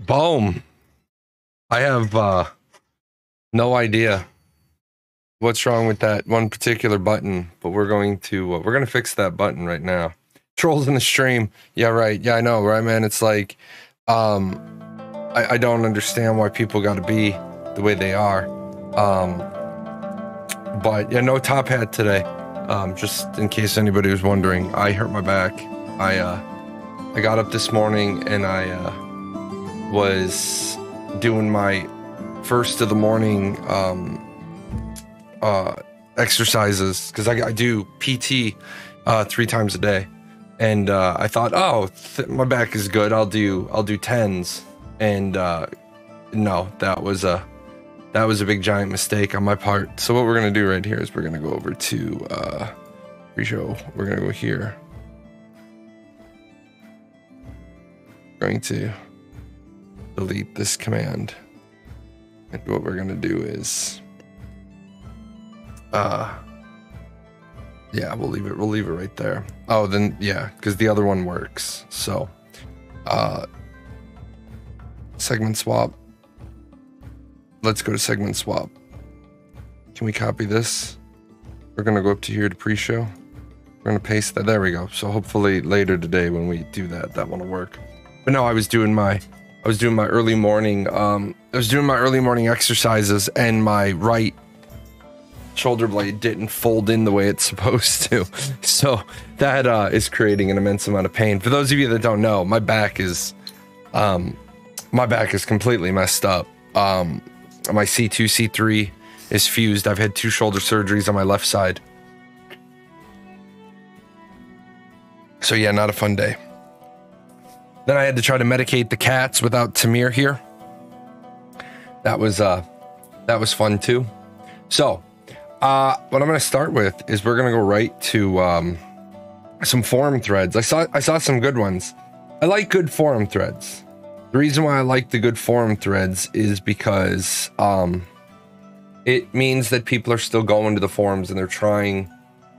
Boom. I have no idea what's wrong with that one particular button, but we're going to fix that button right now. Trolls in the stream. Yeah, right. Yeah, I know, right, man? It's like I don't understand why people got to be the way they are. But yeah, no top hat today. Just in case anybody was wondering, I hurt my back. I got up this morning and I was doing my first of the morning exercises because I do PT 3 times a day, and I thought, oh, my back is good. I'll do 10s, and no, that was a big giant mistake on my part. So what we're gonna do right here is we're gonna go over to pre-show. We're gonna go here. Going to delete this command, and what we're gonna do is yeah, we'll leave it right there. Oh, then yeah, because the other one works. So segment swap. Let's go to segment swap. Can we copy this? We're gonna go up to here to pre-show. We're gonna paste that. There we go. So hopefully later today when we do that, that one will work. But no, I was doing my early morning exercises, and my right shoulder blade didn't fold in the way it's supposed to. So that is creating an immense amount of pain. For those of you that don't know, my back is completely messed up. My C2, C3 is fused. I've had 2 shoulder surgeries on my left side. So yeah, not a fun day. Then I had to try to medicate the cats without Tamir here. That was fun too. So what I'm going to start with is we're going to go right to some forum threads. I saw some good ones. I like good forum threads. The reason why I like the good forum threads is because it means that people are still going to the forums and they're trying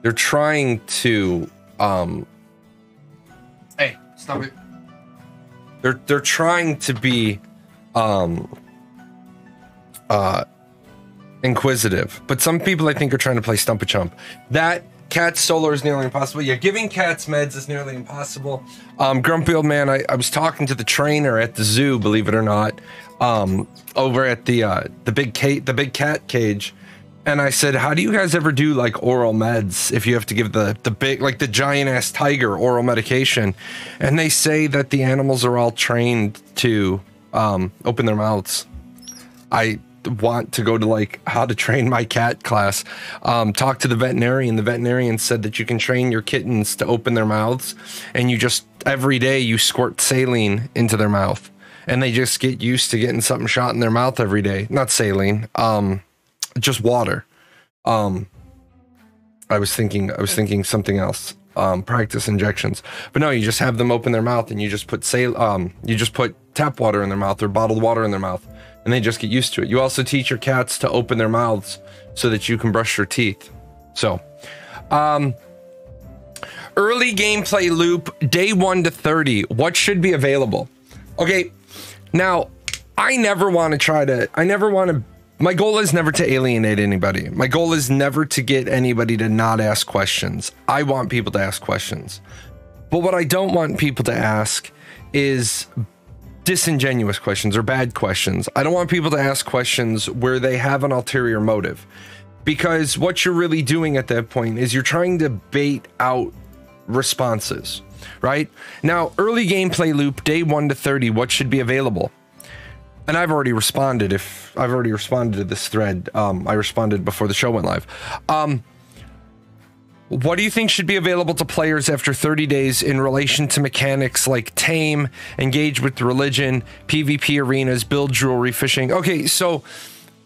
to hey, stop it. They're trying to be inquisitive, but some people I think are trying to play stump a chump. That Cats solo is nearly impossible. Yeah, giving cats meds is nearly impossible. Grumpy old man, I was talking to the trainer at the zoo, believe it or not, over at the big cat cage, and I said, how do you guys ever do like oral meds if you have to give the big, like the giant ass tiger oral medication? And they say that the animals are all trained to open their mouths. I want to go to like how to train my cat class. Talk to the veterinarian. The veterinarian said that you can train your kittens to open their mouths, and you just every day you squirt saline into their mouth, and they just get used to getting something shot in their mouth every day. Not saline, just water. I was thinking something else. Practice injections, but no, you just have them open their mouth and you just put tap water in their mouth or bottled water in their mouth, and they just get used to it. You also teach your cats to open their mouths so that you can brush your teeth. So, early gameplay loop, day 1 to 30. What should be available? Okay, now I never want to. My goal is never to alienate anybody. My goal is never to get anybody to not ask questions. I want people to ask questions. But what I don't want people to ask is disingenuous questions or bad questions. I don't want people to ask questions where they have an ulterior motive. Because what you're really doing at that point is you're trying to bait out responses, right? Now, early gameplay loop, day 1 to 30, what should be available? And I've already responded. If I've already responded to this thread, I responded before the show went live. What do you think should be available to players after 30 days in relation to mechanics like tame, engage with religion, PvP arenas, build jewelry, fishing? Okay, so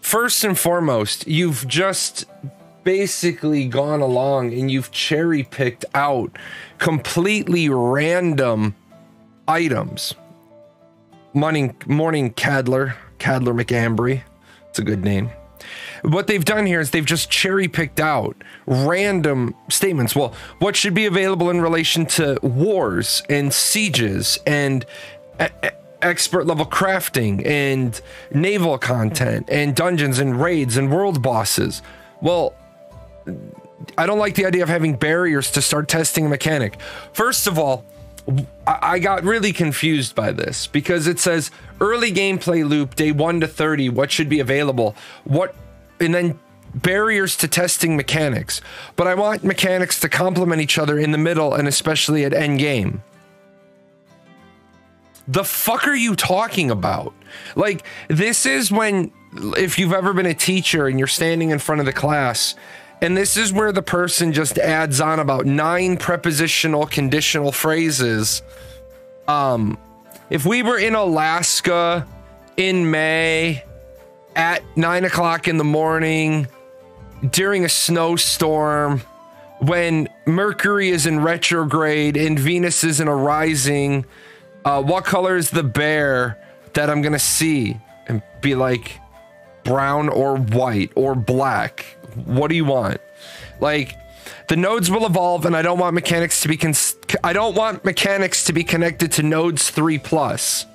first and foremost, you've just basically gone along and you've cherry picked out completely random items. Morning Cadler McAmbry. It's a good name. What they've done here is they've just cherry picked out random statements. Well, what should be available in relation to wars and sieges and expert level crafting and naval content and dungeons and raids and world bosses? Well, I don't like the idea of having barriers to start testing a mechanic. First of all, I got really confused by this because it says early gameplay loop, day 1 to 30, what should be available? And then barriers to testing mechanics. But I want mechanics to complement each other in the middle and especially at end game. The fuck are you talking about? Like, this is when, if you've ever been a teacher and you're standing in front of the class, and this is where the person just adds on about 9 prepositional conditional phrases. If we were in Alaska in May at 9 o'clock in the morning during a snowstorm, when Mercury is in retrograde and Venus is in a rising, what color is the bear that I'm gonna see? And be like, brown or white or black. What do you want? Like, the nodes will evolve, and I don't want mechanics to be connected to nodes 3+.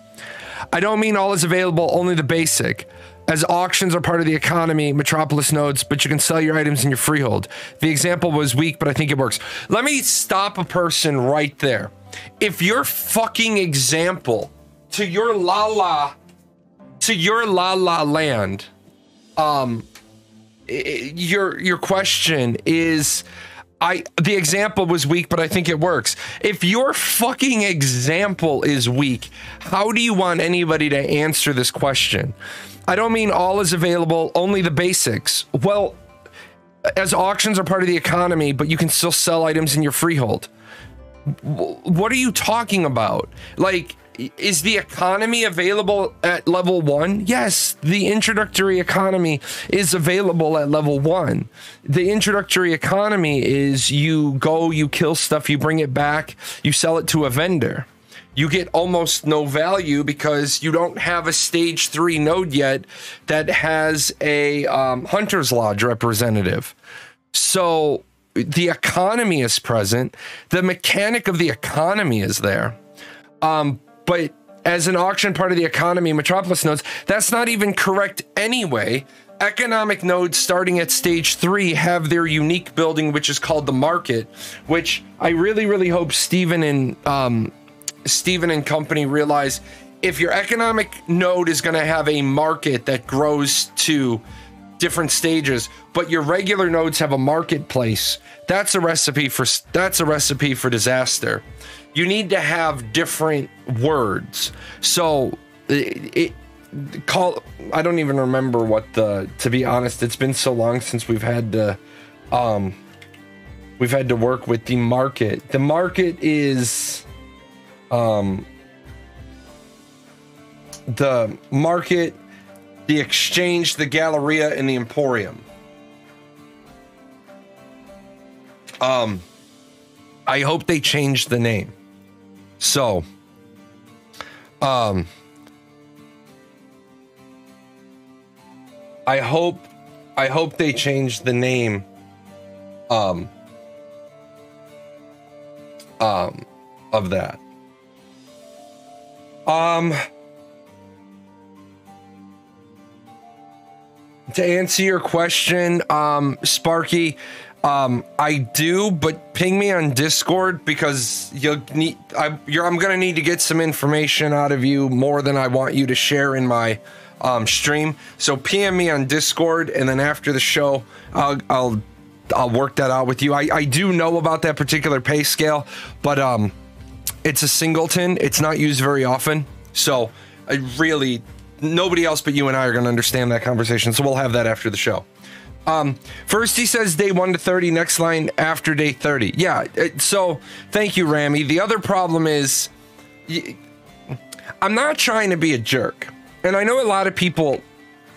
I don't mean all is available, only the basic, as auctions are part of the economy, Metropolis nodes, but you can sell your items in your freehold. The example was weak, but I think it works. Let me stop a person right there. If your fucking example to your la la land, your question is, The example was weak, but I think it works. If your fucking example is weak, how do you want anybody to answer this question? I don't mean all is available, only the basics. Well, as auctions are part of the economy, but you can still sell items in your freehold. What are you talking about? Like, is the economy available at level 1? Yes, the introductory economy is available at level 1. The introductory economy is you go, you kill stuff, you bring it back, you sell it to a vendor. You get almost no value because you don't have a stage 3 node yet that has a Hunter's Lodge representative. So the economy is present. The mechanic of the economy is there. But as an auction part of the economy, Metropolis nodes, that's not even correct anyway. Economic nodes starting at stage 3 have their unique building, which is called the market, which I really, really hope Steven and company realize if your economic node is going to have a market that grows to different stages, but your regular nodes have a marketplace, that's a recipe for disaster. You need to have different words. So I don't even remember what to be honest, it's been so long since we've had to work with the market. The market is the market, the exchange, the Galleria, and the Emporium. I hope they change the name. So, I hope they change the name of that. To answer your question, Sparky, I do, but ping me on Discord because I'm gonna need to get some information out of you more than I want you to share in my stream. So PM me on Discord, and then after the show, I'll work that out with you. I do know about that particular pay scale, but it's a singleton. It's not used very often, so nobody else but you and I are gonna understand that conversation. So we'll have that after the show. First he says day 1 to 30, next line after day 30. Yeah, so thank you, Rami. The other problem is I'm not trying to be a jerk, and I know a lot of people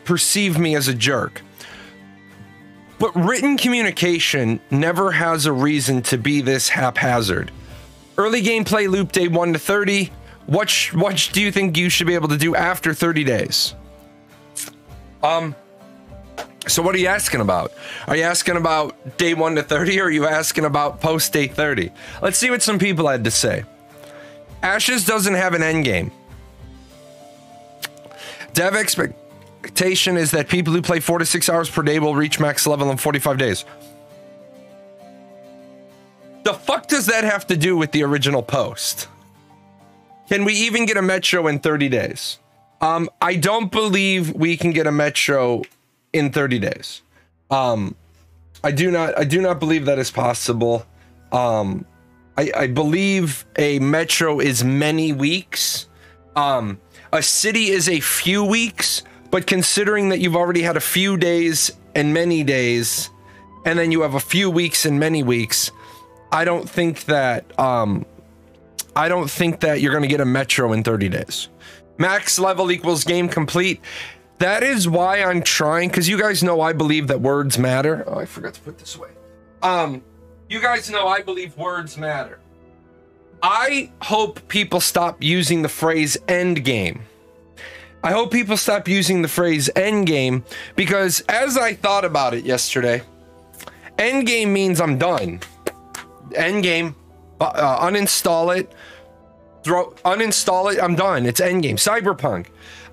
perceive me as a jerk, but written communication never has a reason to be this haphazard. Early gameplay loop day 1 to 30. What do you think you should be able to do after 30 days? So what are you asking about? Are you asking about day 1 to 30, or are you asking about post day 30? Let's see what some people had to say. Ashes doesn't have an end game. Dev expectation is that people who play 4 to 6 hours per day will reach max level in 45 days. The fuck does that have to do with the original post? Can we even get a metro in 30 days? I don't believe we can get a metro in 30 days. I do not believe that is possible. I believe a metro is many weeks. A city is a few weeks, but considering that you've already had a few days and many days, and then you have a few weeks and many weeks, I don't think that you're going to get a metro in 30 days. Max level equals game complete. That is why I'm trying, because you guys know I believe that words matter. Oh, I forgot to put this away. You guys know I believe words matter. I hope people stop using the phrase end game. I hope people stop using the phrase end game, because as I thought about it yesterday, end game means I'm done. End game, uninstall it, uninstall it, I'm done. It's end game. Cyberpunk.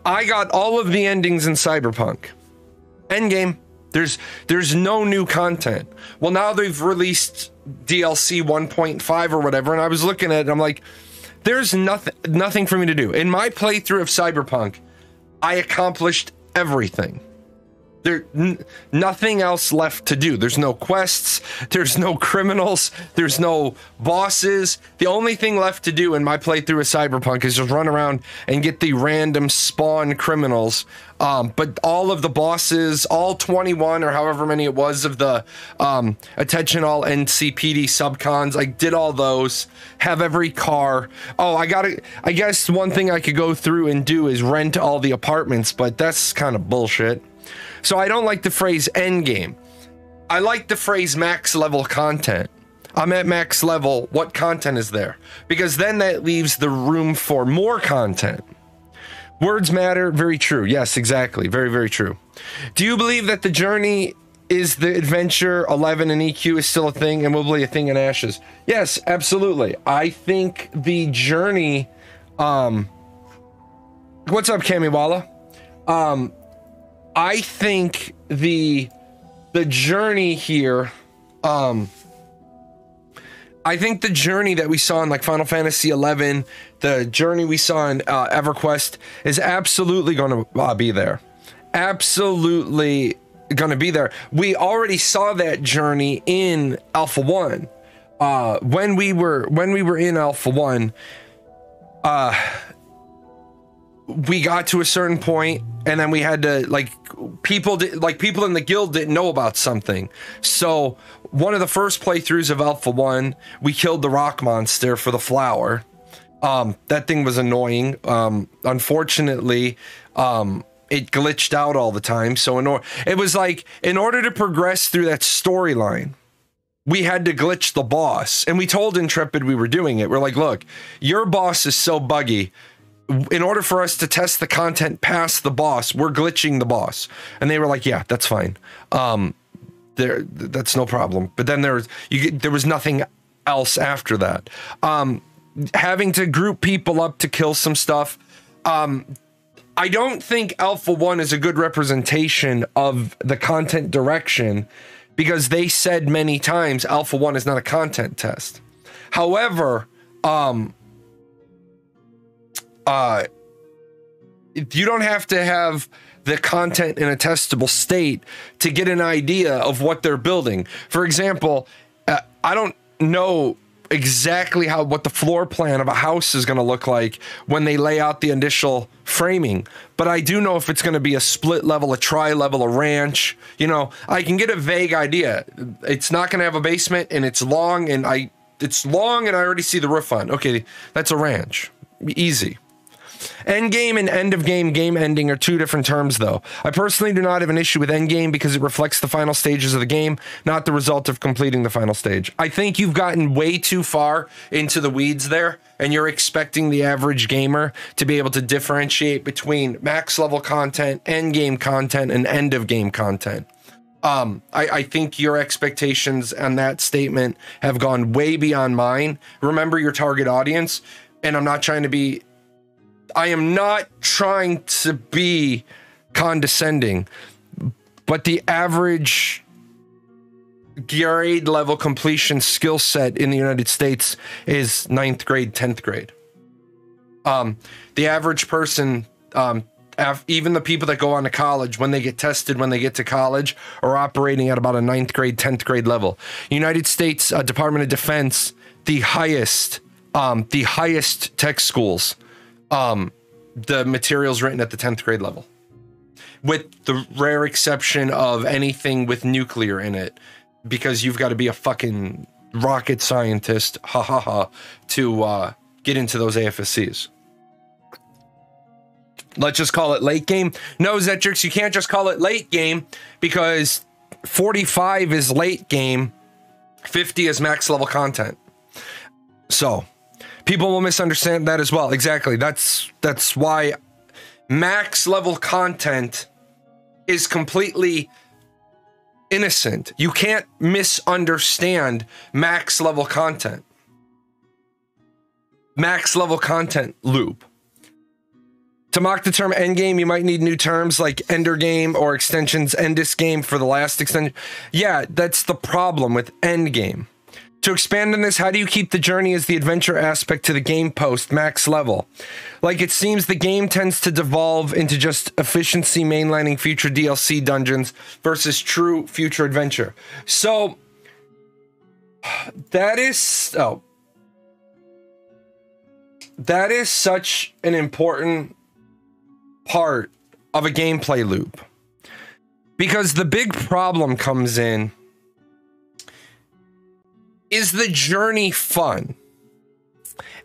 I got all of the endings in Cyberpunk. Endgame. There's no new content. Well, now they've released DLC 1.5 or whatever, and I was looking at it, I'm like, there's nothing for me to do. In my playthrough of Cyberpunk, I accomplished everything. Nothing else left to do. There's no quests, there's no criminals, there's no bosses. The only thing left to do in my playthrough of Cyberpunk is just run around and get the random spawn criminals. But all of the bosses, all 21 or however many it was of the attention all NCPD subcons, I did all those, have every car. Oh, I guess one thing I could go through and do is rent all the apartments, but that's kind of bullshit. So I don't like the phrase endgame. I like the phrase max level content. I'm at max level. What content is there? Because then that leaves the room for more content. Words matter. Very true. Yes, exactly. Very, very true. Do you believe that the journey is the adventure 11 and EQ is still a thing and will be a thing in Ashes? Yes, absolutely. I think the journey, what's up, Kamiwala? I think the journey here, I think the journey that we saw in like Final Fantasy 11, the journey we saw in EverQuest is absolutely going to be there. Absolutely going to be there. We already saw that journey in Alpha 1. When we were in Alpha 1, we got to a certain point and then we had to people in the guild didn't know about something. So one of the first playthroughs of Alpha 1, we killed the rock monster for the flower. That thing was annoying. Unfortunately, it glitched out all the time. So it was like, in order to progress through that storyline, we had to glitch the boss. And we told Intrepid we were doing it. We're like, look, your boss is so buggy. In order for us to test the content past the boss, we're glitching the boss. And they were like, yeah, that's fine. That's no problem. But then there was nothing else after that. Having to group people up to kill some stuff. I don't think Alpha 1 is a good representation of the content direction because they said many times Alpha 1 is not a content test. However, you don't have to have the content in a testable state to get an idea of what they're building. For example, I don't know exactly what the floor plan of a house is going to look like when they lay out the initial framing, but I do know if it's going to be a split level, a tri-level, a ranch. You know, I can get a vague idea. It's not going to have a basement and it's long and I already see the roof on. Okay, that's a ranch. Easy. End game and end of game game ending are two different terms, though. I personally do not have an issue with end game because it reflects the final stages of the game, not the result of completing the final stage. I think you've gotten way too far into the weeds there, and you're expecting the average gamer to be able to differentiate between max level content, end game content, and end of game content. I think your expectations on that statement have gone way beyond mine. Remember your target audience, and I am not trying to be condescending, but the average grade level completion skill set in the United States is 9th grade, 10th grade. The average person, even the people that go on to college, when they get tested, when they get to college, are operating at about a 9th grade, 10th grade level. United States Department of Defense, the highest tech schools, the materials written at the 10th grade level, with the rare exception of anything with nuclear in it, because you've got to be a fucking rocket scientist, to get into those AFSCs. Let's just call it late game. No, Zetrix, you can't just call it late game because 45 is late game, 50 is max level content. So people will misunderstand that as well. Exactly. That's why max level content is completely innocent. You can't misunderstand max level content. Max level content loop. To mock the term endgame, you might need new terms like ender game or extensions endis game for the last extension. Yeah, that's the problem with endgame. To expand on this, how do you keep the journey as the adventure aspect to the game post max level? Like, it seems the game tends to devolve into just efficiency mainlining future DLC dungeons versus true future adventure. So that is such an important part of a gameplay loop, because the big problem comes in, is the journey fun?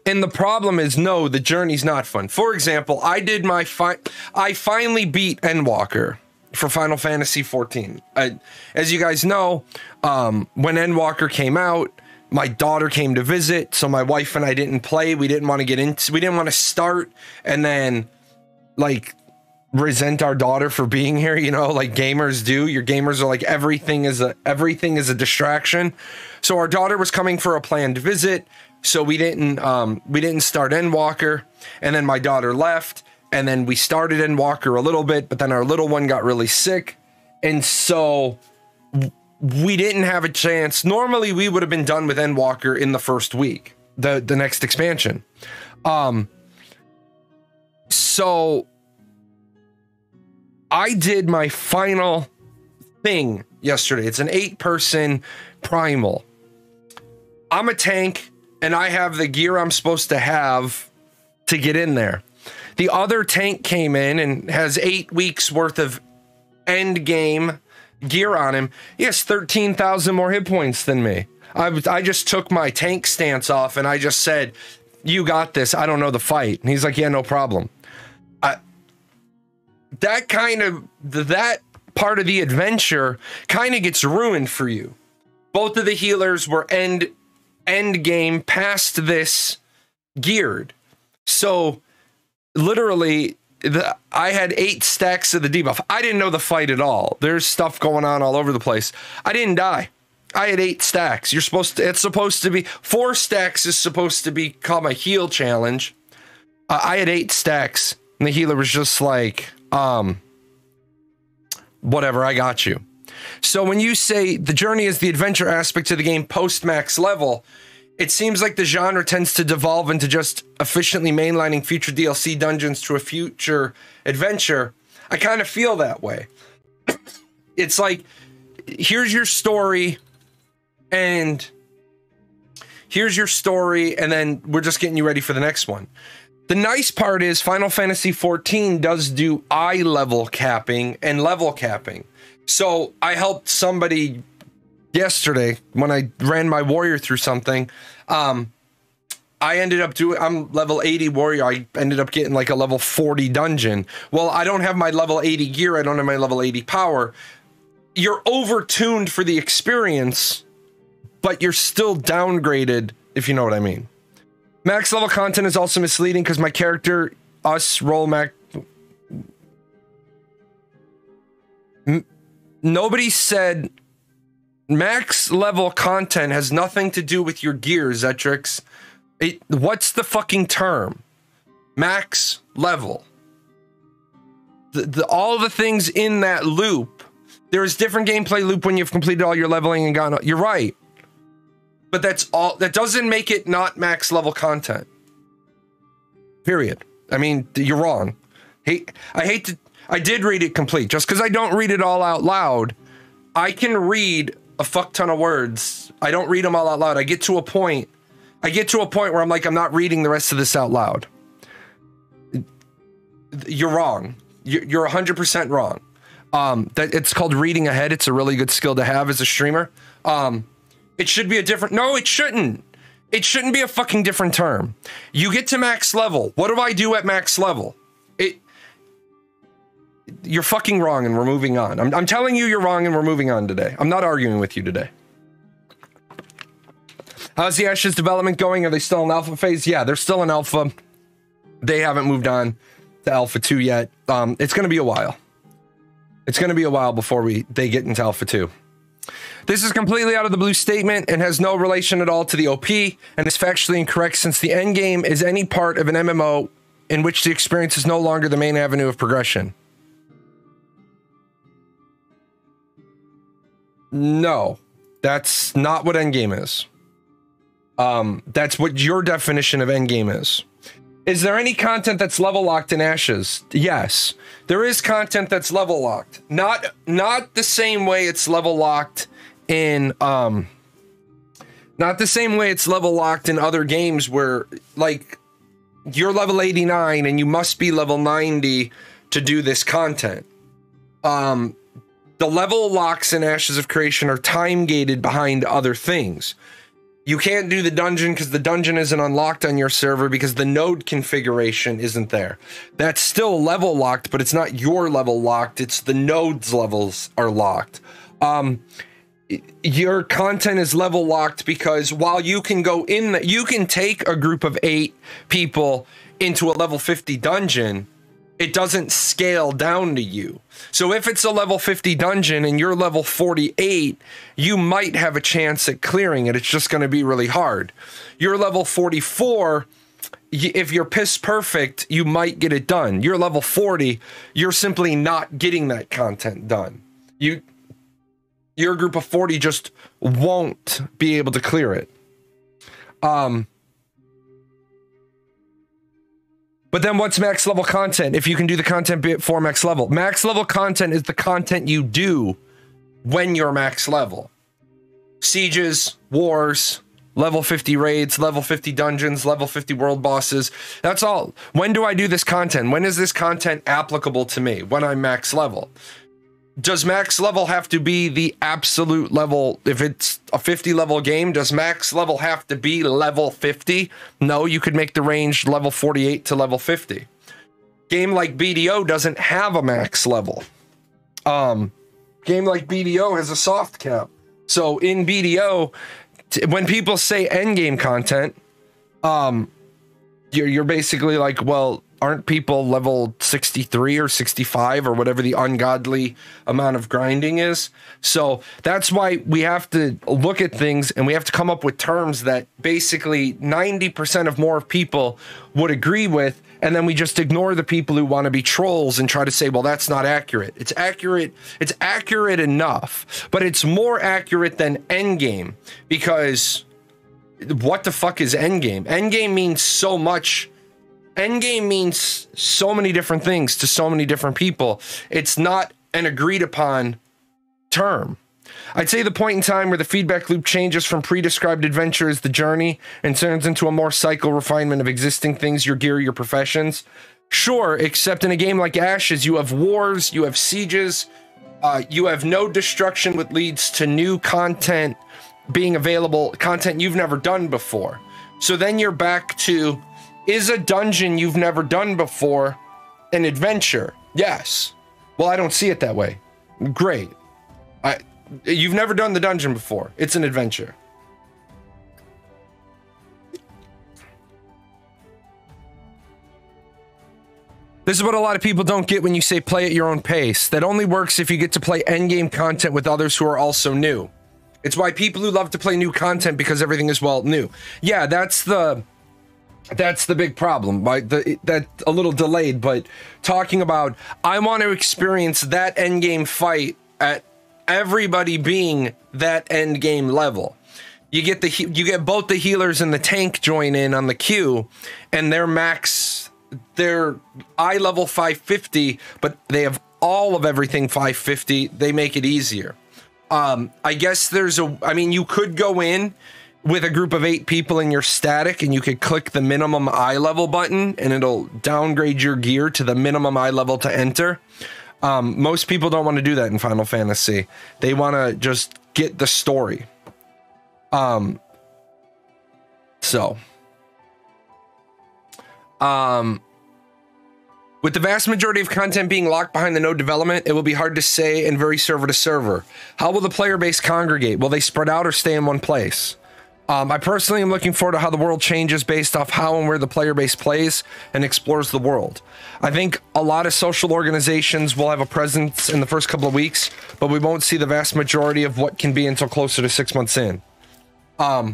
And the problem is, no, the journey's not fun. For example, I finally beat Endwalker for Final Fantasy XIV. As you guys know, when Endwalker came out, my daughter came to visit, so my wife and I didn't play. We didn't want to start and then like resent our daughter for being here, you know, like gamers do. Your gamers are like, everything is a distraction. So our daughter was coming for a planned visit, so we didn't start Endwalker, and then my daughter left, and then we started Endwalker a little bit, but then our little one got really sick, and so we didn't have a chance. Normally we would have been done with Endwalker in the first week, the next expansion. So I did my final thing yesterday. It's an 8-person primal. I'm a tank, and I have the gear I'm supposed to have to get in there. The other tank came in and has 8 weeks worth of end game gear on him. He has 13,000 more hit points than me. I just took my tank stance off and I just said, "You got this. I don't know the fight." And he's like, "Yeah, no problem." That part of the adventure kind of gets ruined for you. Both of the healers were end game past this geared. So literally I had 8 stacks of the debuff. I didn't know the fight at all. There's stuff going on all over the place. I didn't die. I had 8 stacks. It's supposed to be 4 stacks is supposed to become a heal challenge. I had 8 stacks and the healer was just like, whatever, I got you. So when you say the journey is the adventure aspect of the game post max level, it seems like the genre tends to devolve into just efficiently mainlining future DLC dungeons to a future adventure. I kind of feel that way. It's like, here's your story, and then we're just getting you ready for the next one. The nice part is Final Fantasy XIV does do eye level capping and level capping. So I helped somebody yesterday when I ran my warrior through something. I ended up I'm level 80 warrior. I ended up getting like a level 40 dungeon. Well, I don't have my level 80 gear. I don't have my level 80 power. You're over-tuned for the experience, but you're still downgraded, if you know what I mean. Max level content is also misleading because my character, roll max. Nobody said max level content has nothing to do with your gear, Zetrix. What's the fucking term? Max level. All the things in that loop. There's different gameplay loop when you've completed all your leveling and gone. You're right. But that's all. That doesn't make it not max level content. Period. I mean, you're wrong. I did read it complete. Just because I don't read it all out loud, I can read a fuck ton of words. I don't read them all out loud. I get to a point where I'm like, I'm not reading the rest of this out loud. You're wrong. You're 100% wrong. That it's called reading ahead. It's a really good skill to have as a streamer. It should be a different... No, it shouldn't. It shouldn't be a fucking different term. You get to max level. What do I do at max level? You're fucking wrong and we're moving on. I'm telling you you're wrong and we're moving on today. I'm not arguing with you today. How's the Ashes development going? Are they still in alpha phase? Yeah, they're still in alpha. They haven't moved on to alpha 2 yet. It's going to be a while. It's going to be a while before they get into alpha 2. This is completely out of the blue statement and has no relation at all to the OP and is factually incorrect since the end game is any part of an MMO in which the experience is no longer the main avenue of progression. No, that's not what endgame is. That's what your definition of endgame is. Is there any content that's level locked in Ashes? Yes, there is content that's level locked. Not the same way it's level locked in not the same way it's level locked in other games where like you're level 89 and you must be level 90 to do this content. The level locks in Ashes of Creation are time gated behind other things. You can't do the dungeon because the dungeon isn't unlocked on your server because the node configuration isn't there. That's still level locked, but it's not your level locked. It's the node's levels are locked. Your content is level locked because while you can go in, you can take a group of 8 people into a level 50 dungeon, it doesn't scale down to you. So if it's a level 50 dungeon and you're level 48, you might have a chance at clearing it. It's just going to be really hard. You're level 44. If you're piss perfect, you might get it done. You're level 40. You're simply not getting that content done. Your group of 40 just won't be able to clear it. But then what's max level content? If you can do the content for max level. Max level content is the content you do when you're max level. Sieges, wars, level 50 raids, level 50 dungeons, level 50 world bosses. That's all. When do I do this content? When is this content applicable to me? When I'm max level. Does max level have to be the absolute level? If it's a 50 level game, does max level have to be level 50? No, you could make the range level 48 to level 50. Game like BDO doesn't have a max level. Game like BDO has a soft cap. So in BDO, when people say endgame content, you're basically like, well, aren't people level 63 or 65 or whatever the ungodly amount of grinding is? So that's why we have to look at things and we have to come up with terms that basically 90% of more people would agree with. And then we just ignore the people who want to be trolls and try to say, well, that's not accurate. It's accurate. It's accurate enough, but it's more accurate than endgame because what the fuck is endgame? Endgame means so much. Endgame means so many different things to so many different people. It's not an agreed upon term. I'd say the point in time where the feedback loop changes from pre-described adventure is the journey and turns into a more cycle refinement of existing things, your gear, your professions. Sure, except in a game like Ashes, you have wars, you have sieges, you have node destruction, which leads to new content being available, content you've never done before. So then you're back to, is a dungeon you've never done before an adventure? Yes. Well, I don't see it that way. Great. You've never done the dungeon before. It's an adventure. This is what a lot of people don't get when you say play at your own pace. That only works if you get to play endgame content with others who are also new. It's why people who love to play new content because everything is, well, new. Yeah, that's the big problem, right? That a little delayed, but talking about, I want to experience that endgame fight at everybody being that endgame level. You get both the healers and the tank join in on the queue, and they're eye level 550, but they have all of everything 550. They make it easier. I guess you could go in with a group of 8 people and you're static and you could click the minimum eye level button and it'll downgrade your gear to the minimum eye level to enter. Most people don't want to do that in Final Fantasy. They want to just get the story. With the vast majority of content being locked behind the node development, it will be hard to say and vary server to server. How will the player base congregate? Will they spread out or stay in one place? I personally am looking forward to how the world changes based off how and where the player base plays and explores the world. I think a lot of social organizations will have a presence in the first couple of weeks, but we won't see the vast majority of what can be until closer to 6 months in. That's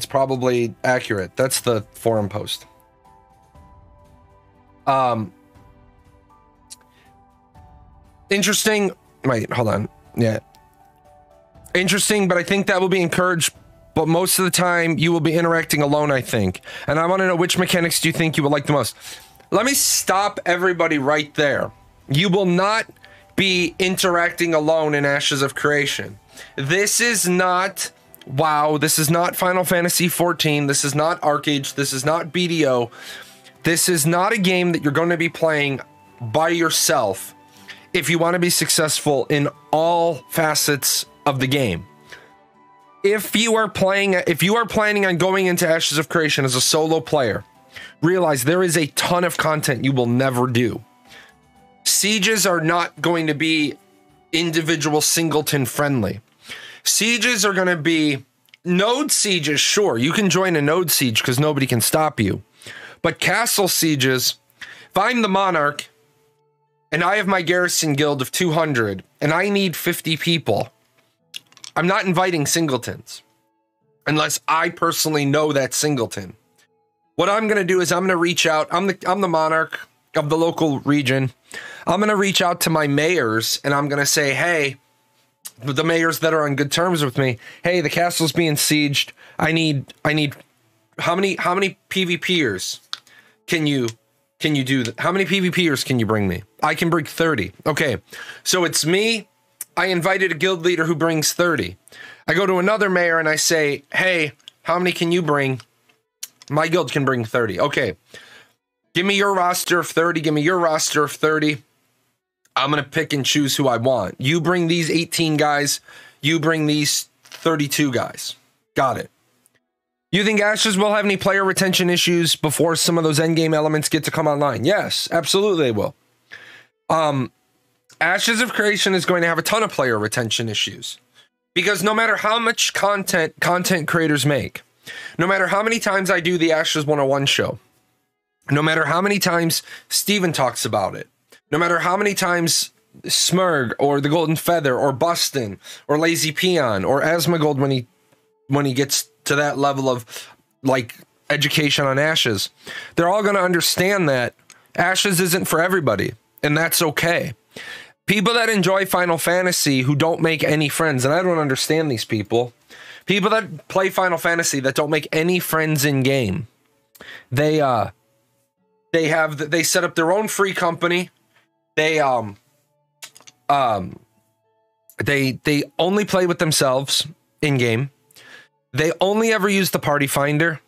probably accurate. That's the forum post. Interesting. Wait, hold on. Yeah. Interesting, but I think that will be encouraged but most of the time you will be interacting alone, I think. And I want to know, which mechanics do you think you would like the most? Let me stop everybody right there. You will not be interacting alone in Ashes of Creation. This is not WoW. This is not Final Fantasy XIV. This is not ArcAge. This is not BDO. This is not a game that you're going to be playing by yourself if you want to be successful in all facets of the game. If you are planning on going into Ashes of Creation as a solo player, realize there is a ton of content you will never do. Sieges are not going to be individual singleton friendly. Sieges are going to be node sieges. Sure, you can join a node siege because nobody can stop you. But castle sieges, if I'm the monarch and I have my garrison guild of 200 and I need 50 people, I'm not inviting singletons unless I personally know that singleton. What I'm going to do is I'm going to reach out. I'm the monarch of the local region. I'm going to reach out to my mayors and I'm going to say, hey, the mayors that are on good terms with me, hey, the castle's being sieged. I need how many PvPers can you do that? How many PvPers can you bring me? I can bring 30. Okay. So it's me. I invited a guild leader who brings 30. I go to another mayor and I say, hey, how many can you bring? My guild can bring 30. Okay. Give me your roster of 30. Give me your roster of 30. I'm going to pick and choose who I want. You bring these 18 guys. You bring these 32 guys. Got it. You think Ashes will have any player retention issues before some of those endgame elements get to come online? Yes, absolutely they will. Ashes of Creation is going to have a ton of player retention issues. Because no matter how much content creators make, no matter how many times I do the Ashes 101 show, no matter how many times Steven talks about it, no matter how many times Smurg or the Golden Feather or Bustin or Lazy Peon or Asmongold when he gets to that level of like education on Ashes, they're all going to understand that Ashes isn't for everybody, and that's okay. People that enjoy Final Fantasy who don't make any friends, and I don't understand these people. People that play Final Fantasy that don't make any friends in game, they set up their own free company. They only play with themselves in game. They only ever use the party finder,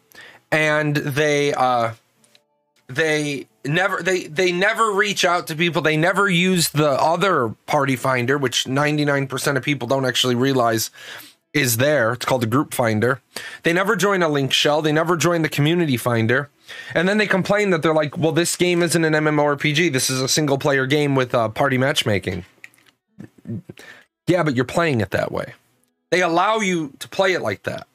and they never reach out to people. They never use the other party finder, which 99% of people don't actually realize is there. It's called the group finder. They never join a link shell. They never join the community finder. And then they complain that they're like, well, this game isn't an MMORPG. This is a single player game with party matchmaking. Yeah, but you're playing it that way. They allow you to play it like that.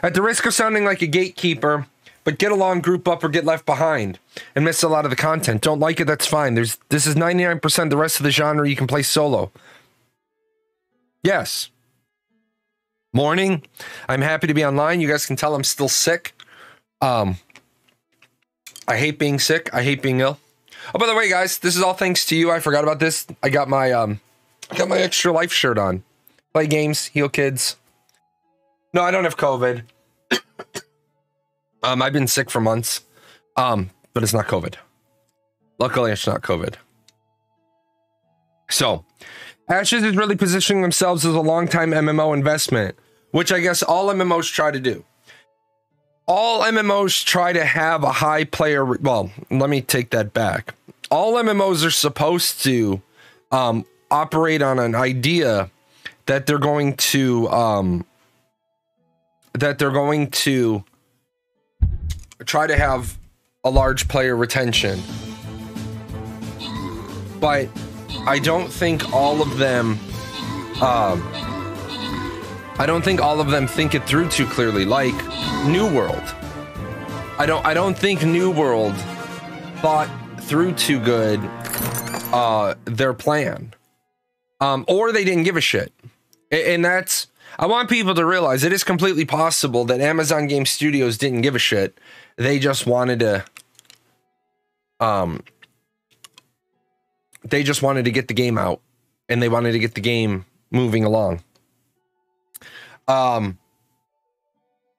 At the risk of sounding like a gatekeeper, but get along, group up, or get left behind and miss a lot of the content. Don't like it, that's fine. This is 99% the rest of the genre you can play solo. Yes. Morning. I'm happy to be online. You guys can tell I'm still sick. I hate being sick. I hate being ill. Oh, by the way, guys, this is all thanks to you. I forgot about this. I got my Extra Life shirt on. Play games, heal kids. No, I don't have COVID. I've been sick for months. But it's not COVID. Luckily, it's not COVID. So, Ashes is really positioning themselves as a long-time MMO investment, which I guess all MMOs try to do. All MMOs try to have a high player... Well, let me take that back. All MMOs are supposed to operate on an idea that they're going to... try to have a large player retention. But I don't think all of them think it through too clearly. Like New World. I don't think New World thought through too good their plan. Or they didn't give a shit. And that's... I want people to realize it is completely possible that Amazon Game Studios didn't give a shit. They just wanted to get the game out, and they wanted to get the game moving along.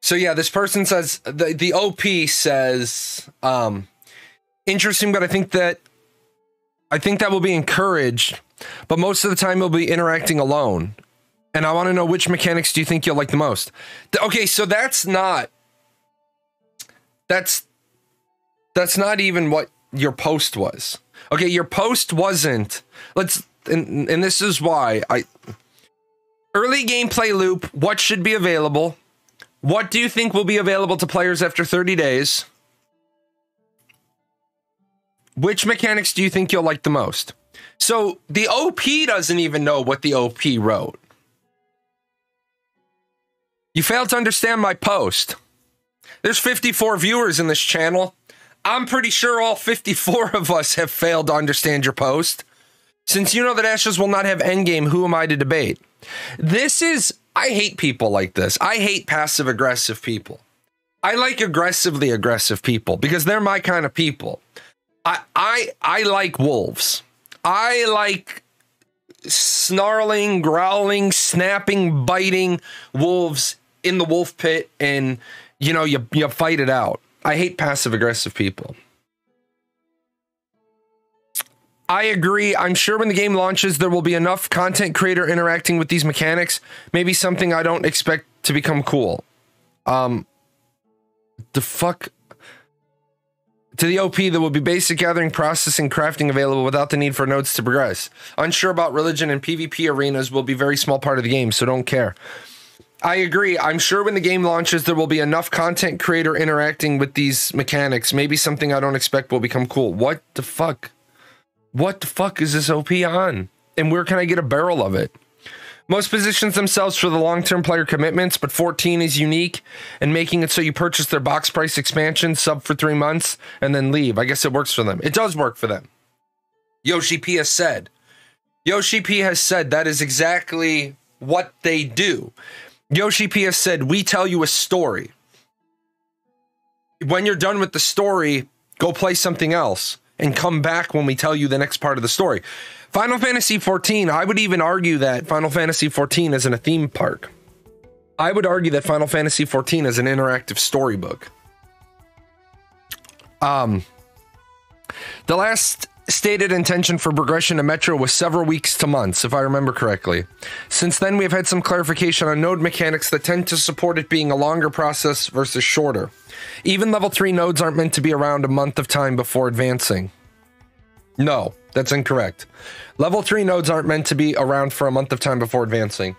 So yeah, this person says the OP says interesting, but I think that will be encouraged, but most of the time we'll be interacting alone. And I want to know, which mechanics do you think you'll like the most? Okay, so that's not even what your post was. Okay, your post wasn't, and this is why early gameplay loop, what should be available? What do you think will be available to players after 30 days? Which mechanics do you think you'll like the most? So the OP doesn't even know what the OP wrote. You failed to understand my post. There's 54 viewers in this channel. I'm pretty sure all 54 of us have failed to understand your post. Since you know that Ashes will not have endgame, who am I to debate? I hate people like this. I hate passive aggressive people. I like aggressively aggressive people because they're my kind of people. I like wolves. I like snarling, growling, snapping, biting wolves in the wolf pit, and you fight it out. I hate passive aggressive people. I agree. I'm sure when the game launches, there will be enough content creator interacting with these mechanics. Maybe something I don't expect to become cool. The fuck? To the OP, there will be basic gathering, processing, crafting available without the need for nodes to progress. Unsure about religion and PvP arenas will be a very small part of the game, so don't care. I agree. I'm sure when the game launches, there will be enough content creator interacting with these mechanics. Maybe something I don't expect will become cool. What the fuck? What the fuck is this OP on? And where can I get a barrel of it? Most positions themselves for the long-term player commitments, but 14 is unique and making it so you purchase their box price expansion, sub for 3 months, and then leave. I guess it works for them. It does work for them. Yoshi P has said. Yoshi P has said that is exactly what they do. Yoshi P has said, we tell you a story. When you're done with the story, go play something else and come back when we tell you the next part of the story. Final Fantasy XIV, I would even argue that Final Fantasy XIV isn't a theme park. I would argue that Final Fantasy XIV is an interactive storybook. The last stated intention for progression to Metro was several weeks to months, if I remember correctly. Since then, we have had some clarification on node mechanics that tend to support it being a longer process versus shorter. Even level 3 nodes aren't meant to be around a month of time before advancing. No, that's incorrect. Level 3 nodes aren't meant to be around for a month of time before advancing.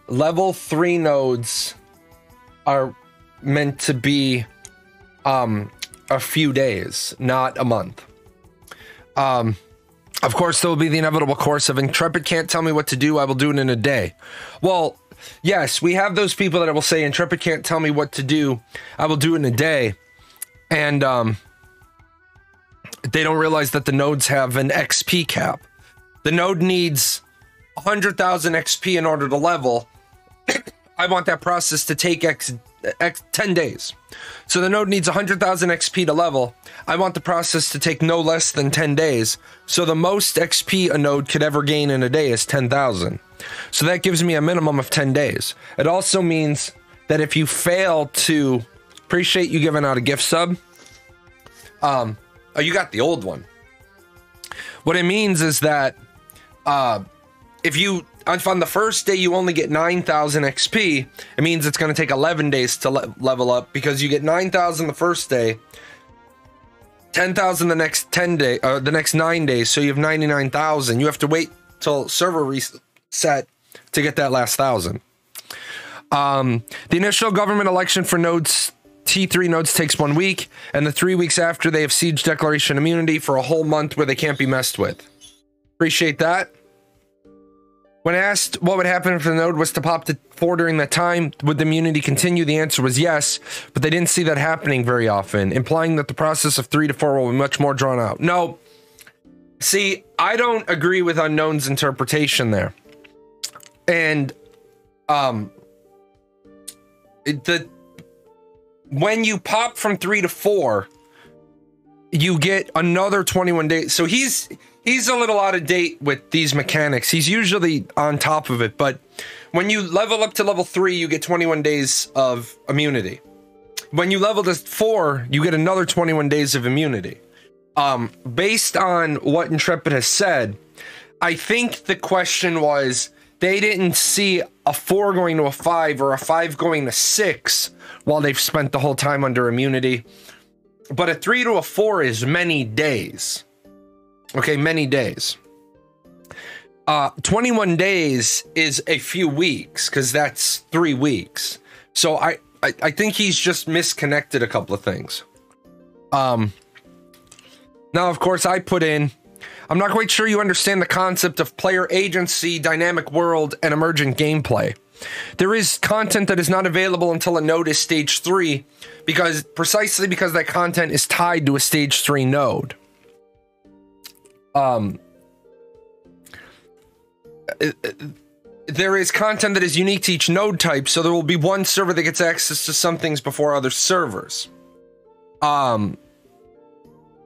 Level 3 nodes are meant to be a few days, not a month. Of course, there will be the inevitable course of Intrepid can't tell me what to do, I will do it in a day. Well, yes, we have those people that will say Intrepid can't tell me what to do, I will do it in a day. And they don't realize that the nodes have an XP cap. The node needs 100,000 XP in order to level. I want that process to take 10 days. So the node needs 100,000 XP to level. I want the process to take no less than 10 days. So the most XP a node could ever gain in a day is 10,000. So that gives me a minimum of 10 days. It also means that if you fail to... Appreciate you giving out a gift sub. Oh, you got the old one. What it means is that if you... on the first day you only get 9,000 XP, it means it's going to take 11 days to level up, because you get 9,000 the first day, 10,000 the next 9 days, so you have 99,000. You have to wait till server reset to get that last 1,000. The initial government election for nodes T3 nodes takes 1 week, and the 3 weeks after they have siege declaration immunity for a whole month where they can't be messed with. Appreciate that. When asked what would happen if the node was to pop to 4 during that time, would the immunity continue? The answer was yes, but they didn't see that happening very often, implying that the process of 3 to 4 will be much more drawn out. No, see, I don't agree with Unknown's interpretation there. And when you pop from 3 to 4, you get another 21 days. So he's a little out of date with these mechanics. He's usually on top of it, but When you level up to level 3, you get 21 days of immunity. When you level to 4, you get another 21 days of immunity. Based on what Intrepid has said, I think the question was they didn't see a 4 going to a 5 or a 5 going to 6 while they've spent the whole time under immunity. But a 3 to a 4 is many days. Okay, many days. 21 days is a few weeks, because that's 3 weeks. So I think he's just misconnected a couple of things. Now, of course, I put in, I'm not quite sure you understand the concept of player agency, dynamic world, and emergent gameplay. There is content that is not available until a node is stage 3, precisely because that content is tied to a stage 3 node. There is content that is unique to each node type, so there will be one server that gets access to some things before other servers.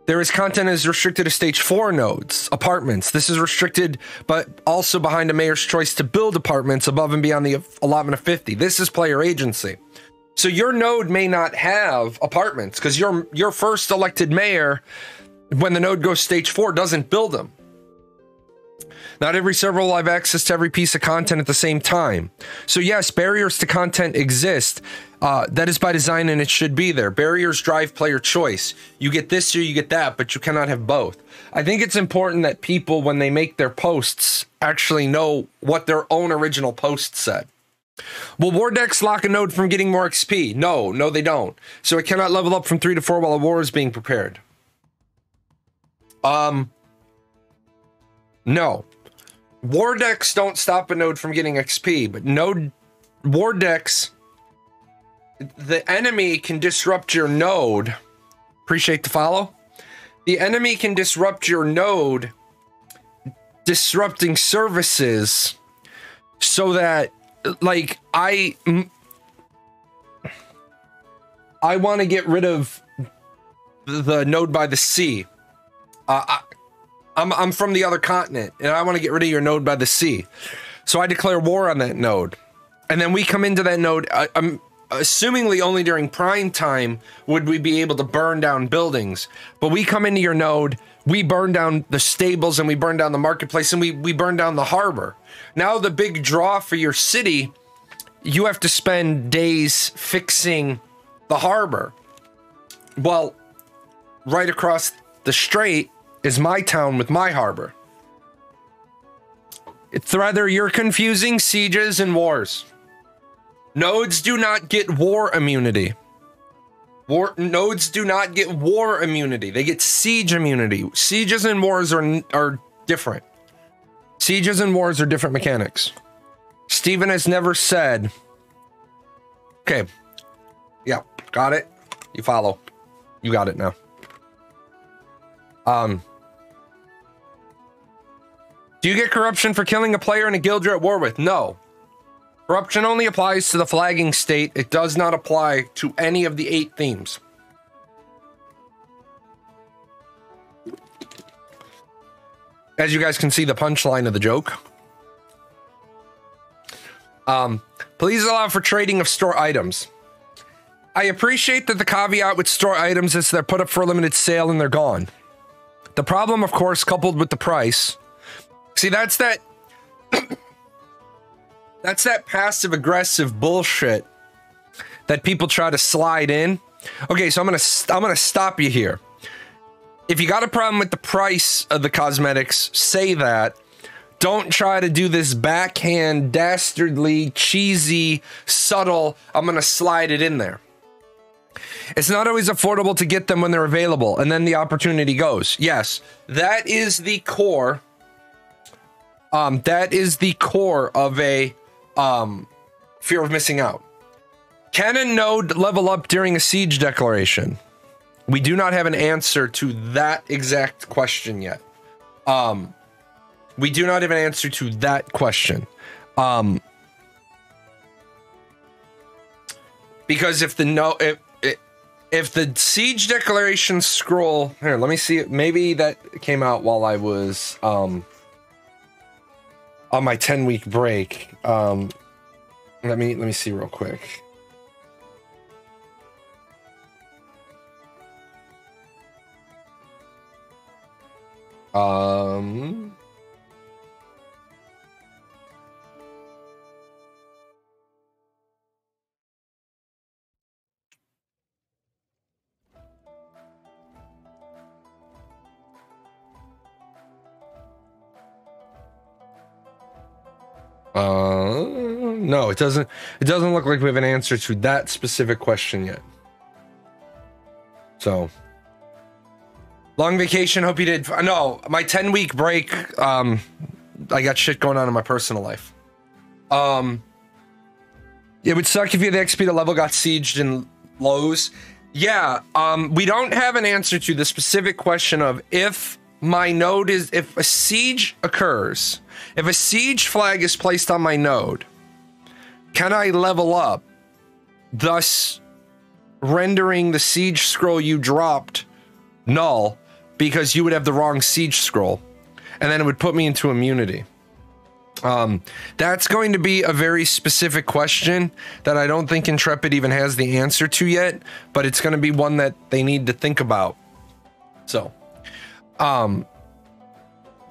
There is content that is restricted to stage 4 nodes, apartments. This is restricted, but also behind a mayor's choice to build apartments above and beyond the allotment of 50. This is player agency. So your node may not have apartments, because your first elected mayor, when the node goes stage 4, doesn't build them. Not every server will have access to every piece of content at the same time. So yes, barriers to content exist. That is by design, and it should be there. Barriers drive player choice. You get this or you get that, but you cannot have both. I think it's important that people, when they make their posts, actually know what their own original post said. Will war decks lock a node from getting more XP? No, they don't. So it cannot level up from 3 to 4 while a war is being prepared. No. War decks don't stop a node from getting XP, but war decks, the enemy can disrupt your node. Appreciate the follow. The enemy can disrupt your node, disrupting services, so that, like, I want to get rid of the node by the sea. I'm from the other continent, and I want to get rid of your node by the sea. So I declare war on that node. And then we come into that node, assumingly only during prime time would we be able to burn down buildings. But we come into your node, we burn down the stables, and we burn down the marketplace, and we burn down the harbor. Now the big draw for your city, you have to spend days fixing the harbor. Well, right across the strait is my town with my harbor. It's rather you're confusing sieges and wars. Nodes do not get war immunity. Nodes do not get war immunity. They get siege immunity. Sieges and wars are different. Sieges and wars are different mechanics. Steven has never said. Okay. Yeah, got it. You follow. You got it now. Do you get corruption for killing a player in a guild you're at war with? No. Corruption only applies to the flagging state. It does not apply to any of the 8 themes. As you guys can see, the punchline of the joke. Please allow for trading of store items. I appreciate that the caveat with store items is they're put up for a limited sale and they're gone. The problem, of course, coupled with the price. See, that's that passive-aggressive bullshit that people try to slide in. Okay, so I'm gonna stop you here. If you got a problem with the price of the cosmetics, say that. Don't try to do this backhand, dastardly, cheesy, subtle, I'm gonna slide it in there. It's not always affordable to get them when they're available, and then the opportunity goes. Yes, that is the core. That is the core of a fear of missing out. Can a node level up during a siege declaration? We do not have an answer to that exact question yet. We do not have an answer to that question. Because if the if the siege declaration scroll here, let me see it. Maybe that came out while I was on my 10-week break. Let me see real quick. No, it doesn't look like we have an answer to that specific question yet. So, long vacation. Hope you did. No, my 10-week break. I got shit going on in my personal life. It would suck if you had the XP to level got sieged in lows. Yeah. We don't have an answer to the specific question of if my node is, if a siege occurs, if a siege flag is placed on my node, can I level up, thus rendering the siege scroll you dropped null because you would have the wrong siege scroll, and then it would put me into immunity. That's going to be a very specific question that I don't think Intrepid even has the answer to yet, but it's going to be one that they need to think about. So,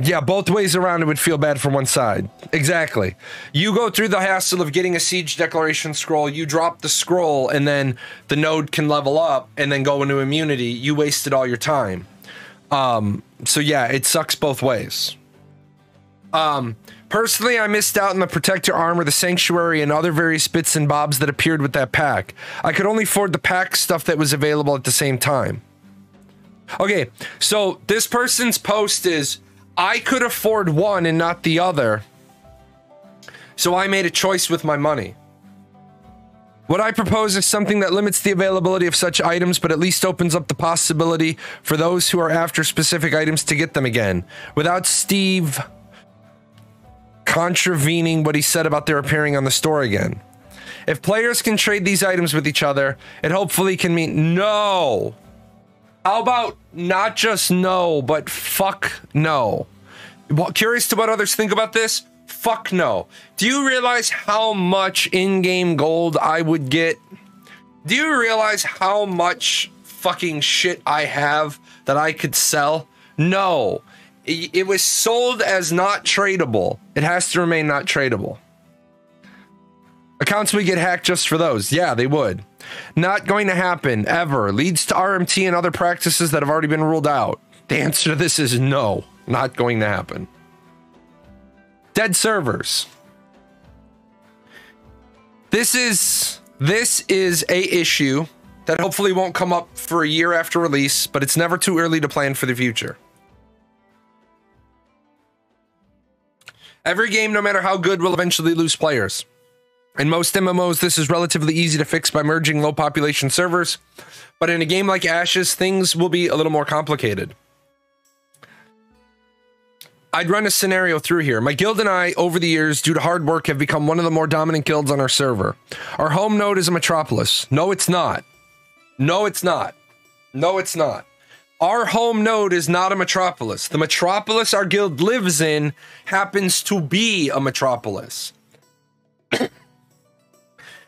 yeah, both ways around it would feel bad for one side. Exactly. You go through the hassle of getting a siege declaration scroll, you drop the scroll, and then the node can level up and then go into immunity. You wasted all your time. So yeah, it sucks both ways. Personally, I missed out on the Protector Armor, the Sanctuary, and other various bits and bobs that appeared with that pack. I could only afford the pack stuff that was available at the same time. Okay, so this person's post is, I could afford one and not the other, so I made a choice with my money. What I propose is something that limits the availability of such items, but at least opens up the possibility for those who are after specific items to get them again, without Steve contravening what he said about their appearing on the store again. If players can trade these items with each other, it hopefully can mean no. How about not just no, but fuck no? Curious to what others think about this? Fuck no. Do you realize how much in-game gold I would get? Do you realize how much fucking shit I have that I could sell? No. It was sold as not tradable. It has to remain not tradable. Accounts would get hacked just for those. Yeah, they would. Not going to happen, ever. Leads to RMT and other practices that have already been ruled out. The answer to this is no. Not going to happen. Dead servers. This is a issue that hopefully won't come up for a year after release, but it's never too early to plan for the future. Every game, no matter how good, will eventually lose players. In most MMOs, this is relatively easy to fix by merging low population servers, but in a game like Ashes, things will be a little more complicated. I'd run a scenario through here. My guild and I, over the years, due to hard work, have become one of the more dominant guilds on our server. Our home node is a metropolis. No, it's not. No, it's not. No, it's not. Our home node is not a metropolis. The metropolis our guild lives in happens to be a metropolis.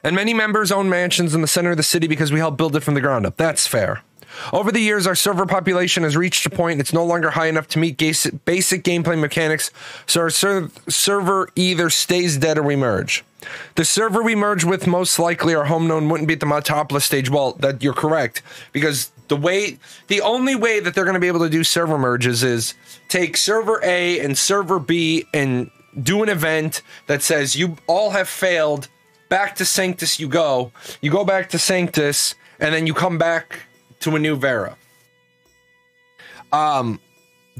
And many members own mansions in the center of the city because we helped build it from the ground up. That's fair. Over the years, our server population has reached a point it's no longer high enough to meet basic gameplay mechanics, so our server either stays dead or we merge. The server we merge with, most likely our home node, wouldn't be at the metropolis stage. Well, that you're correct, because the only way that they're going to be able to do server merges is take server A and server B and do an event that says you all have failed, back to Sanctus you go back to Sanctus, and then you come back to a new Vera. The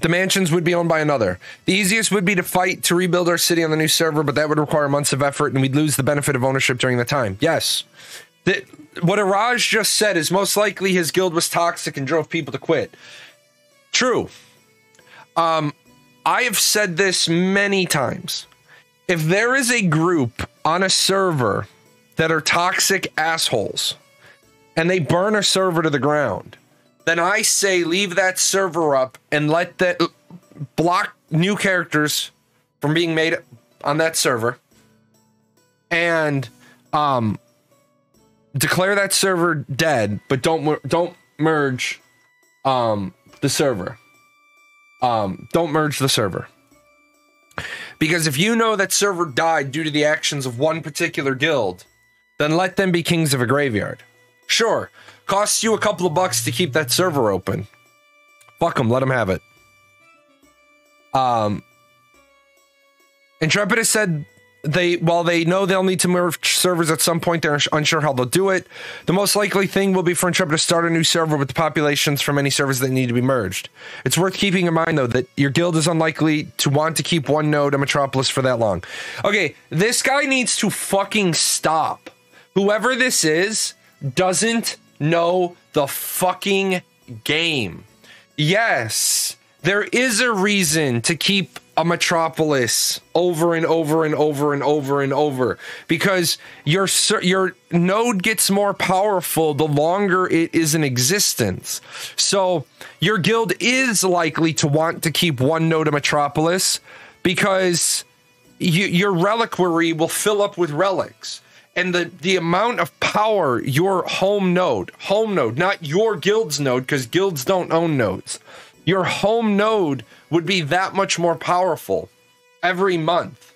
mansions would be owned by another. The easiest would be to fight to rebuild our city on the new server, but that would require months of effort and we'd lose the benefit of ownership during the time. Yes. What Iraj just said is most likely his guild was toxic and drove people to quit. True. I have said this many times. If there is a group on a server that are toxic assholes and they burn a server to the ground, then I say leave that server up and let that block new characters from being made on that server and declare that server dead, but don't merge the server. Don't merge the server. Because if you know that server died due to the actions of one particular guild, then let them be kings of a graveyard. Sure, costs you a couple of bucks to keep that server open. Fuck them, let them have it. Intrepid has said while they know they'll need to merge servers at some point, they're unsure how they'll do it. The most likely thing will be for Intrepid to start a new server with the populations from any servers that need to be merged. It's worth keeping in mind, though, that your guild is unlikely to want to keep one node in Metropolis for that long. Okay, this guy needs to fucking stop. Whoever this is doesn't know the fucking game. Yes, there is a reason to keep a Metropolis over and over and over and over and over, because your node gets more powerful the longer it is in existence. So your guild is likely to want to keep one node of Metropolis because your reliquary will fill up with relics. And the amount of power your home node, not your guild's node, because guilds don't own nodes. Your home node would be that much more powerful every month.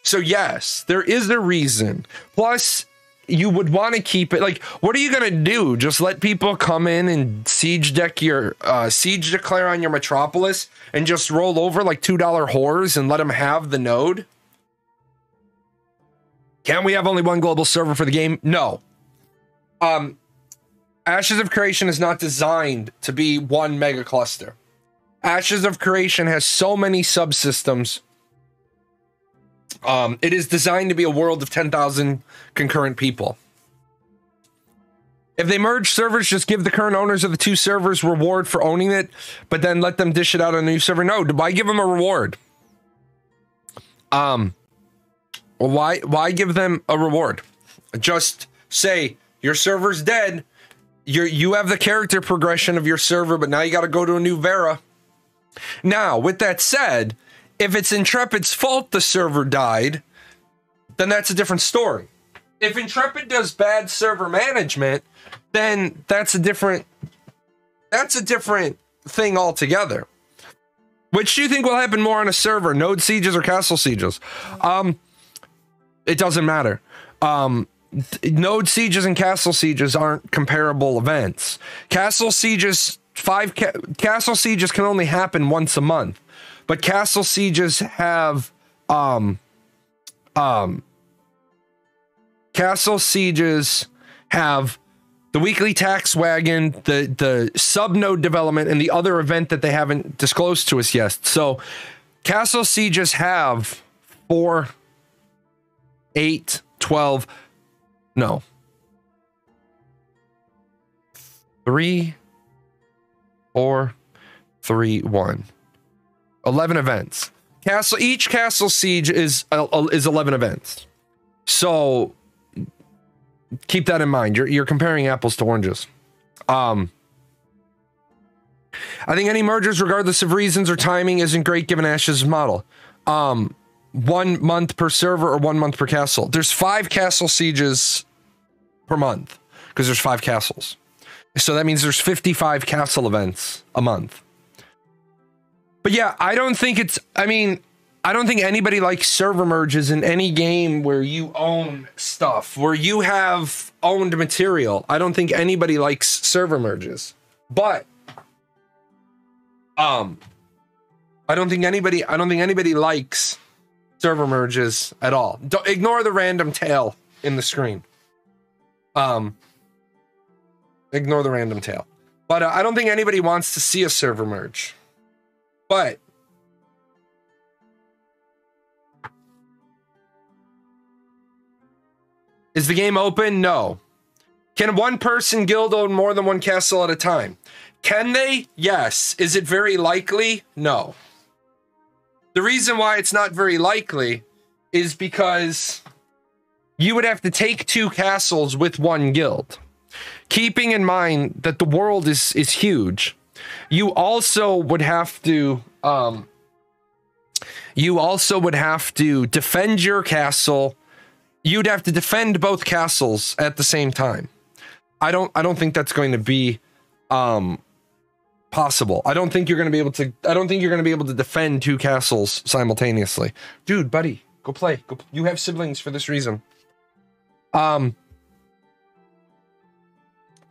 So yes, there is a reason. Plus, you would want to keep it. Like, what are you going to do? Just let people come in and siege declare on your Metropolis and just roll over like $2 whores and let them have the node? Can we have only one global server for the game? No. Ashes of Creation is not designed to be one mega cluster. Ashes of Creation has so many subsystems. It is designed to be a world of 10,000 concurrent people. If they merge servers, just give the current owners of the two servers reward for owning it, but then let them dish it out on a new server. No, why give them a reward? Why give them a reward? Just say your server's dead. You have the character progression of your server, but now you got to go to a new Vera. Now, with that said, if it's Intrepid's fault the server died, then that's a different story. If Intrepid does bad server management, then that's a different thing altogether. Which do you think will happen more on a server, node sieges or castle sieges? It doesn't matter. Node sieges and castle sieges aren't comparable events. Castle sieges can only happen once a month, but castle sieges have the weekly tax wagon, the sub node development, and the other event that they haven't disclosed to us yet. So castle sieges have 4, 8, 12, no, 3, 4, 3, 1, 11 events. Each castle siege is 11 events. So keep that in mind. You're comparing apples to oranges. I think any mergers, regardless of reasons or timing, isn't great given Ash's model. 1 month per server or 1 month per castle. There's 5 castle sieges per month because there's 5 castles. So that means there's 55 castle events a month. But yeah, I don't think anybody likes server merges in any game where you own stuff, where you have owned material. I don't think anybody likes server merges. But I don't think anybody likes server merges at all. Don't ignore the random tail in the screen. Ignore the random tail. But I don't think anybody wants to see a server merge. But is the game open? No. Can one person guild own more than one castle at a time? Can they? Yes. Is it very likely? No. The reason why it's not very likely is because you would have to take 2 castles with 1 guild. Keeping in mind that the world is huge, you also would have to defend your castle you'd have to defend both castles at the same time. I don't think that's going to be possible. I don't think you're going to be able to defend two castles simultaneously. Dude, buddy, go play. You have siblings for this reason.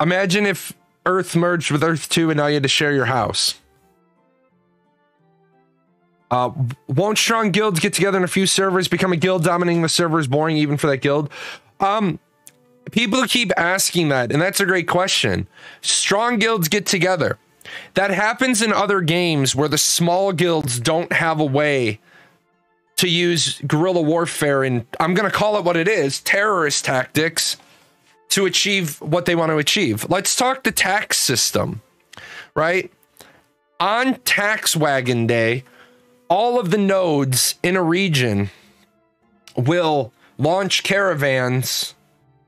Imagine if Earth merged with Earth 2 and now you had to share your house. Won't strong guilds get together in a few servers, become a guild dominating the server is boring even for that guild? People keep asking that, and that's a great question. Strong guilds get together. That happens in other games where the small guilds don't have a way to use guerrilla warfare, and I'm going to call it what it is, terrorist tactics, to achieve what they want to achieve. Let's talk the tax system, right? On tax wagon day, all of the nodes in a region will launch caravans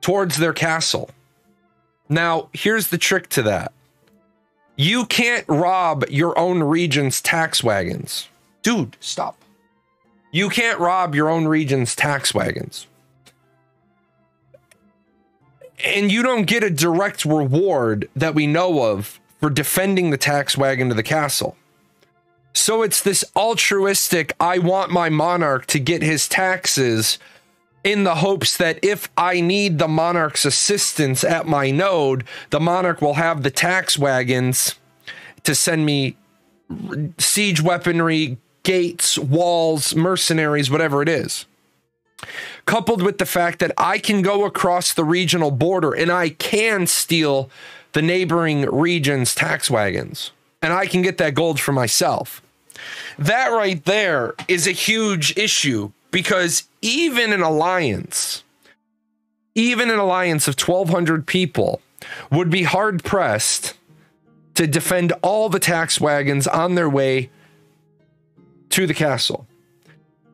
towards their castle. Now, here's the trick to that. You can't rob your own region's tax wagons. Dude, stop. You can't rob your own region's tax wagons. And you don't get a direct reward that we know of for defending the tax wagon to the castle. So it's this altruistic, I want my monarch to get his taxes in the hopes that if I need the monarch's assistance at my node, the monarch will have the tax wagons to send me siege weaponry, gates, walls, mercenaries, whatever it is. Coupled with the fact that I can go across the regional border and I can steal the neighboring region's tax wagons. And I can get that gold for myself. That right there is a huge issue, because even an alliance of 1,200 people would be hard pressed to defend all the tax wagons on their way to the castle.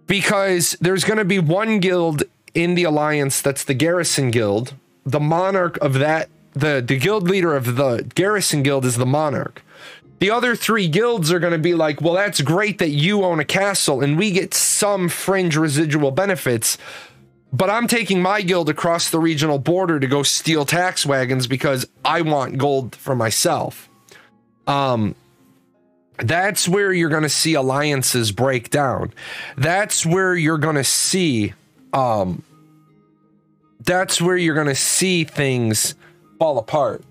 Because there's going to be one guild in the alliance that's the Garrison Guild. The monarch of that, the guild leader of the Garrison Guild is the monarch. The other three guilds are going to be like, well, that's great that you own a castle and we get some fringe residual benefits, but I'm taking my guild across the regional border to go steal tax wagons because I want gold for myself. That's where you're going to see alliances break down. That's where you're going to see, things fall apart.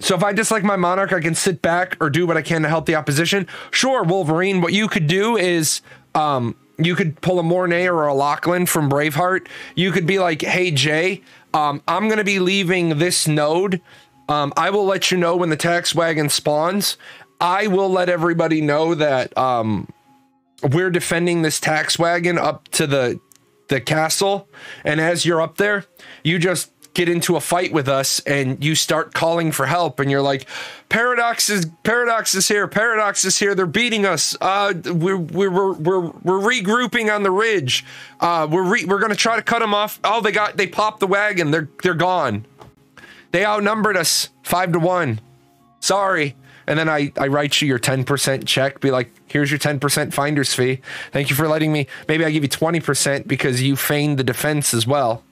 So if I dislike my monarch, I can sit back or do what I can to help the opposition. Sure, Wolverine, what you could do is, you could pull a Mornay or a Lachlan from Braveheart. You could be like, hey, Jay, I'm going to be leaving this node. I will let you know when the tax wagon spawns. I will let everybody know that we're defending this tax wagon up to the castle. And as you're up there, you just get into a fight with us and you start calling for help. And you're like, Paradox is here. Paradox is here. They're beating us. We're regrouping on the ridge. We're going to try to cut them off. Oh, they popped the wagon. They're gone. They outnumbered us 5-1. Sorry. And then I write you your 10% check, be like, here's your 10% finder's fee. Thank you for letting me. Maybe I give you 20% because you feigned the defense as well.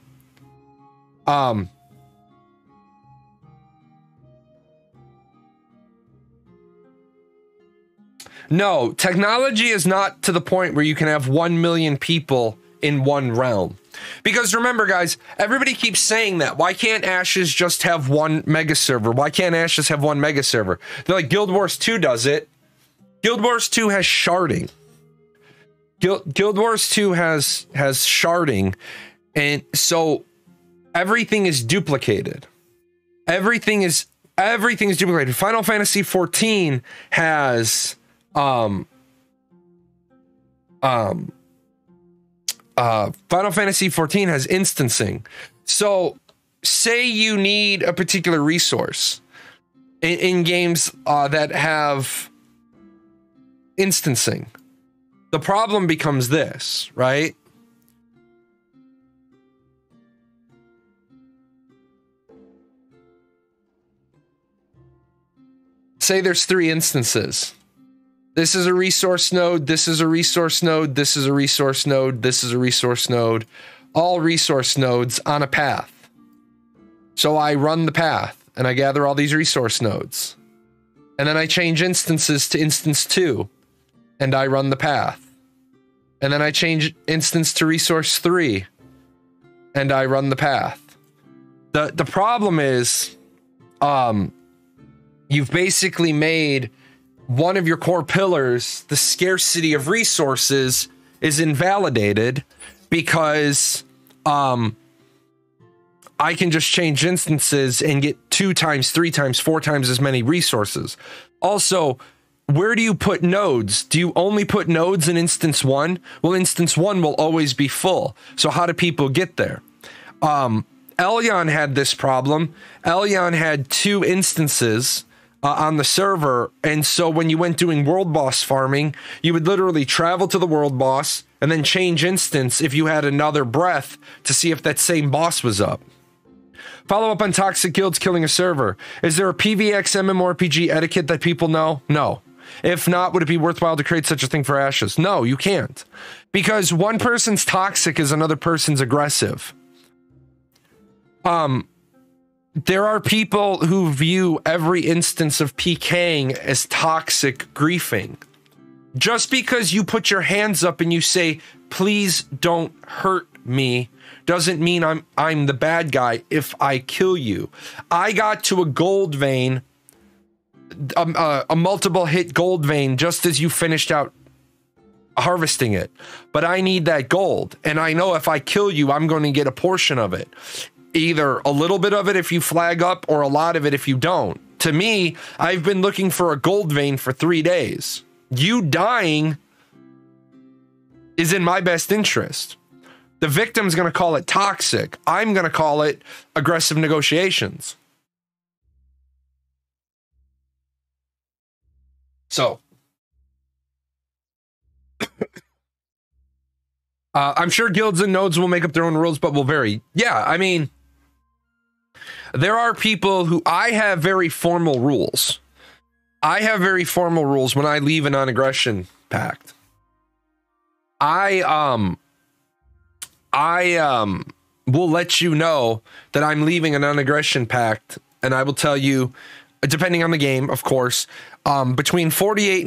No, technology is not to the point where you can have 1 million people in one realm. Because remember, guys, everybody keeps saying that. Why can't Ashes just have one mega server? Why can't Ashes have one mega server? They're like, Guild Wars 2 does it. Guild Wars 2 has sharding. Guild Wars 2 has sharding. And so everything is duplicated. Everything is duplicated. Final Fantasy 14 has Final Fantasy 14 has instancing. So say you need a particular resource in games that have instancing. The problem becomes this, right? Say there's 3 instances. This is a resource node, this is a resource node, this is a resource node, this is a resource node. all resource nodes on a path. So I run the path and I gather all these resource nodes. And then I change instances to instance 2 and I run the path. And then I change instance to resource 3 and I run the path. The problem is, you've basically made one of your core pillars, the scarcity of resources, is invalidated because I can just change instances and get 2 times, 3 times, 4 times as many resources. Also, where do you put nodes? Do you only put nodes in instance 1? Well, instance 1 will always be full. So how do people get there? Elyon had this problem. Elyon had 2 instances on the server, and so when you went doing world boss farming, you would literally travel to the world boss and then change instance if you had another breath to see if that same boss was up. Follow up on toxic guilds killing a server. Is there a PVX MMORPG etiquette that people know? No. If not, would it be worthwhile to create such a thing for Ashes? No, you can't. Because one person's toxic is another person's aggressive. There are people who view every instance of PKing as toxic griefing. Just because you put your hands up and you say, please don't hurt me, doesn't mean I'm the bad guy if I kill you. I got to a gold vein, a multiple hit gold vein, just as you finished out harvesting it. But I need that gold. And I know if I kill you, I'm going to get a portion of it. Either a little bit of it if you flag up or a lot of it if you don't. To me, I've been looking for a gold vein for 3 days. You dying is in my best interest. The victim's going to call it toxic. I'm going to call it aggressive negotiations. So, I'm sure guilds and nodes will make up their own rules, but will vary. Yeah, I mean, there are people who I have very formal rules. I have very formal rules when I leave a non-aggression pact. I will let you know that I'm leaving a non-aggression pact, and I will tell you, depending on the game, of course, between 24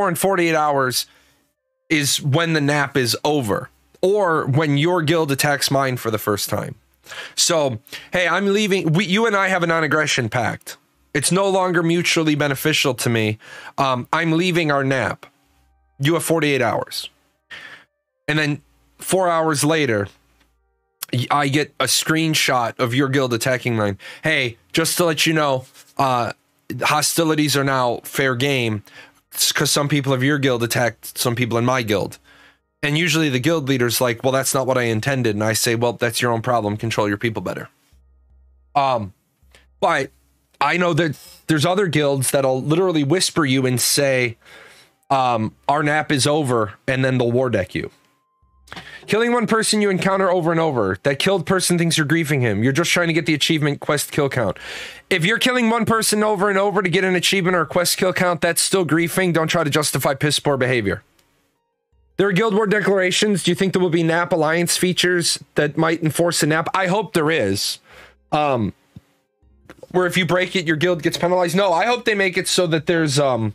and 48 hours is when the nap is over, or when your guild attacks mine for the first time. So, hey, I'm leaving. You and I have a non-aggression pact. It's no longer mutually beneficial to me. I'm leaving our nap. You have 48 hours. And then 4 hours later, I get a screenshot of your guild attacking mine. Hey, just to let you know, hostilities are now fair game because some people of your guild attacked some people in my guild. And usually the guild leader's like, well, that's not what I intended. And I say, well, that's your own problem. Control your people better. But I know that there's other guilds that'll literally whisper you and say, our nap is over, and then they'll war deck you. Killing one person you encounter over and over. That killed person thinks you're griefing him. You're just trying to get the achievement quest kill count. If you're killing one person over and over to get an achievement or a quest kill count, that's still griefing. Don't try to justify piss poor behavior. There are guild war declarations. Do you think there will be NAP alliance features that might enforce a NAP? I hope there is. Where if you break it, your guild gets penalized. No, I hope they make it so that there's there's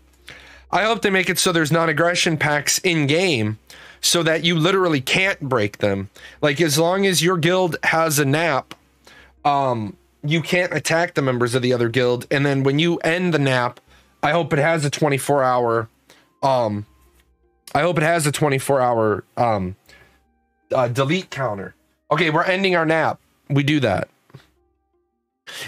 non-aggression packs in game so that you literally can't break them. Like, as long as your guild has a NAP, you can't attack the members of the other guild. And then when you end the NAP, I hope it has a 24-hour delete counter. Okay, we're ending our nap. We do that.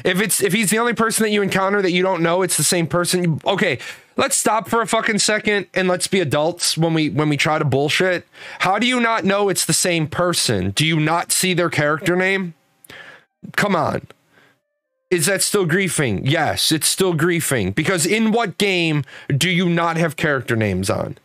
If he's the only person that you encounter that you don't know, it's the same person. Okay, let's stop for a fucking second and let's be adults when we try to bullshit. How do you not know it's the same person? Do you not see their character name? Come on. Is that still griefing? Yes, it's still griefing. Because in what game do you not have character names on?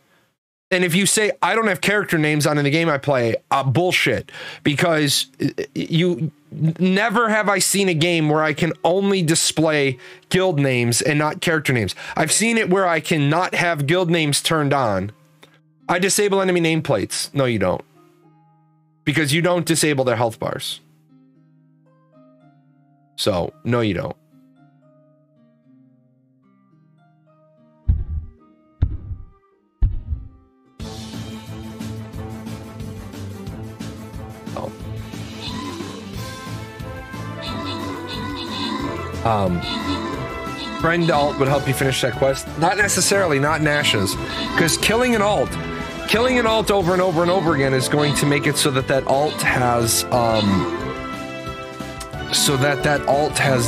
And if you say, I don't have character names on in the game I play, bullshit. Because you never have I seen a game where I can only display guild names and not character names. I've seen it where I can not have guild names turned on. I disable enemy nameplates. No, you don't. because you don't disable their health bars. So, no, you don't. Oh. Friend alt would help you finish that quest. Not necessarily, not Nash's. Because killing an alt over and over and over again is going to make it so that that alt has,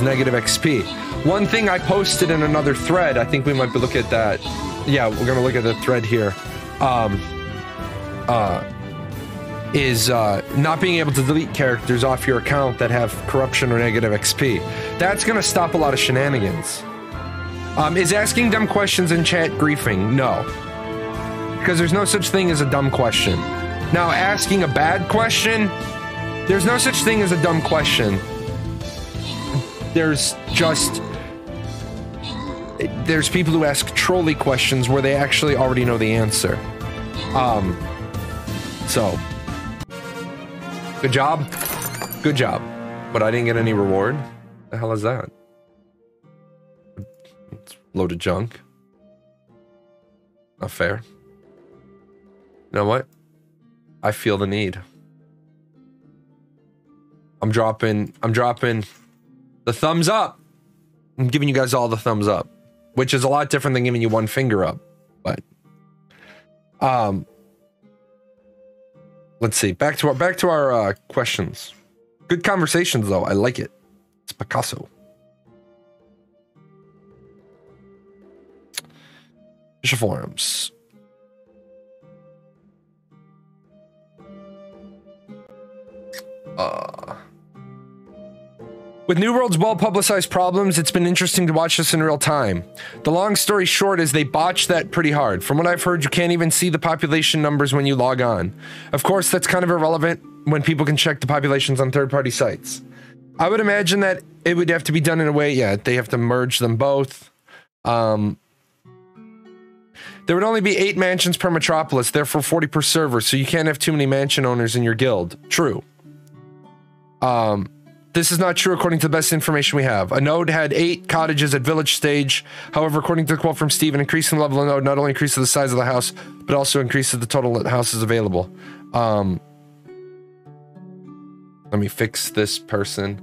negative XP. One thing I posted in another thread, I think we might be looking at that. Yeah, we're going to look at the thread here. Is not being able to delete characters off your account that have corruption or negative XP. That's going to stop a lot of shenanigans. Is asking dumb questions in chat griefing? No. Because there's no such thing as a dumb question. Now, asking a bad question, there's no such thing as a dumb question. There's people who ask trolley questions where they actually already know the answer. So, good job. Good job. But I didn't get any reward. The hell is that? It's loaded junk. Not fair. You know what? I feel the need. I'm dropping the thumbs up. I'm giving you guys all the thumbs up, which is a lot different than giving you one finger up. But let's see. Back to our questions. Good conversations though. I like it. It's Picasso. Official forums. With New World's well-publicized problems, it's been interesting to watch this in real time. The long story short is they botched that pretty hard. From what I've heard, you can't even see the population numbers when you log on. Of course, that's kind of irrelevant when people can check the populations on third-party sites. I would imagine that it would have to be done in a way, yeah, they have to merge them both. There would only be 8 mansions per metropolis, therefore 40 per server, so you can't have too many mansion owners in your guild. True. This is not true according to the best information we have. A node had 8 cottages at village stage. However, according to the quote from Steven, increasing the level of the node not only increases the size of the house, but also increases the total houses available. Let me fix this person.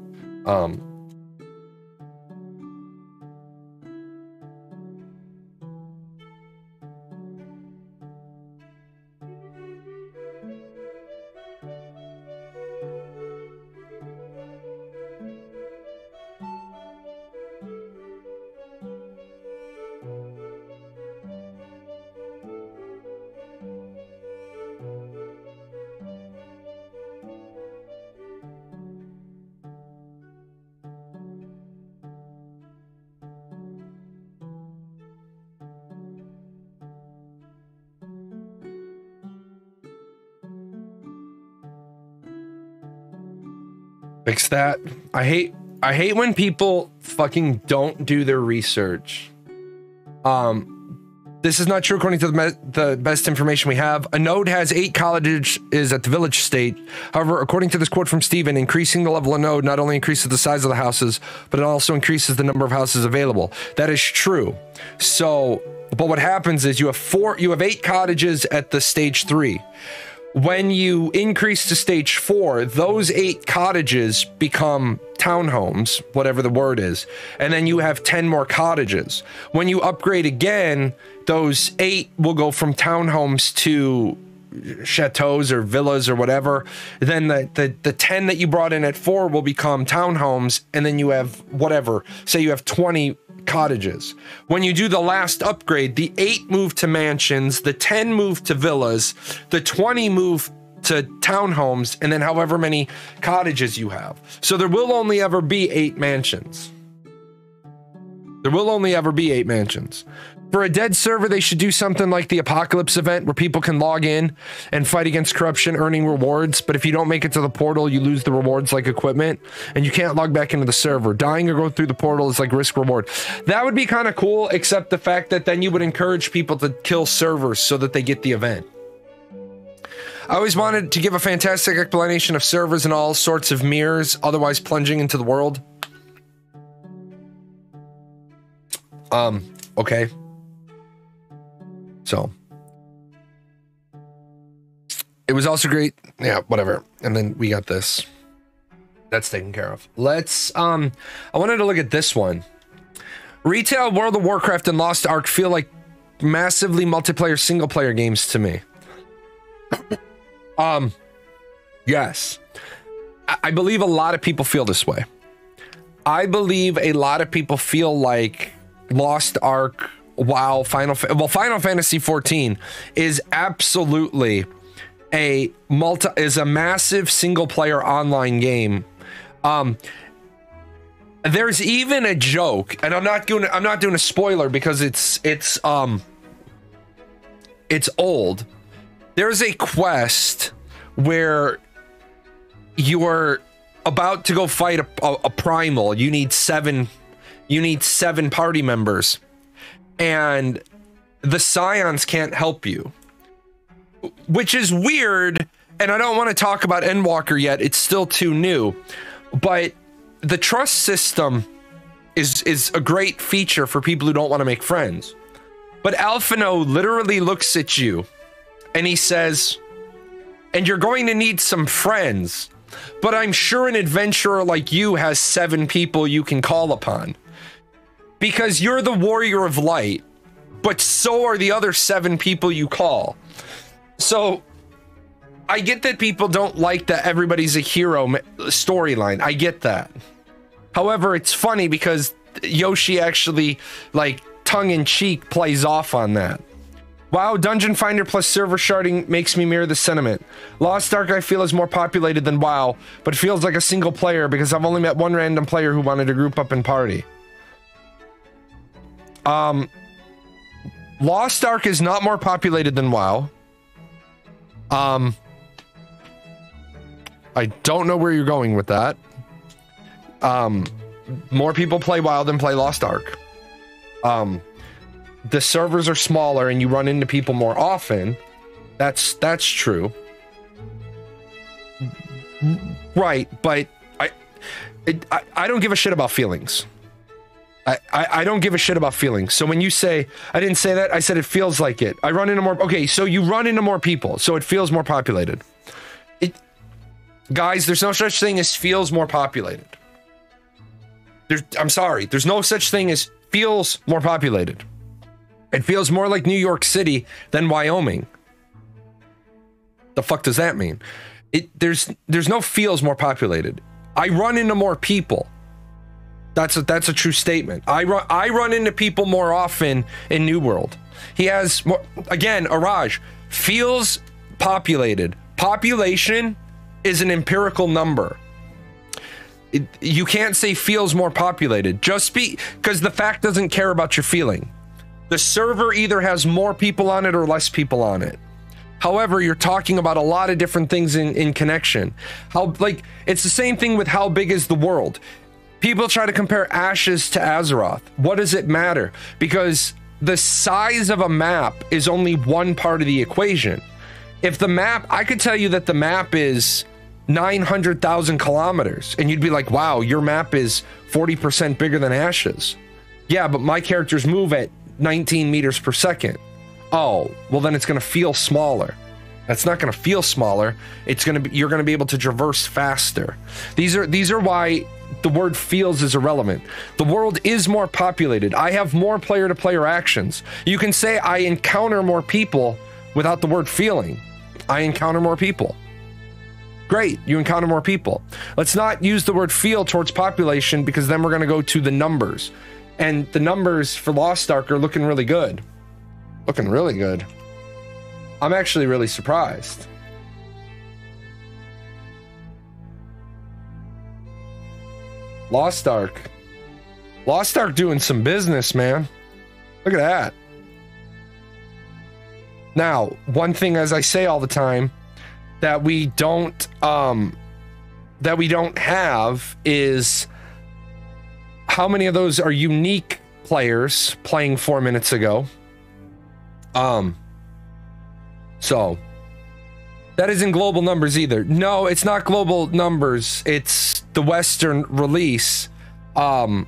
Fix that. I hate when people fucking don't do their research. This is not true according to the best information we have. A node has 8 cottages at the village state. However, according to this quote from Steven, increasing the level of node not only increases the size of the houses, but it also increases the number of houses available. That is true. So, but what happens is you have 8 cottages at the stage 3. When you increase to stage 4, those 8 cottages become townhomes, whatever the word is, and then you have 10 more cottages. When you upgrade again, those 8 will go from townhomes to chateaus or villas or whatever. Then the 10 that you brought in at 4 will become townhomes, and then you have whatever. Say you have 20 cottages. When you do the last upgrade, the 8 move to mansions, the 10 move to villas, the 20 move to townhomes, and then however many cottages you have. So there will only ever be 8 mansions. There will only ever be 8 mansions. For a dead server, they should do something like the Apocalypse event where people can log in and fight against corruption, earning rewards. But if you don't make it to the portal, you lose the rewards like equipment, and you can't log back into the server. Dying or going through the portal is like risk reward. That would be kind of cool, except the fact that then you would encourage people to kill servers so that they get the event. I always wanted to give a fantastic explanation of servers and all sorts of mirrors, otherwise plunging into the world. Okay. So. It was also great. Yeah, whatever. And then we got this. That's taken care of. Let's, I wanted to look at this one. Retail, World of Warcraft, and Lost Ark feel like massively multiplayer single-player games to me. Yes. I believe a lot of people feel this way. I believe a lot of people feel like Lost Ark, WoW, Final Fantasy 14 is absolutely a massive single-player online game. There's even a joke, and I'm not doing a spoiler because it's old. There's a quest where you're about to go fight a primal. You need seven party members, and the Scions can't help you, which is weird. And I don't want to talk about Endwalker yet. It's still too new, but the trust system is a great feature for people who don't want to make friends. But Alphino literally looks at you and he says, and you're going to need some friends, but I'm sure an adventurer like you has 7 people you can call upon, because you're the warrior of light, but so are the other 7 people you call. So I get that people don't like that everybody's a hero storyline. I get that. However, it's funny because Yoshi actually, like, tongue-in-cheek plays off on that. Wow, Dungeon Finder plus server sharding makes me mirror the sentiment. Lost Ark I feel is more populated than WoW, but feels like a single player because I've only met one random player who wanted to group up and party. Lost Ark is not more populated than WoW. I don't know where you're going with that. More people play WoW than play Lost Ark. The servers are smaller and you run into people more often. That's true. Right, but I don't give a shit about feelings. I don't give a shit about feelings. So when you say, I didn't say that, I said it feels like it. I run into more, okay, so you run into more people, so it feels more populated. Guys, there's no such thing as feels more populated. I'm sorry, there's no such thing as feels more populated. It feels more like New York City than Wyoming. The fuck does that mean? There's no feels more populated. I run into more people. That's a true statement. I run into people more often in New World. He has more, again, Araj, feels populated. Population is an empirical number. You can't say feels more populated just because the fact doesn't care about your feeling. The server either has more people on it or less people on it. However, you're talking about a lot of different things in connection. It's the same thing with how big is the world. People try to compare Ashes to Azeroth. What does it matter? Because the size of a map is only one part of the equation. If the map, I could tell you that the map is 900,000 kilometers, and you'd be like, wow, your map is 40% bigger than Ashes. Yeah, but my characters move at 19 meters per second. Oh, well then it's going to feel smaller. That's not going to feel smaller. You're going to be able to traverse faster. These are why the word feels is irrelevant. The world is more populated. I have more player-to-player actions. You can say I encounter more people without the word feeling. I encounter more people. Great, you encounter more people. Let's not use the word feel towards population, because then we're going to go to the numbers. And the numbers for Lost Ark are looking really good. Looking really good. I'm actually really surprised. Lost Ark. Lost Ark doing some business, man. Look at that. Now, one thing, as I say all the time, that we don't have is how many of those are unique players playing 4 minutes ago. So That isn't global numbers either. No, it's not global numbers. It's the Western release. But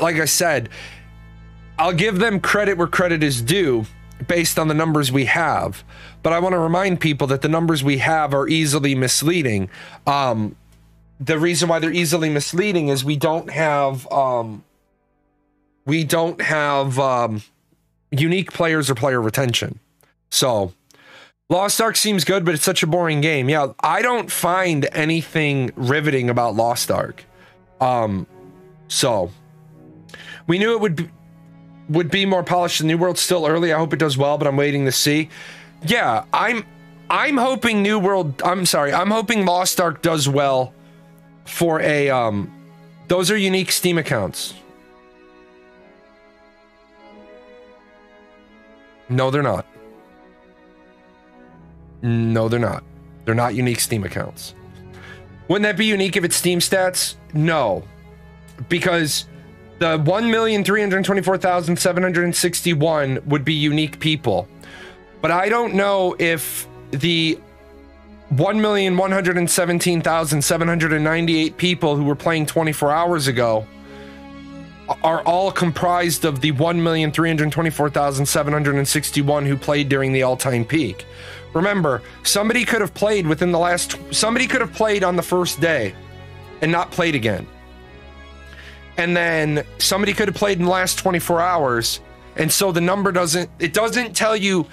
like I said, I'll give them credit where credit is due based on the numbers we have. But I want to remind people that the numbers we have are easily misleading. The reason why they're easily misleading is we don't have unique players or player retention. So Lost Ark seems good, but it's such a boring game. Yeah, I don't find anything riveting about Lost Ark. So we knew it would be more polished. The New World's still early. I hope it does well, but I'm waiting to see. Yeah, I'm hoping I'm hoping Lost Ark does well for a those are unique Steam accounts. No, they're not. No, they're not. They're not unique Steam accounts. Wouldn't that be unique if it's Steam stats? No. Because the 1,324,761 would be unique people. But I don't know if the 1,117,798 people who were playing 24 hours ago are all comprised of the 1,324,761 who played during the all-time peak. Remember, somebody could have played on the first day and not played again. And then somebody could have played in the last 24 hours. And so the number doesn't tell you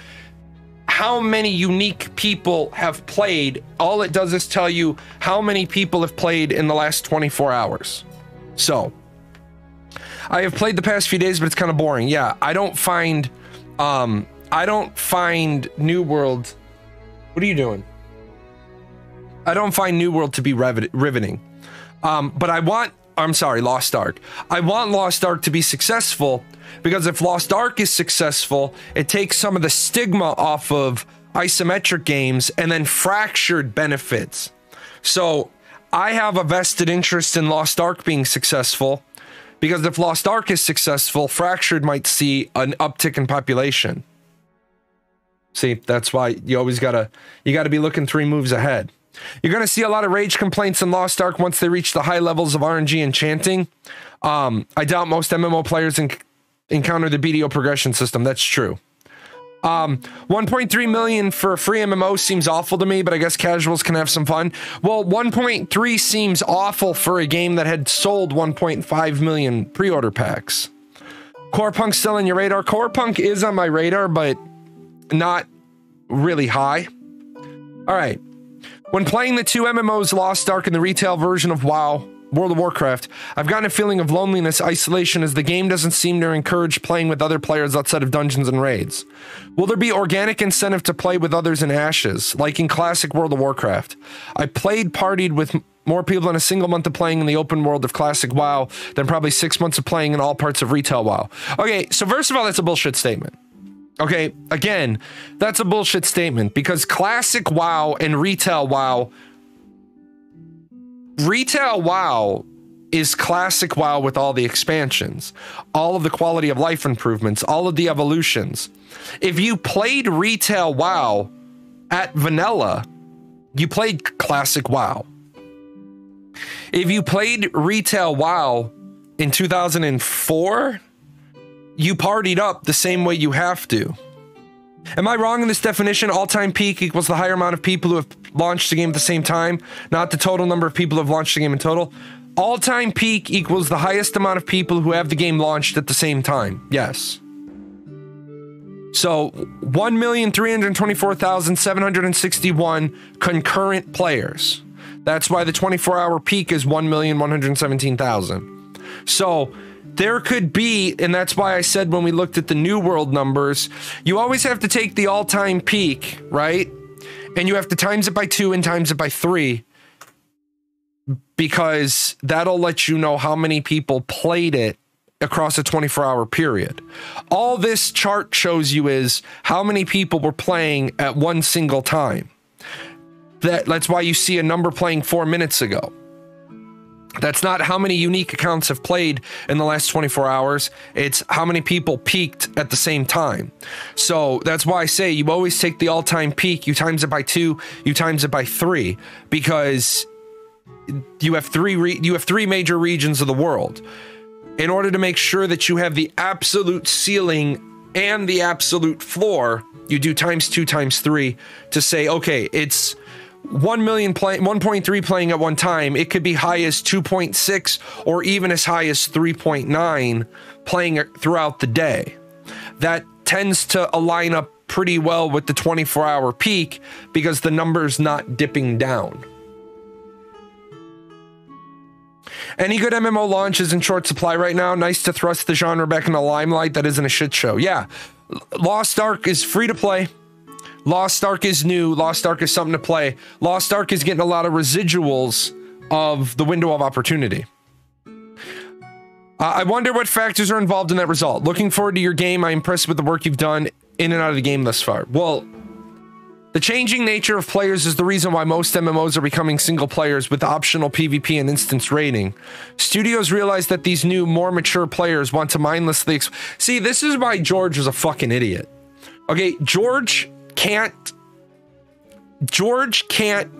how many unique people have played. All it does is tell you how many people have played in the last 24 hours. So I have played the past few days, but it's kind of boring. Yeah, I don't find New World. What are you doing? I don't find New World to be riveting. But Lost Ark. I want Lost Ark to be successful, because if Lost Ark is successful, it takes some of the stigma off of isometric games and then Fractured benefits. So I have a vested interest in Lost Ark being successful, because if Lost Ark is successful, Fractured might see an uptick in population. See, that's why you always gotta be looking 3 moves ahead. You're gonna see a lot of rage complaints in Lost Ark once they reach the high levels of RNG and chanting. I doubt most MMO players encounter the BDO progression system. That's true. 1.3 million for a free MMO seems awful to me, but I guess casuals can have some fun. Well, 1.3 seems awful for a game that had sold 1.5 million pre-order packs. Core Punk's still on your radar? Core Punk is on my radar, but not really high. All right. When playing the 2 MMOs, Lost Ark and the retail version of WoW, World of Warcraft, I've gotten a feeling of loneliness, isolation, as the game doesn't seem to encourage playing with other players outside of dungeons and raids. Will there be organic incentive to play with others in Ashes, like in classic World of Warcraft? I partied with more people in a single month of playing in the open world of classic WoW than probably 6 months of playing in all parts of retail WoW. Okay, so first of all, that's a bullshit statement. Okay, again, that's a bullshit statement, because classic WoW and retail WoW is classic WoW with all the expansions, all of the quality of life improvements, all of the evolutions. If you played retail WoW at vanilla, you played classic WoW. If you played retail WoW in 2004, you partied up the same way you have to. Am I wrong in this definition? All-time peak equals the higher amount of people who have launched the game at the same time, not the total number of people who have launched the game in total. All-time peak equals the highest amount of people who have the game launched at the same time. Yes. So 1,324,761 concurrent players. That's why the 24-hour peak is 1,117,000. So there could be, and that's why I said when we looked at the New World numbers, you always have to take the all-time peak, right? And you have to times it by 2 and times it by 3, because that'll let you know how many people played it across a 24-hour period. All this chart shows you is how many people were playing at one single time. That's why you see a number playing 4 minutes ago. That's not how many unique accounts have played in the last 24 hours. It's how many people peaked at the same time. So that's why I say you always take the all-time peak, you times it by 2, you times it by 3, because you have three major regions of the world. In order to make sure that you have the absolute ceiling and the absolute floor, you do times 2 times 3 to say, okay, it's 1 million 1.3 playing at one time. It could be high as 2.6 or even as high as 3.9 playing throughout the day. That tends to align up pretty well with the 24-hour peak because the number's not dipping down. Any good MMO launch is in short supply right now. Nice to thrust the genre back in the limelight. That isn't a shit show. Yeah, Lost Ark is free to play. Lost Ark is new. Lost Ark is something to play. Lost Ark is getting a lot of residuals of the window of opportunity. I wonder what factors are involved in that result. Looking forward to your game. I'm impressed with the work you've done in and out of the game thus far. Well, the changing nature of players is the reason why most MMOs are becoming single players with optional PvP and instance raiding. Studios realize that these new, more mature players want to mindlessly... See, this is why George was a fucking idiot. Okay, George can't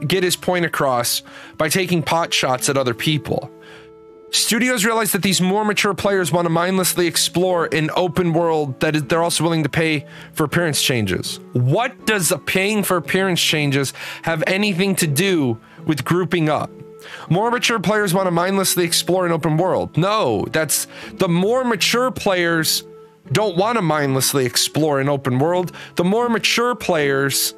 get his point across by taking pot shots at other people. Studios realize that these more mature players want to mindlessly explore an open world that they're also willing to pay for appearance changes. What does paying for appearance changes have anything to do with grouping up? More mature players want to mindlessly explore an open world. No, that's the more mature players don't want to mindlessly explore an open world. The more mature players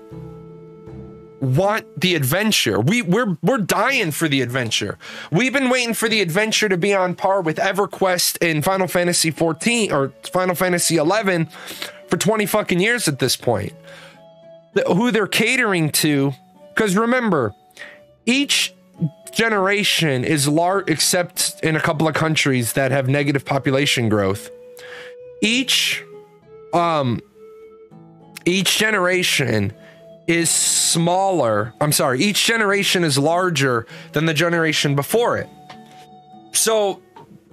want the adventure. We're dying for the adventure. We've been waiting for the adventure to be on par with EverQuest and Final Fantasy 14 or Final Fantasy 11 for 20 fucking years at this point. Who they're catering to, because remember, each generation is large, except in a couple of countries that have negative population growth. Each generation is smaller. I'm sorry, each generation is larger than the generation before it. So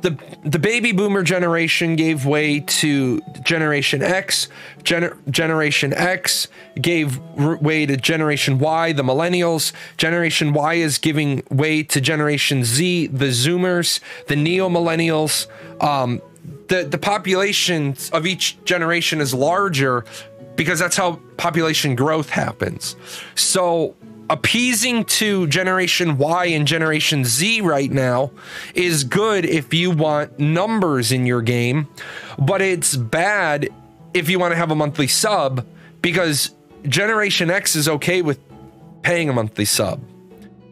the baby boomer generation gave way to Generation X. Generation X gave way to Generation Y, the millennials. Generation Y is giving way to Generation Z, the Zoomers, the neo-millennials. The population of each generation is larger because that's how population growth happens. So appeasing to Generation Y and Generation Z right now is good if you want numbers in your game, but it's bad if you want to have a monthly sub, because Generation X is okay with paying a monthly sub.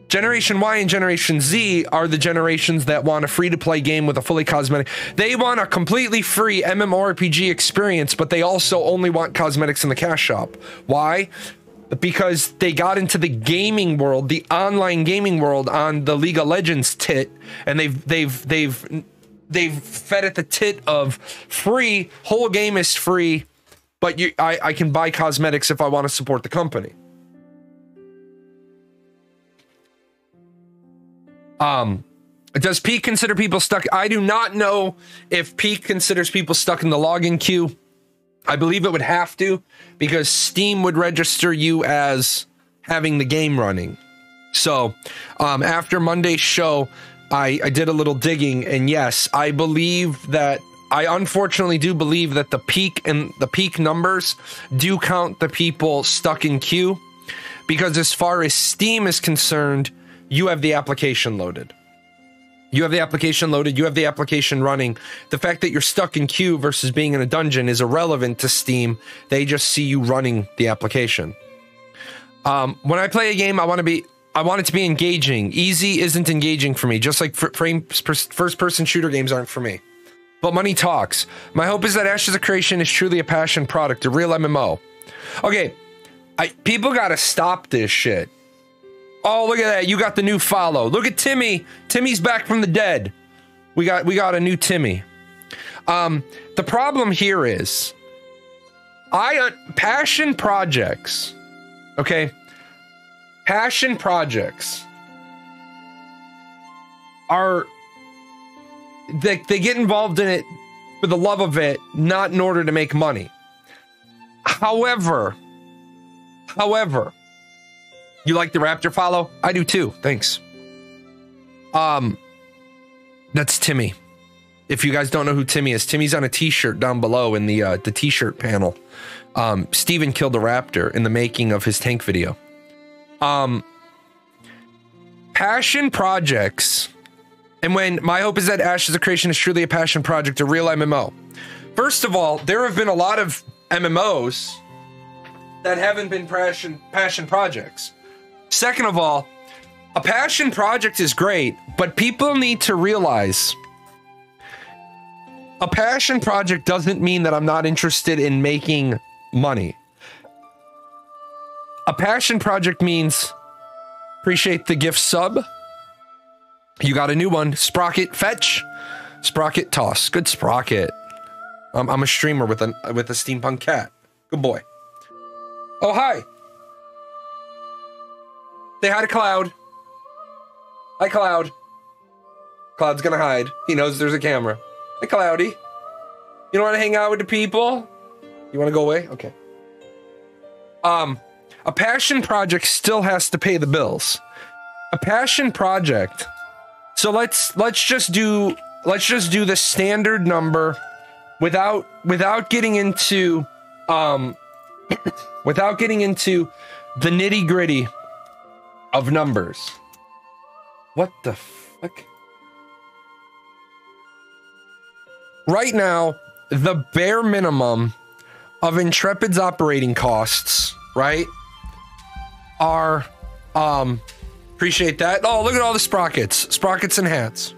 Generation Y and Generation Z are the generations that want a free-to-play game with a fully cosmetic. They want a completely free MMORPG experience, but they also only want cosmetics in the cash shop. Why? Because they got into the gaming world, the online gaming world, on the League of Legends tit, and they've fed at the tit of free. Whole game is free, but I can buy cosmetics if I want to support the company. Does Peak consider people stuck? I do not know if Peak considers people stuck in the login queue. I believe it would have to, because Steam would register you as having the game running. So after Monday's show, I did a little digging, and yes, I unfortunately do believe that the peak numbers do count the people stuck in queue, because as far as Steam is concerned, you have the application loaded. You have the application loaded. You have the application running. The fact that you're stuck in queue versus being in a dungeon is irrelevant to Steam. They just see you running the application. When I play a game, I want it to be engaging. Easy isn't engaging for me, just like first-person shooter games aren't for me. But money talks. My hope is that Ashes of Creation is truly a passion product, a real MMO. Okay, people gotta stop this shit. Oh, look at that. You got the new follow. Look at Timmy. Timmy's back from the dead. We got a new Timmy. The problem here is passion projects. Okay? Passion projects are they get involved in it for the love of it, not in order to make money. However, you like the Raptor follow? I do too. Thanks. That's Timmy. If you guys don't know who Timmy is, Timmy's on a t-shirt down below in the t-shirt panel. Steven killed the Raptor in the making of his tank video. Passion projects. And when my hope is that Ashes of Creation is truly a passion project, a real MMO. First of all, there have been a lot of MMOs that haven't been passion projects. Second of all, a passion project is great, but people need to realize a passion project doesn't mean that I'm not interested in making money. A passion project means appreciate the gift sub. You got a new one. Sprocket fetch. Sprocket toss. Good Sprocket. I'm a streamer with a steampunk cat. Good boy. Oh, hi. Say hi to Cloud. Hi, Cloud. Cloud's gonna hide. He knows there's a camera. Hey, Cloudy. You don't want to hang out with the people? You want to go away? Okay. A passion project still has to pay the bills. A passion project. So let's just do the standard number without getting into without getting into the nitty-gritty of numbers. What the fuck? Right now, the bare minimum of Intrepid's operating costs, right, are, appreciate that. Oh, look at all the sprockets and hats.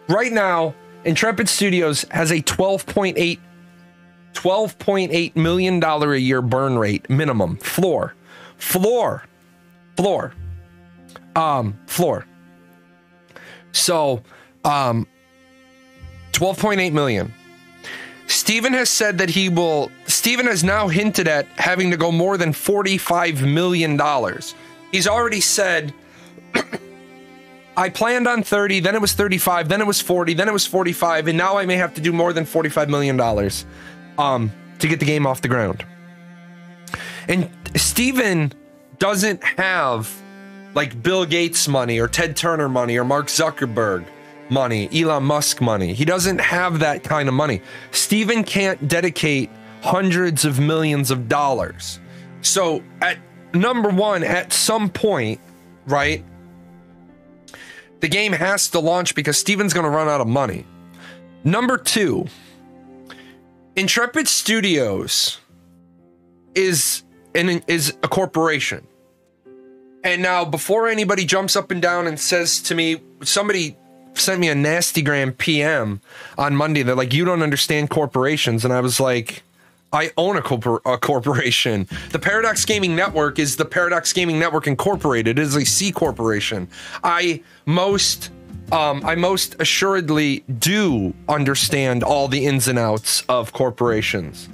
Right now, Intrepid Studios has a $12.8 million a year burn rate minimum floor. So, 12.8 million. Steven has said that Steven has now hinted at having to go more than $45 million. He's already said, I planned on 30, then it was 35, then it was 40, then it was 45, and now I may have to do more than $45 million to get the game off the ground. And Steven doesn't have like Bill Gates money or Ted Turner money or Mark Zuckerberg money, Elon Musk money. He doesn't have that kind of money. Steven can't dedicate hundreds of millions of dollars. So at number one, at some point, right, the game has to launch because Steven's going to run out of money. Number two, Intrepid Studios is a corporation. And now, before anybody jumps up and down and says to me, somebody sent me a nastygram PM on Monday. They're like, you don't understand corporations. And I was like, I own a corporation. The Paradox Gaming Network is the Paradox Gaming Network Incorporated. It is a C corporation. I most assuredly do understand all the ins and outs of corporations.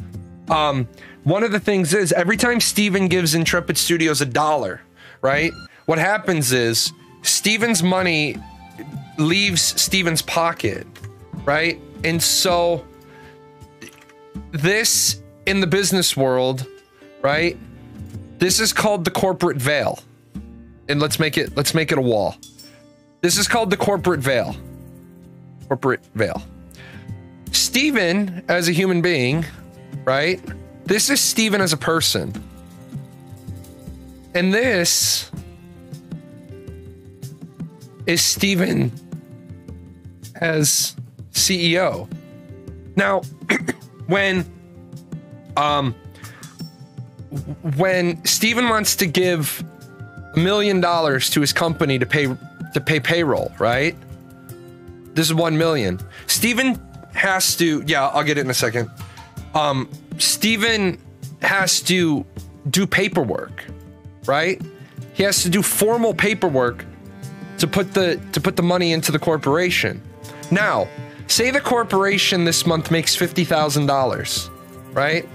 One of the things is every time Steven gives Intrepid Studios $1, right? What happens is Steven's money leaves Steven's pocket, right? And so this in the business world, right? This is called the corporate veil. And let's make it a wall. This is called the corporate veil. Corporate veil. Steven as a human being, right? This is Steven as a person. And this is Steven as CEO. Now, when Steven wants to give $1 million to his company to pay payroll, right? This is 1 million. Steven has to, yeah, I'll get it in a second. Steven has to do paperwork, right? He has to do formal paperwork to put the money into the corporation. Now, say the corporation this month makes $50,000, right?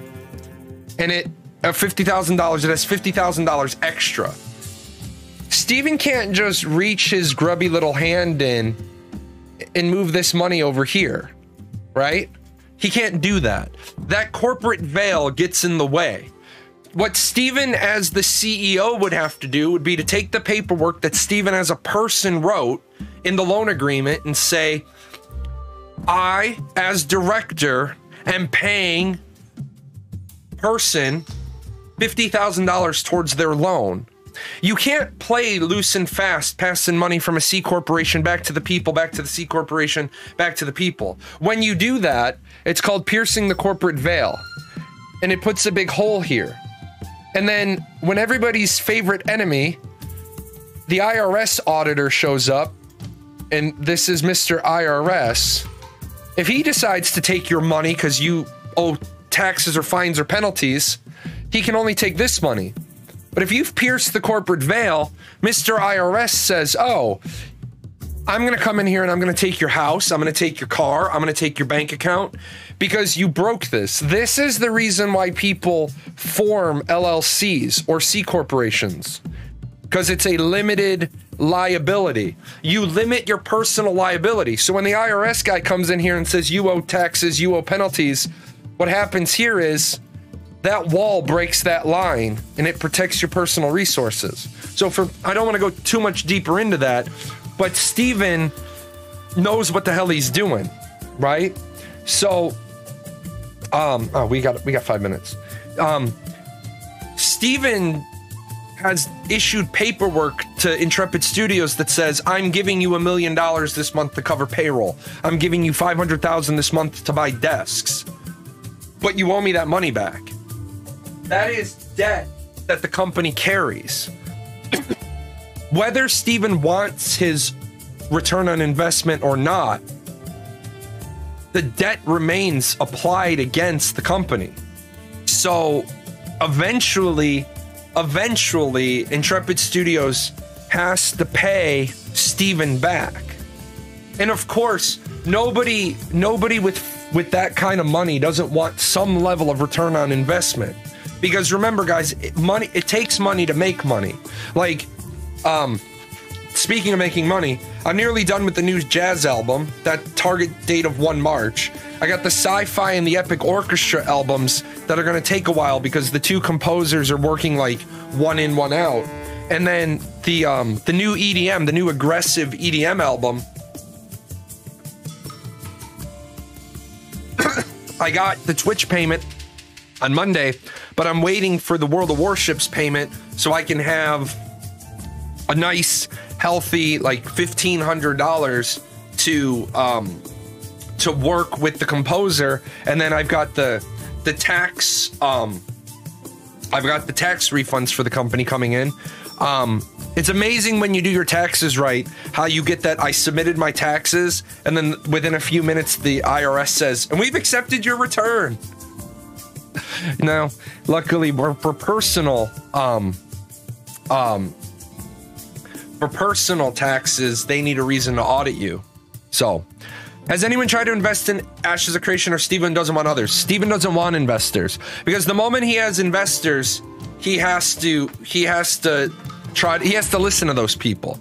And it $50,000, it has $50,000 extra. Steven can't just reach his grubby little hand in and move this money over here, right? He can't do that. That corporate veil gets in the way. What Steven as the CEO would have to do would be to take the paperwork that Steven as a person wrote in the loan agreement and say, I, as director, am paying person $50,000 towards their loan. You can't play loose and fast, passing money from a C corporation back to the people, back to the C corporation, back to the people. When you do that, it's called piercing the corporate veil. And it puts a big hole here. And then when everybody's favorite enemy, the IRS auditor, shows up, and this is Mr. IRS, if he decides to take your money because you owe taxes or fines or penalties, he can only take this money. But if you've pierced the corporate veil, Mr. IRS says, oh, I'm going to come in here and I'm going to take your house. I'm going to take your car. I'm going to take your bank account because you broke this. This is the reason why people form LLCs or C corporations, because it's a limited liability. You limit your personal liability. So when the IRS guy comes in here and says you owe taxes, you owe penalties, what happens here is that wall breaks that line and it protects your personal resources. So I don't want to go too much deeper into that, but Steven knows what the hell he's doing, right? So, oh, we got 5 minutes. Steven has issued paperwork to Intrepid Studios that says, I'm giving you $1 million this month to cover payroll. I'm giving you $500,000 this month to buy desks. But you owe me that money back. That is debt that the company carries. Whether Steven wants his return on investment or not, the debt remains applied against the company. So eventually, Intrepid Studios has to pay Steven back. And of course, nobody with that kind of money doesn't want some level of return on investment. Because remember, guys, it takes money to make money. Like, speaking of making money, I'm nearly done with the new jazz album, that target date of 1 March. I got the sci-fi and the epic orchestra albums that are going to take a while because the two composers are working like one in, one out. And then the new EDM, the new aggressive EDM album. I got the Twitch payment on Monday, but I'm waiting for the World of Warships payment so I can have a nice, healthy, like $1,500 to work with the composer. And then I've got the tax refunds for the company coming in. It's amazing when you do your taxes right, how you get that I submitted my taxes, and then within a few minutes the IRS says, and we've accepted your return. Now, luckily for personal taxes, they need a reason to audit you. So, has anyone tried to invest in Ashes of Creation, or Steven doesn't want others? Steven doesn't want investors, because the moment he has investors, he has to listen to those people.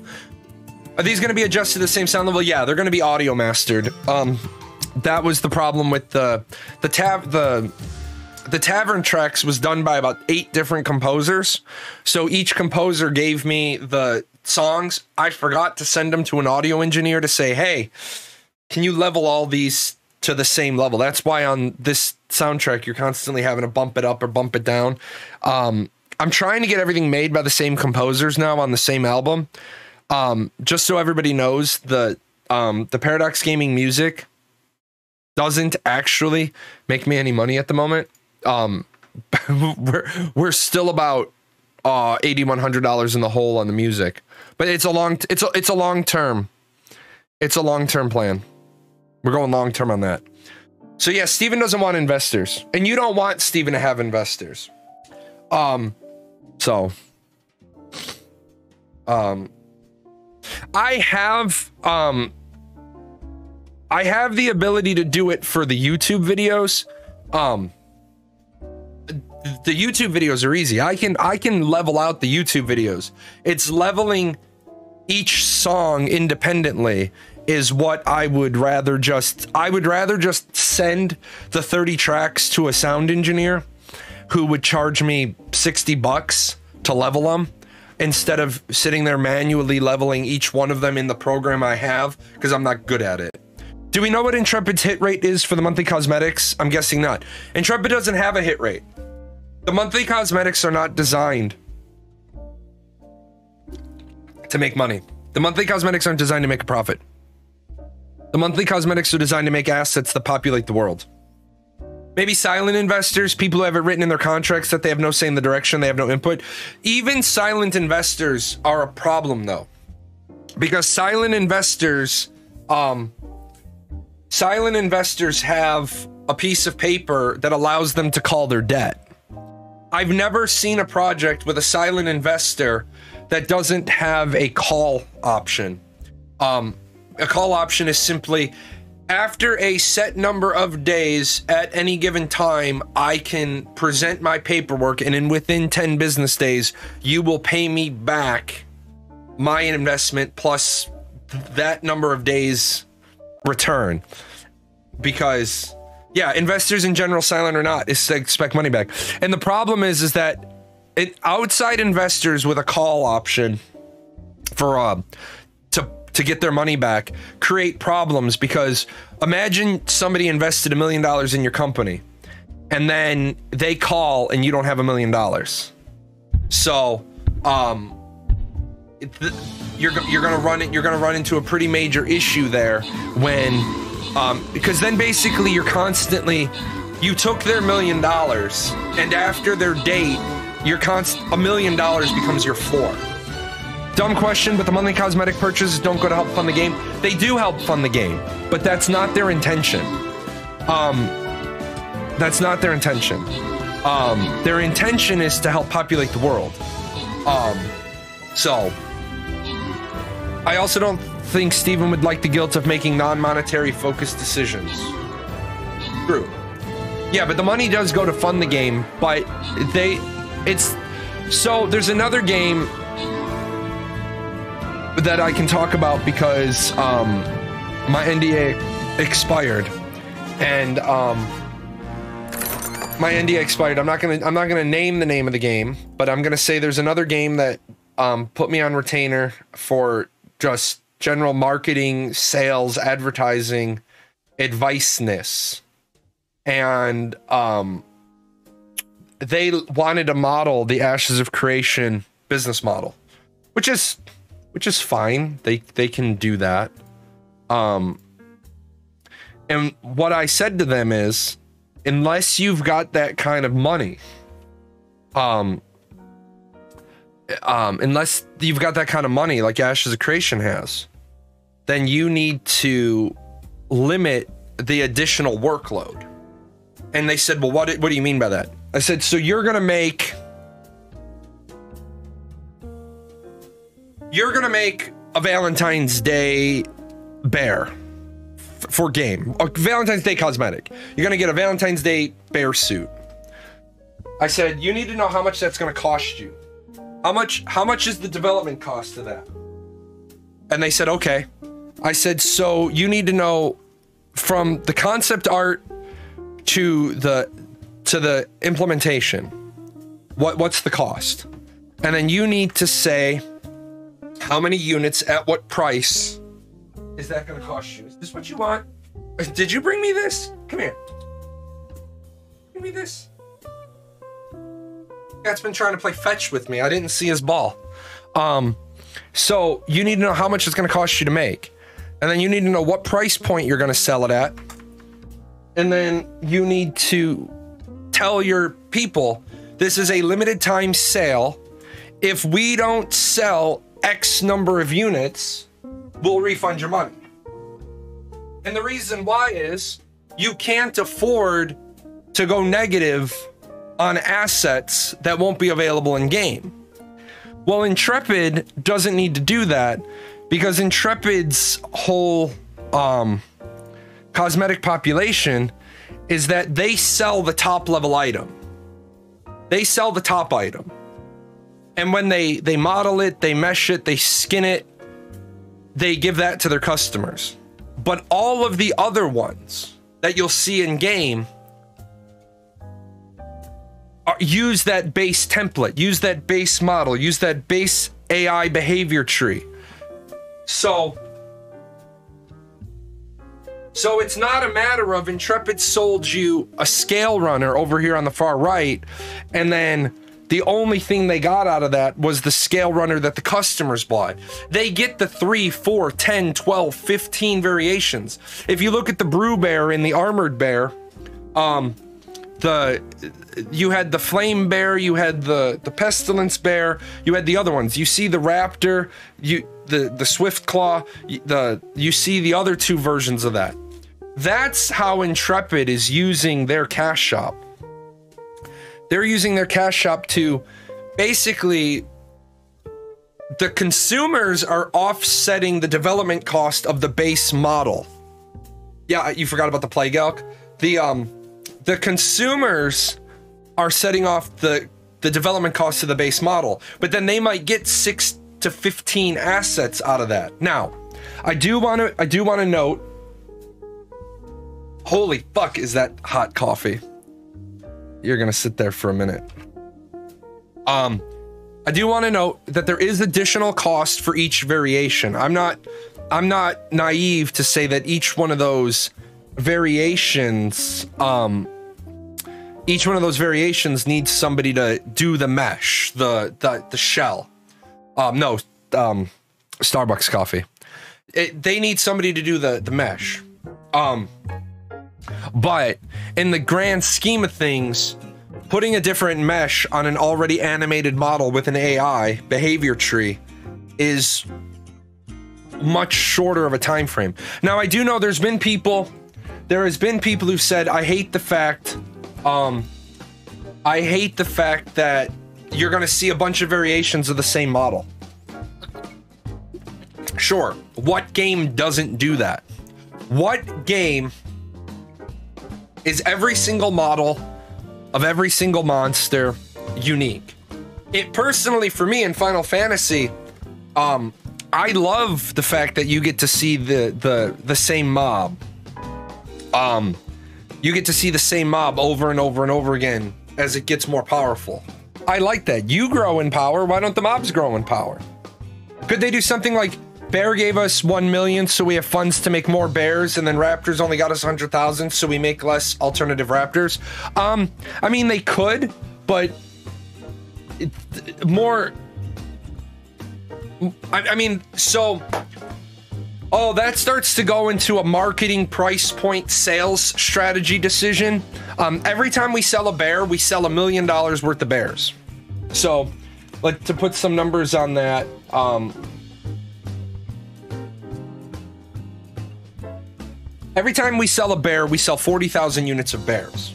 Are these going to be adjusted to the same sound level? Yeah, they're going to be audio mastered. That was the problem with the Tavern tracks was done by about 8 different composers. So each composer gave me the songs. I forgot to send them to an audio engineer to say, hey, can you level all these to the same level? That's why on this soundtrack, you're constantly having to bump it up or bump it down. I'm trying to get everything made by the same composers now on the same album. Just so everybody knows, the Paradox Gaming music doesn't actually make me any money at the moment. We're still about $8,100 in the hole on the music, but it's a long term plan. We're going long term on that. So yeah, Steven doesn't want investors, and you don't want Steven to have investors. So I have the ability to do it for the YouTube videos. The YouTube videos are easy. I can level out the YouTube videos. It's leveling each song independently is what I would rather just send the 30 tracks to a sound engineer who would charge me $60 to level them instead of sitting there manually leveling each one of them in the program I have, because I'm not good at it. Do we know what Intrepid's hit rate is for the monthly cosmetics? I'm guessing not. Intrepid doesn't have a hit rate. The monthly cosmetics are not designed to make money. The monthly cosmetics aren't designed to make a profit. The monthly cosmetics are designed to make assets that populate the world. Maybe silent investors, people who have it written in their contracts that they have no say in the direction, they have no input. Even silent investors are a problem though. Because silent investors have a piece of paper that allows them to call their debt. I've never seen a project with a silent investor that doesn't have a call option. A call option is simply, after a set number of days at any given time, I can present my paperwork, and within 10 business days, you will pay me back my investment plus that number of days return. Because, yeah, investors in general, silent or not, expect money back. And the problem is that outside investors with a call option for to get their money back create problems, because imagine somebody invested $1 million in your company and then they call and you don't have $1 million. So you're gonna run into a pretty major issue there when because then basically you took their $1 million, and after their date $1 million becomes your floor. Dumb question, but the monthly cosmetic purchases don't go to help fund the game. They do help fund the game, but that's not their intention. That's not their intention. Their intention is to help populate the world. So I also don't think Steven would like the guilt of making non-monetary focused decisions. True. Yeah, but the money does go to fund the game, but so there's another game that I can talk about because my NDA expired, and my NDA expired. I'm not gonna name the name of the game, but I'm gonna say there's another game that put me on retainer for just general marketing, sales, advertising, adviceness, and they wanted to model the Ashes of Creation business model, which is fine. They can do that. And what I said to them is, unless you've got that kind of money, unless you've got that kind of money like Ashes of Creation has, then you need to limit the additional workload. And they said, well, what do you mean by that? I said, so you're gonna make a Valentine's Day bear for game, a Valentine's Day cosmetic. You're gonna get a Valentine's Day bear suit. I said, you need to know how much that's gonna cost you. How much is the development cost of that? And they said, okay. I said, so you need to know from the concept art to the implementation, what's the cost? And then you need to say how many units at what price is that going to cost you? Is this what you want? Did you bring me this? Come here. Give me this. Cat's been trying to play fetch with me. I didn't see his ball. So you need to know how much it's going to cost you to make. And then you need to know what price point you're going to sell it at. And then you need to tell your people, this is a limited time sale. If we don't sell X number of units, we'll refund your money. And the reason why is you can't afford to go negative on assets that won't be available in game. Well, Intrepid doesn't need to do that because Intrepid's whole cosmetic population is that they sell the top level item. They sell the top item. And when they model it, they mesh it, they skin it, they give that to their customers. But all of the other ones that you'll see in game use that base template, use that base model, use that base AI behavior tree. So it's not a matter of Intrepid sold you a scale runner over here on the far right, and then the only thing they got out of that was the scale runner that the customers bought. They get the 3, 4, 10, 12, 15 variations. If you look at the Brew Bear and the Armored Bear, you had the Flame Bear, you had the Pestilence Bear, you had the other ones. You see the Raptor, the Swift Claw, you see the other 2 versions of that. That's how Intrepid is using their cash shop. They're using their cash shop to basically, the consumers are offsetting the development cost of the base model. Yeah, you forgot about the Plague Elk. The consumers are setting off the development cost of the base model, but then they might get 6 to 15 assets out of that. Now, I do want to note, holy fuck, is that hot coffee? You're gonna sit there for a minute. I do want to note that there is additional cost for each variation. I'm not naive to say that each one of those variations, needs somebody to do the mesh, the shell. Starbucks coffee. They need somebody to do the mesh. But in the grand scheme of things, putting a different mesh on an already animated model with an AI behavior tree is much shorter of a time frame. Now, I do know there has been people who've said, I hate the fact that you're going to see a bunch of variations of the same model. Sure, what game doesn't do that? What game is every single model of every single monster unique? It personally, for me in Final Fantasy, I love the fact that you get to see the same mob. You get to see the same mob over and over and over again as it gets more powerful. I like that. You grow in power, why don't the mobs grow in power? Could they do something like Bear gave us 1 million, so we have funds to make more bears, and then Raptors only got us 100,000, so we make less alternative Raptors? I mean, they could, but more. I mean, so. Oh, that starts to go into a marketing price point sales strategy decision. Every time we sell a bear, we sell $1 million worth of bears. So, to put some numbers on that, every time we sell a bear, we sell 40,000 units of bears.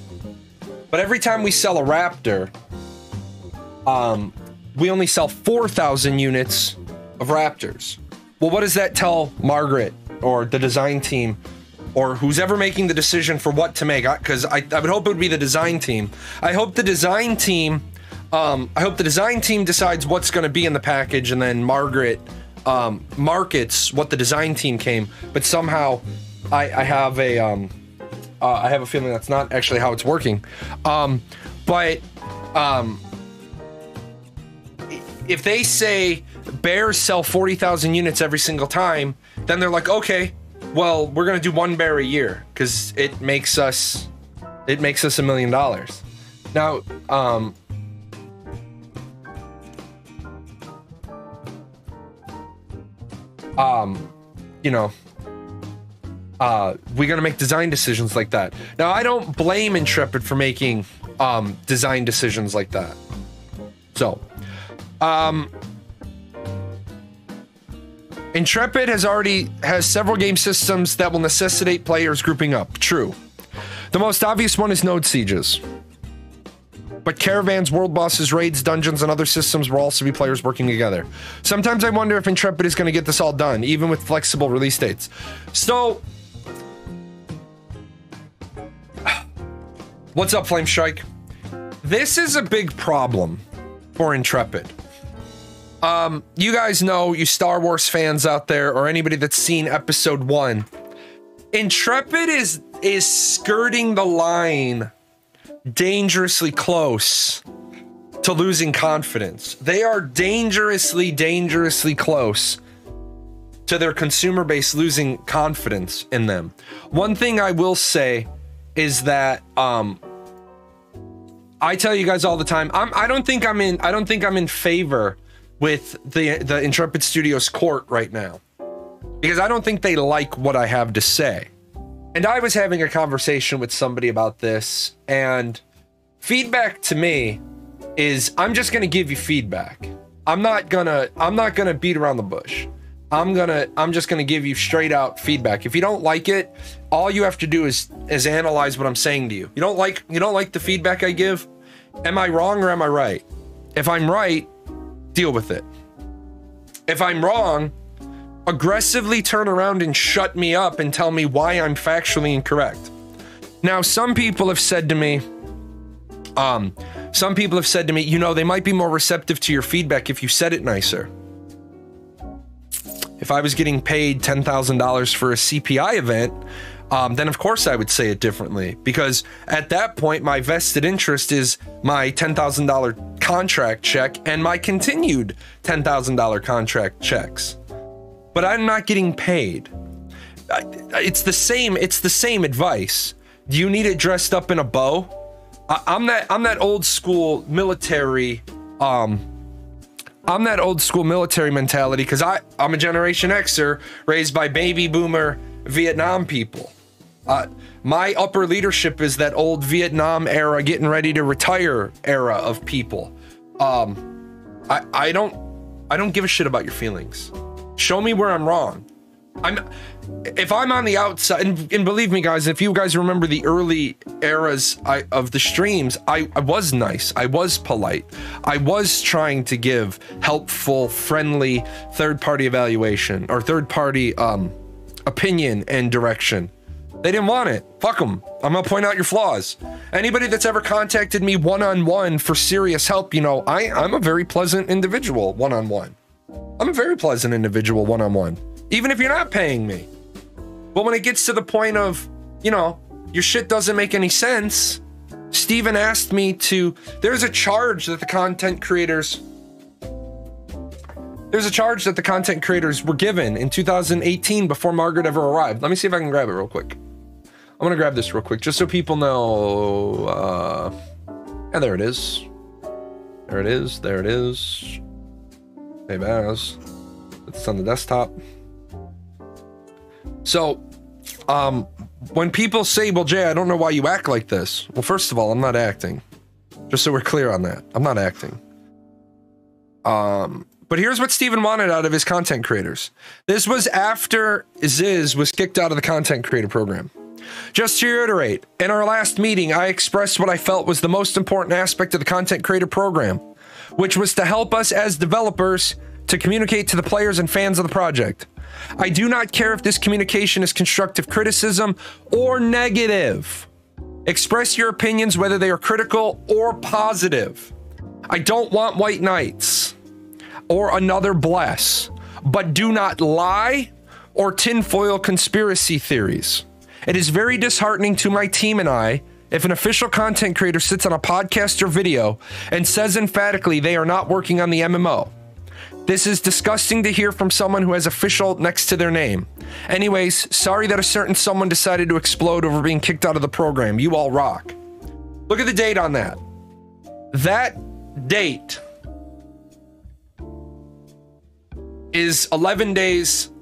But every time we sell a raptor, we only sell 4,000 units of raptors. Well, what does that tell Margaret or the design team or who's ever making the decision for what to make? Because I would hope it would be the design team. I hope the design team decides what's going to be in the package, and then Margaret markets what the design team came. But somehow, I have a feeling that's not actually how it's working. If they say bears sell 40,000 units every single time, then they're like, okay, well, we're gonna do 1 bear a year because it makes us $1 million. Now, we're gonna make design decisions like that. Now, I don't blame Intrepid for making design decisions like that. So, Intrepid has several game systems that will necessitate players grouping up. True. The most obvious one is node sieges. But caravans, world bosses, raids, dungeons, and other systems will also be players working together. Sometimes I wonder if Intrepid is going to get this all done, even with flexible release dates. So, what's up, Flame Strike? This is a big problem for Intrepid. You guys know, you Star Wars fans out there, or anybody that's seen episode 1, Intrepid is skirting the line dangerously close to losing confidence. They are dangerously close to their consumer base losing confidence in them. One thing I will say is that I tell you guys all the time, I don't think I'm in favor with the Intrepid Studios court right now, because I don't think they like what I have to say. And I was having a conversation with somebody about this, and feedback to me is, I'm just gonna give you feedback. I'm not gonna beat around the bush. I'm just gonna give you straight out feedback. If you don't like it, all you have to do is analyze what I'm saying to you. You don't like the feedback I give? Am I wrong or am I right? If I'm right, deal with it. If I'm wrong, aggressively turn around and shut me up and tell me why I'm factually incorrect. Now, some people have said to me, you know, they might be more receptive to your feedback if you said it nicer. If I was getting paid $10,000 for a CPI event, then of course I would say it differently, because at that point, my vested interest is my $10,000 contract check and my continued $10,000 contract checks. But I'm not getting paid. It's the same advice. Do you need it dressed up in a bow? I'm that old school military. I'm that old school military mentality, because I'm a Generation Xer raised by baby boomer Vietnam people. My upper leadership is that old Vietnam era, getting ready to retire era of people. I don't give a shit about your feelings. Show me where I'm wrong. If I'm on the outside, and believe me, guys, if you guys remember the early eras of the streams, I was nice. I was polite. I was trying to give helpful, friendly third-party evaluation or third-party opinion and direction. They didn't want it. Fuck them. I'm gonna point out your flaws. Anybody that's ever contacted me one-on-one for serious help, you know, I'm a very pleasant individual one-on-one. I'm a very pleasant individual one-on-one, even if you're not paying me. But when it gets to the point of, you know, your shit doesn't make any sense, Steven asked me to, there's a charge that the content creators were given in 2018 before Margaret ever arrived. Let me see if I can grab it real quick. I'm gonna grab this real quick, just so people know. And there it is. There it is. There it is. Save as. It's on the desktop. So, when people say, well, Jay, I don't know why you act like this. Well, first of all, I'm not acting. Just so we're clear on that. I'm not acting. But here's what Steven wanted out of his content creators. This was after Ziz was kicked out of the content creator program. Just to reiterate, in our last meeting, I expressed what I felt was the most important aspect of the content creator program, which was to help us as developers to communicate to the players and fans of the project. I do not care if this communication is constructive criticism or negative. Express your opinions whether they are critical or positive. I don't want white knights or another bless, but do not lie or tinfoil conspiracy theories. It is very disheartening to my team and I if an official content creator sits on a podcast or video and says emphatically they are not working on the MMO. This is disgusting to hear from someone who has official next to their name. Anyways, sorry that a certain someone decided to explode over being kicked out of the program. You all rock. Look at the date on that. That date is 11 days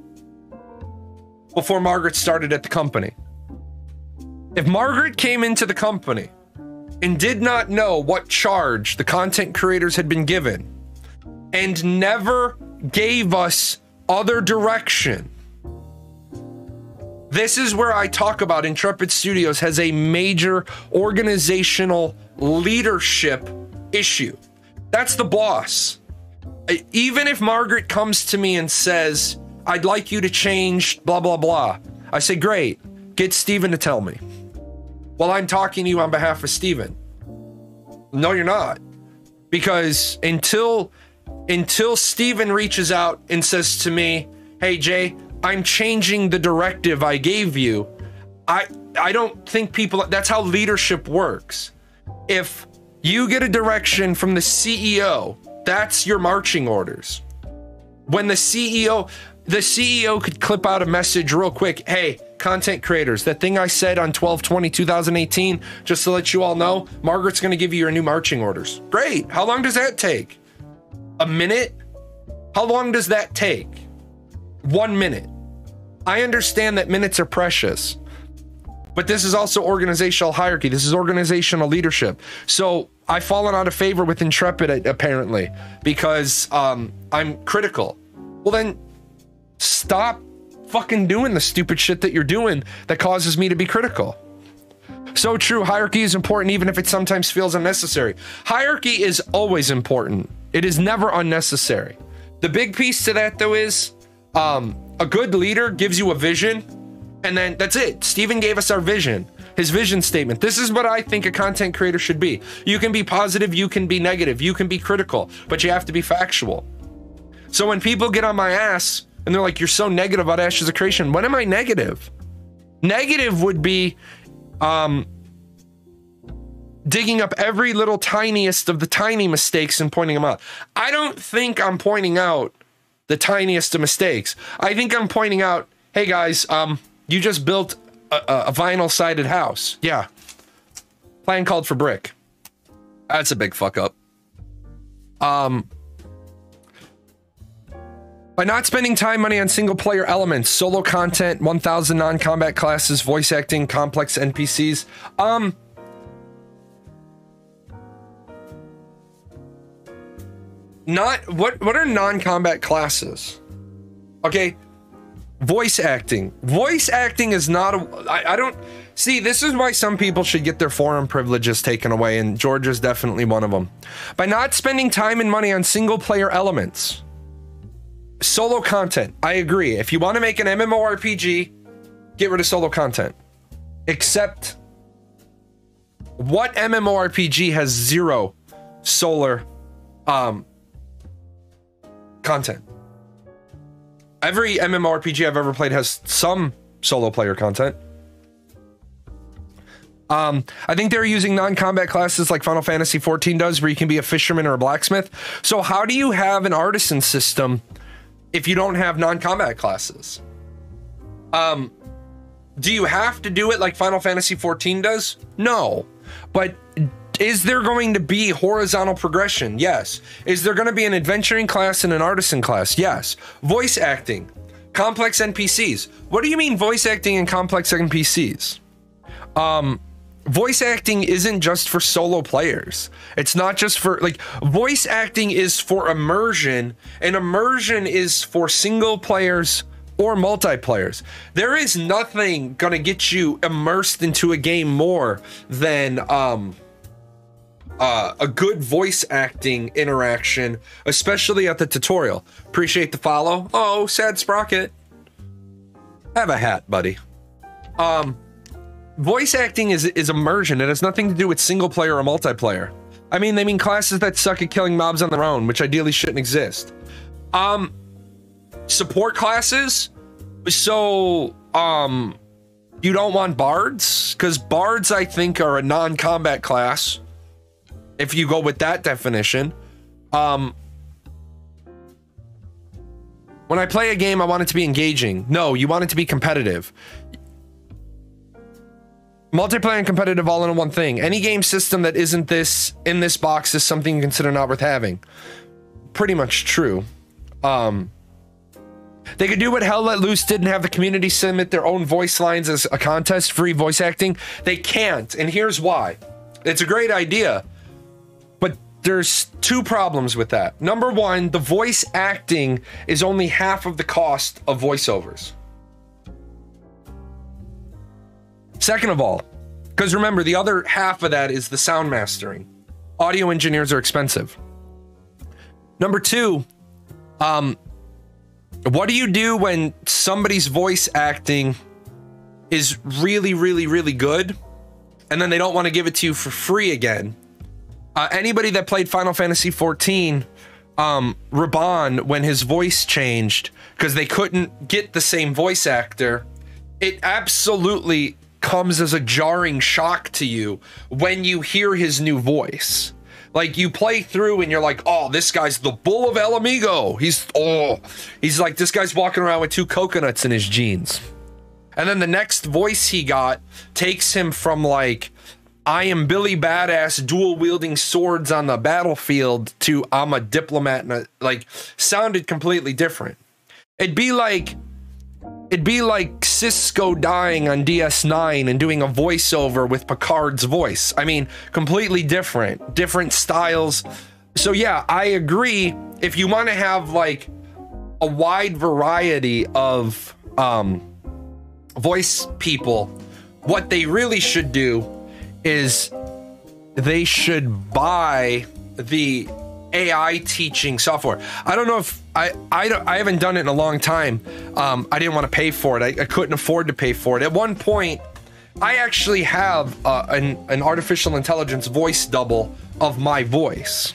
before Margaret started at the company. If Margaret came into the company and did not know what charge the content creators had been given and never gave us other direction, this is where I talk about Intrepid Studios has a major organizational leadership issue. That's the boss. Even if Margaret comes to me and says, I'd like you to change blah, blah, blah, I say, great, get Steven to tell me. Well, I'm talking to you on behalf of Steven. No, you're not. Because until Steven reaches out and says to me, hey, Jay, I'm changing the directive I gave you I don't think people, that's how leadership works. If you get a direction from the CEO, that's your marching orders. When the CEO could clip out a message real quick. Hey, content creators, that thing I said on 12/20/2018, just to let you all know, Margaret's going to give you your new marching orders. Great. How long does that take? A minute? How long does that take? 1 minute. I understand that minutes are precious, but this is also organizational hierarchy. This is organizational leadership. So I've fallen out of favor with Intrepid, apparently, because I'm critical. Well, then stop fucking doing the stupid shit that you're doing that causes me to be critical. So true. Hierarchy is important, even if it sometimes feels unnecessary. Hierarchy is always important. It is never unnecessary. The big piece to that, though, is a good leader gives you a vision, and then that's it. Steven gave us our vision, his vision statement. This is what I think a content creator should be. You can be positive, you can be negative, you can be critical, but you have to be factual. So when people get on my ass and they're like, you're so negative about Ashes of Creation, when am I negative? Negative would be digging up every little tiniest of the tiny mistakes and pointing them out. I don't think I'm pointing out the tiniest of mistakes. I think I'm pointing out, hey guys, you just built a vinyl sided house. Yeah. Plan called for brick. That's a big fuck up. By not spending time, money on single player elements, solo content, 1,000 non-combat classes, voice acting, complex NPCs. What are non-combat classes? Okay. Voice acting. Voice acting is not I don't see, this is why some people should get their forum privileges taken away, and George is definitely one of them. By not spending time and money on single player elements. Solo content, I agree. If you want to make an MMORPG, get rid of solo content. Except, what MMORPG has zero solo content? Every MMORPG I've ever played has some solo player content. I think they're using non-combat classes like Final Fantasy XIV does, where you can be a fisherman or a blacksmith. So how do you have an artisan system if you don't have non-combat classes? Do you have to do it like Final Fantasy XIV does? No. But is there going to be horizontal progression? Yes. Is there going to be an adventuring class and an artisan class? Yes. Voice acting, complex NPCs. What do you mean voice acting and complex NPCs? Voice acting isn't just for solo players. It's not just for, like, voice acting is for immersion, and immersion is for single players or multiplayers. There is nothing gonna get you immersed into a game more than a good voice acting interaction, especially at the tutorial. Appreciate the follow. Oh, sad sprocket. Have a hat, buddy. Voice acting is immersion. It has nothing to do with single player or multiplayer. I mean, they mean classes that suck at killing mobs on their own, which ideally shouldn't exist. Support classes. So, you don't want bards? Because bards, I think, are a non-combat class, if you go with that definition. When I play a game, I want it to be engaging. No, you want it to be competitive. Multiplayer and competitive all in one thing. Any game system that isn't this in this box is something you consider not worth having. Pretty much true. They could do what Hell Let Loose did and have the community submit their own voice lines as a contest, free voice acting. They can't, and here's why. It's a great idea, but there's two problems with that. Number one, the voice acting is only half of the cost of voiceovers. Second of all, because remember, the other half of that is the sound mastering. Audio engineers are expensive. Number two, what do you do when somebody's voice acting is really, really, really good, and then they don't want to give it to you for free again? Anybody that played Final Fantasy XIV, Raban, when his voice changed because they couldn't get the same voice actor, it absolutely comes as a jarring shock to you when you hear his new voice. Like, you play through and you're like, oh, this guy's the bull of El Amigo. He's like, this guy's walking around with 2 coconuts in his jeans. And then the next voice he got takes him from like, I am Billy Badass dual wielding swords on the battlefield to I'm a diplomat, and like, sounded completely different. It'd be like Cisco dying on DS9 and doing a voiceover with Picard's voice. I mean, completely different styles. So yeah, I agree. If you want to have like a wide variety of voice people, what they really should do is they should buy the AI teaching software. I don't know if I haven't done it in a long time. I didn't want to pay for it. I couldn't afford to pay for it. At one point, I actually have an artificial intelligence voice double of my voice.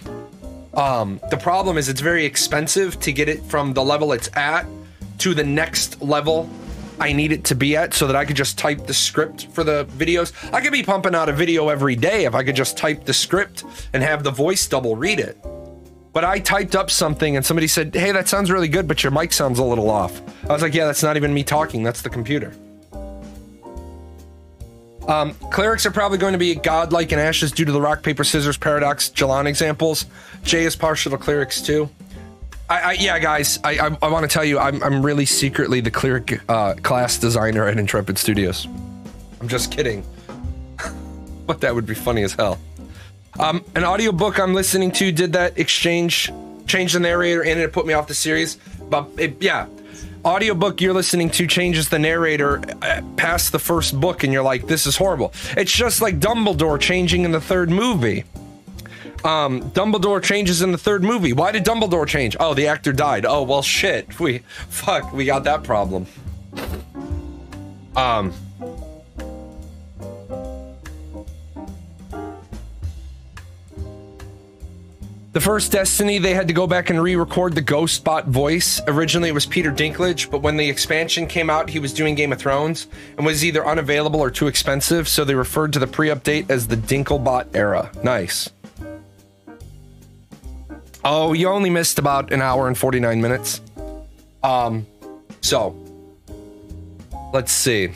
The problem is it's very expensive to get it from the level it's at to the next level I need it to be at, so that I could just type the script for the videos. I could be pumping out a video every day if I could just type the script and have the voice double read it. But I typed up something and somebody said, hey, that sounds really good, but your mic sounds a little off. I was like, yeah, that's not even me talking, that's the computer. Clerics are probably going to be godlike in ashes due to the rock, paper, scissors, paradox, Jahlon examples. Jay is partial to clerics too. Yeah, guys, I want to tell you, I'm really secretly the cleric class designer at Intrepid Studios. I'm just kidding. But that would be funny as hell. An audiobook I'm listening to did that change the narrator and it put me off the series. But yeah, audiobook you're listening to changes the narrator past the first book and you're like, this is horrible. It's just like Dumbledore changing in the 3rd movie. Dumbledore changes in the 3rd movie. Why did Dumbledore change? Oh, the actor died. Oh, well, shit. We got that problem. The first Destiny, they had to go back and re-record the Ghost Bot voice. Originally, it was Peter Dinklage, but when the expansion came out, he was doing Game of Thrones and was either unavailable or too expensive, so they referred to the pre-update as the Dinklebot era. Nice. Oh, you only missed about an hour and 49 minutes. So, let's see.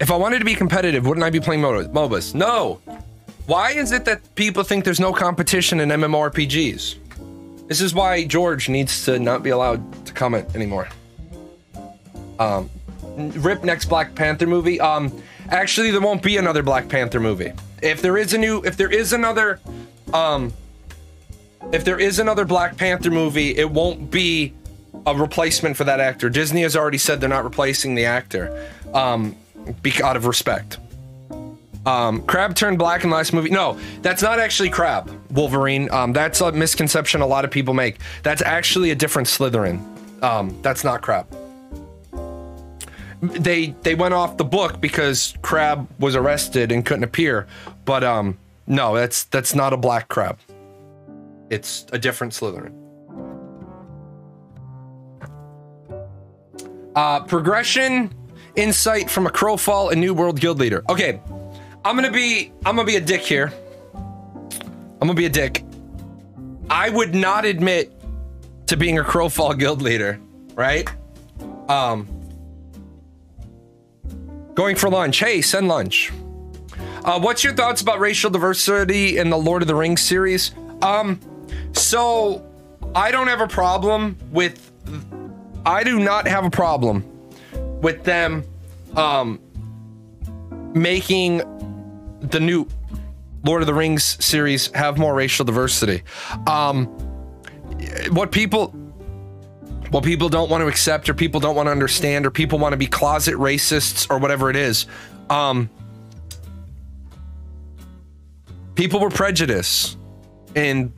If I wanted to be competitive, wouldn't I be playing MOBAs? No. Why is it that people think there's no competition in MMORPGs? This is why George needs to not be allowed to comment anymore. Rip next Black Panther movie. Actually, there won't be another Black Panther movie. If there is another Black Panther movie, it won't be a replacement for that actor. Disney has already said they're not replacing the actor, out of respect. Crab turned black in the last movie. No, that's not actually Crab, Wolverine. That's a misconception a lot of people make. That's actually a different Slytherin. That's not Crab. They went off the book because Crab was arrested and couldn't appear, but no, that's not a black Crab. It's a different Slytherin. Progression, insight from a Crowfall and New World guild leader. Okay, I'm gonna be a dick here. I'm gonna be a dick. I would not admit to being a Crowfall guild leader, right? Going for lunch. Hey, send lunch. What's your thoughts about racial diversity in the Lord of the Rings series? So I do not have a problem with them making the new Lord of the Rings series have more racial diversity. What people don't want to accept, or people don't want to understand, or people want to be closet racists, or whatever it is. People were prejudiced in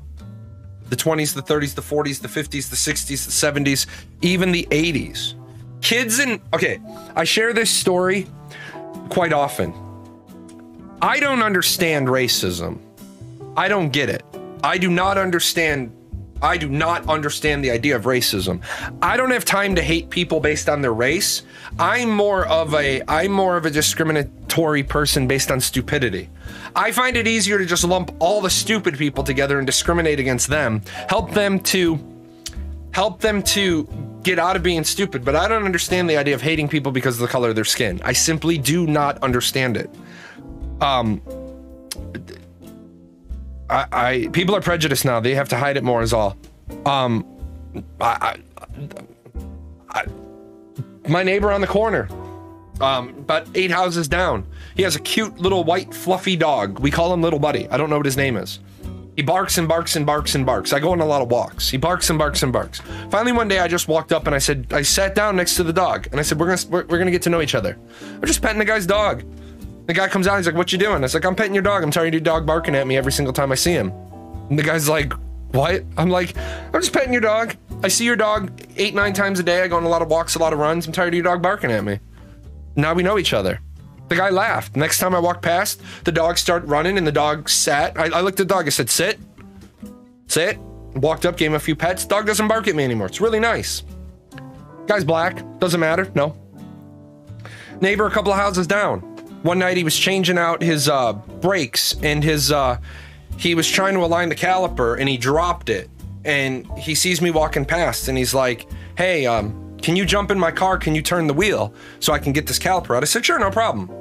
the 20s, the 30s, the 40s, the 50s, the 60s, the 70s, even the 80s. Okay, I share this story quite often. I don't understand racism. I don't get it. I do not understand I do not understand the idea of racism. I don't have time to hate people based on their race. I'm more of a discriminatory person based on stupidity. I find it easier to just lump all the stupid people together and discriminate against them, help them to get out of being stupid. But I don't understand the idea of hating people because of the color of their skin. I simply do not understand it. People are prejudiced now. They have to hide it more is all. My neighbor on the corner, about 8 houses down, he has a cute little white fluffy dog. We call him Little Buddy. I don't know what his name is. He barks and barks and barks and barks. I go on a lot of walks. He barks and barks and barks. Finally, one day I just walked up and I sat down next to the dog and I said, we're gonna get to know each other. I'm just petting the guy's dog. The guy comes out, he's like, what you doing? I was like, I'm petting your dog. I'm tired of your dog barking at me every single time I see him. And the guy's like, what? I'm like, I'm just petting your dog. I see your dog 8, 9 times a day. I go on a lot of walks, a lot of runs. I'm tired of your dog barking at me. Now we know each other. The guy laughed. Next time I walked past, the dog started running and the dog sat. I looked at the dog, I said, sit. Sit. Walked up, gave him a few pets. Dog doesn't bark at me anymore. It's really nice. Guy's black. Doesn't matter. No. Neighbor a couple of houses down. One night he was changing out his brakes and he was trying to align the caliper and he dropped it. And he sees me walking past and he's like, hey, can you jump in my car? Can you turn the wheel so I can get this caliper out? I said, sure, no problem.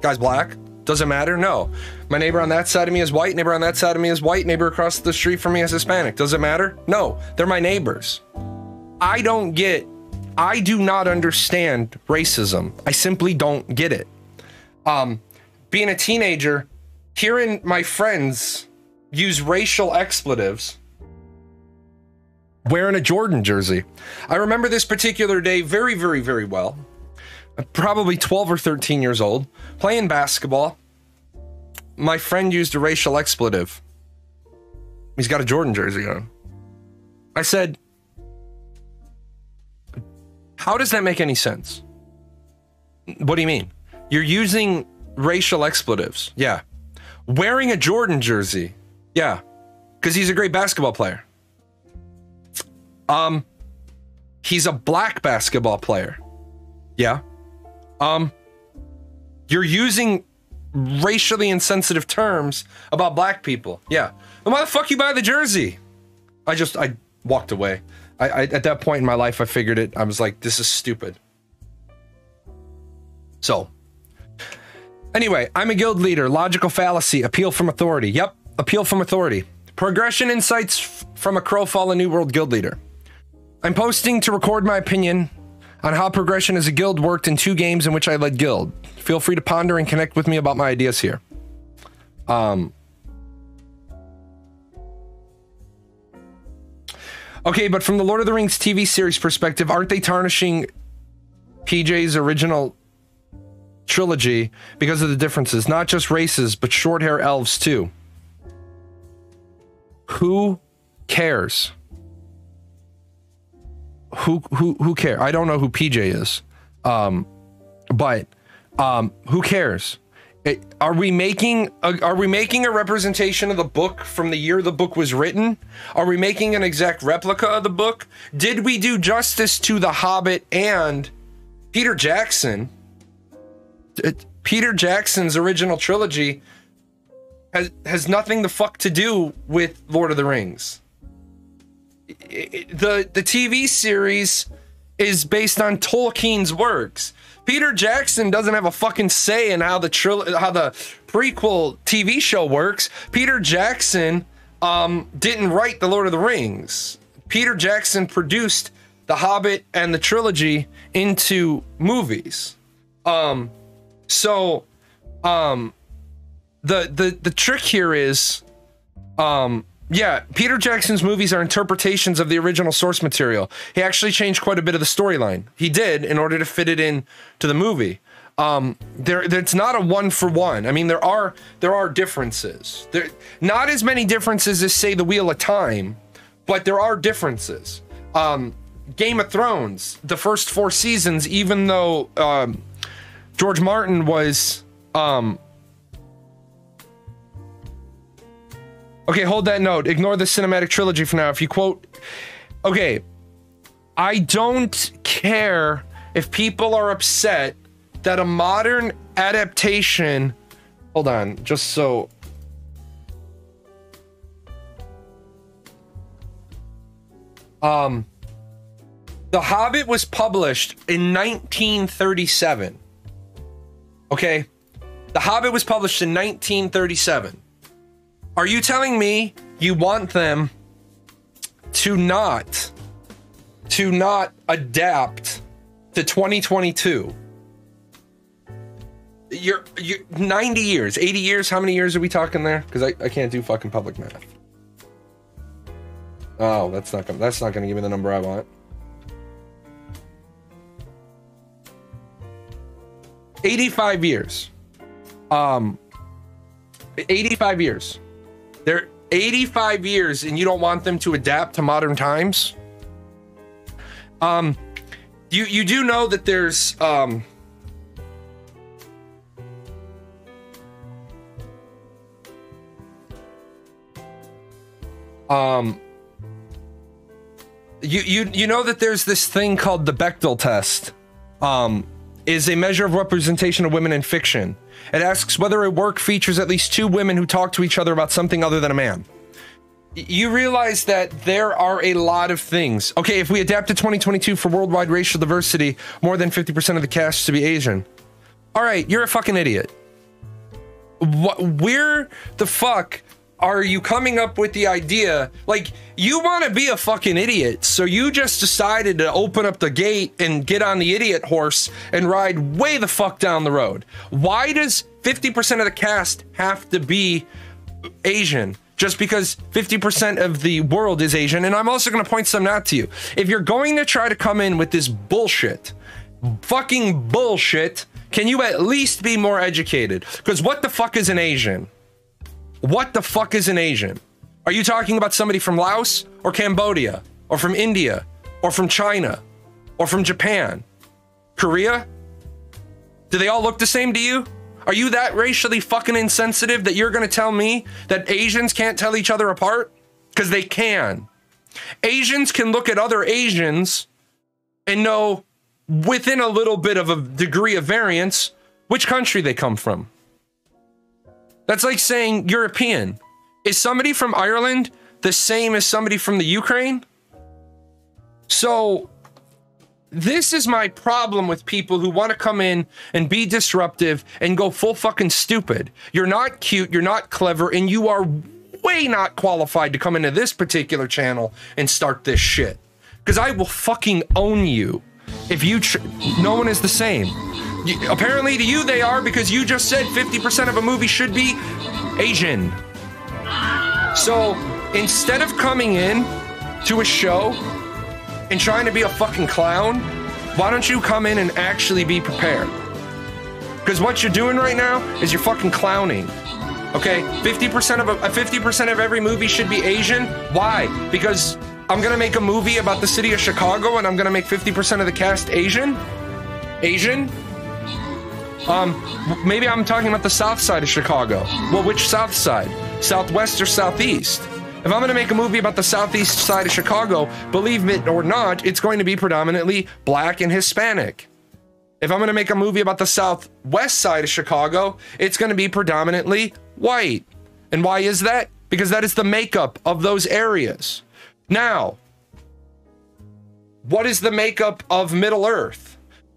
Guy's black. Doesn't matter. No. My neighbor on that side of me is white. Neighbor on that side of me is white. Neighbor across the street from me is Hispanic. Does it matter? No. They're my neighbors. I do not understand racism. I simply don't get it. Being a teenager, hearing my friends use racial expletives, wearing a Jordan jersey. I remember this particular day very, very, very well. Probably 12 or 13 years old, playing basketball. My friend used a racial expletive. He's got a Jordan jersey on. I said, how does that make any sense? What do you mean? You're using racial expletives. Yeah. Wearing a Jordan jersey. Yeah. Because he's a great basketball player. He's a black basketball player. Yeah. You're using racially insensitive terms about black people. Yeah. Then why the fuck you buy the jersey? I walked away. I at that point in my life, I figured it. I was like, this is stupid. So, anyway, I'm a guild leader. Logical fallacy. Appeal from authority. Yep. Appeal from authority. Progression insights from a Crowfall, a New World guild leader. I'm posting to record my opinion on how progression as a guild worked in 2 games in which I led guild. Feel free to ponder and connect with me about my ideas here. Okay, but from the Lord of the Rings TV series perspective, aren't they tarnishing PJ's original trilogy because of the differences? Not just races, but short hair elves too. Who cares? Who cares? I don't know who PJ is. But who cares? Are we making a representation of the book from the year the book was written? Are we making an exact replica of the book? Did we do justice to The Hobbit and Peter Jackson? Peter Jackson's original trilogy has nothing the fuck to do with Lord of the Rings. The TV series is based on Tolkien's works. Peter Jackson doesn't have a fucking say in how the prequel TV show works. Peter Jackson didn't write The Lord of the Rings. Peter Jackson produced The Hobbit and the trilogy into movies. The trick here is yeah, Peter Jackson's movies are interpretations of the original source material. He actually changed quite a bit of the storyline. He did in order to fit it in to the movie. It's not a 1-for-1. I mean, there are differences. There not as many differences as say the Wheel of Time, but there are differences. Game of Thrones, the first 4 seasons, even though George Martin was Okay, hold that note. Ignore the cinematic trilogy for now. If you quote... Okay. I don't care if people are upset that a modern adaptation... Hold on, just so... The Hobbit was published in 1937. Okay? The Hobbit was published in 1937. Are you telling me you want them to not adapt to 2022? You're 90 years, 80 years, how many years are we talking there? Because I can't do fucking public math. Oh, that's not gonna give me the number I want. 85 years. 85 years. They're 85 years and you don't want them to adapt to modern times? You do know that there's you know that there's this thing called the Bechdel test. Is a measure of representation of women in fiction. It asks whether a work features at least two women who talk to each other about something other than a man. You realize that there are a lot of things. Okay, if we adapt to 2022 for worldwide racial diversity, more than 50% of the cast to be Asian. All right, you're a fucking idiot. Where the fuck are you coming up with the idea? Like, you want to be a fucking idiot, so you just decided to open up the gate and get on the idiot horse and ride way the fuck down the road. Why does 50% of the cast have to be Asian? Just because 50% of the world is Asian. And I'm also going to point something out to you. If you're going to try to come in with this bullshit, fucking bullshit, can you at least be more educated? Because what the fuck is an Asian? What the fuck is an Asian? Are you talking about somebody from Laos or Cambodia or from India or from China or from Japan? Korea? Do they all look the same to you? Are you that racially fucking insensitive that you're gonna tell me that Asians can't tell each other apart? Because they can. Asians can look at other Asians and know within a little bit of a degree of variance which country they come from. That's like saying European. Is somebody from Ireland the same as somebody from the Ukraine? So this is my problem with people who want to come in and be disruptive and go full fucking stupid. You're not cute, you're not clever, and you are way not qualified to come into this particular channel and start this shit. Because I will fucking own you if you no one is the same. Apparently to you they are, because you just said 50% of a movie should be Asian. So instead of coming in to a show and trying to be a fucking clown, why don't you come in and actually be prepared? Because what you're doing right now is you're fucking clowning. Okay, 50% of every movie should be Asian. Why? Because I'm gonna make a movie about the city of Chicago and I'm gonna make 50% of the cast Asian? Asian? Maybe I'm talking about the south side of Chicago. Well, which south side? Southwest or southeast? If I'm gonna make a movie about the southeast side of Chicago, believe it or not, it's going to be predominantly black and Hispanic. If I'm gonna make a movie about the southwest side of Chicago, it's gonna be predominantly white. And why is that? Because that is the makeup of those areas. Now, what is the makeup of Middle Earth?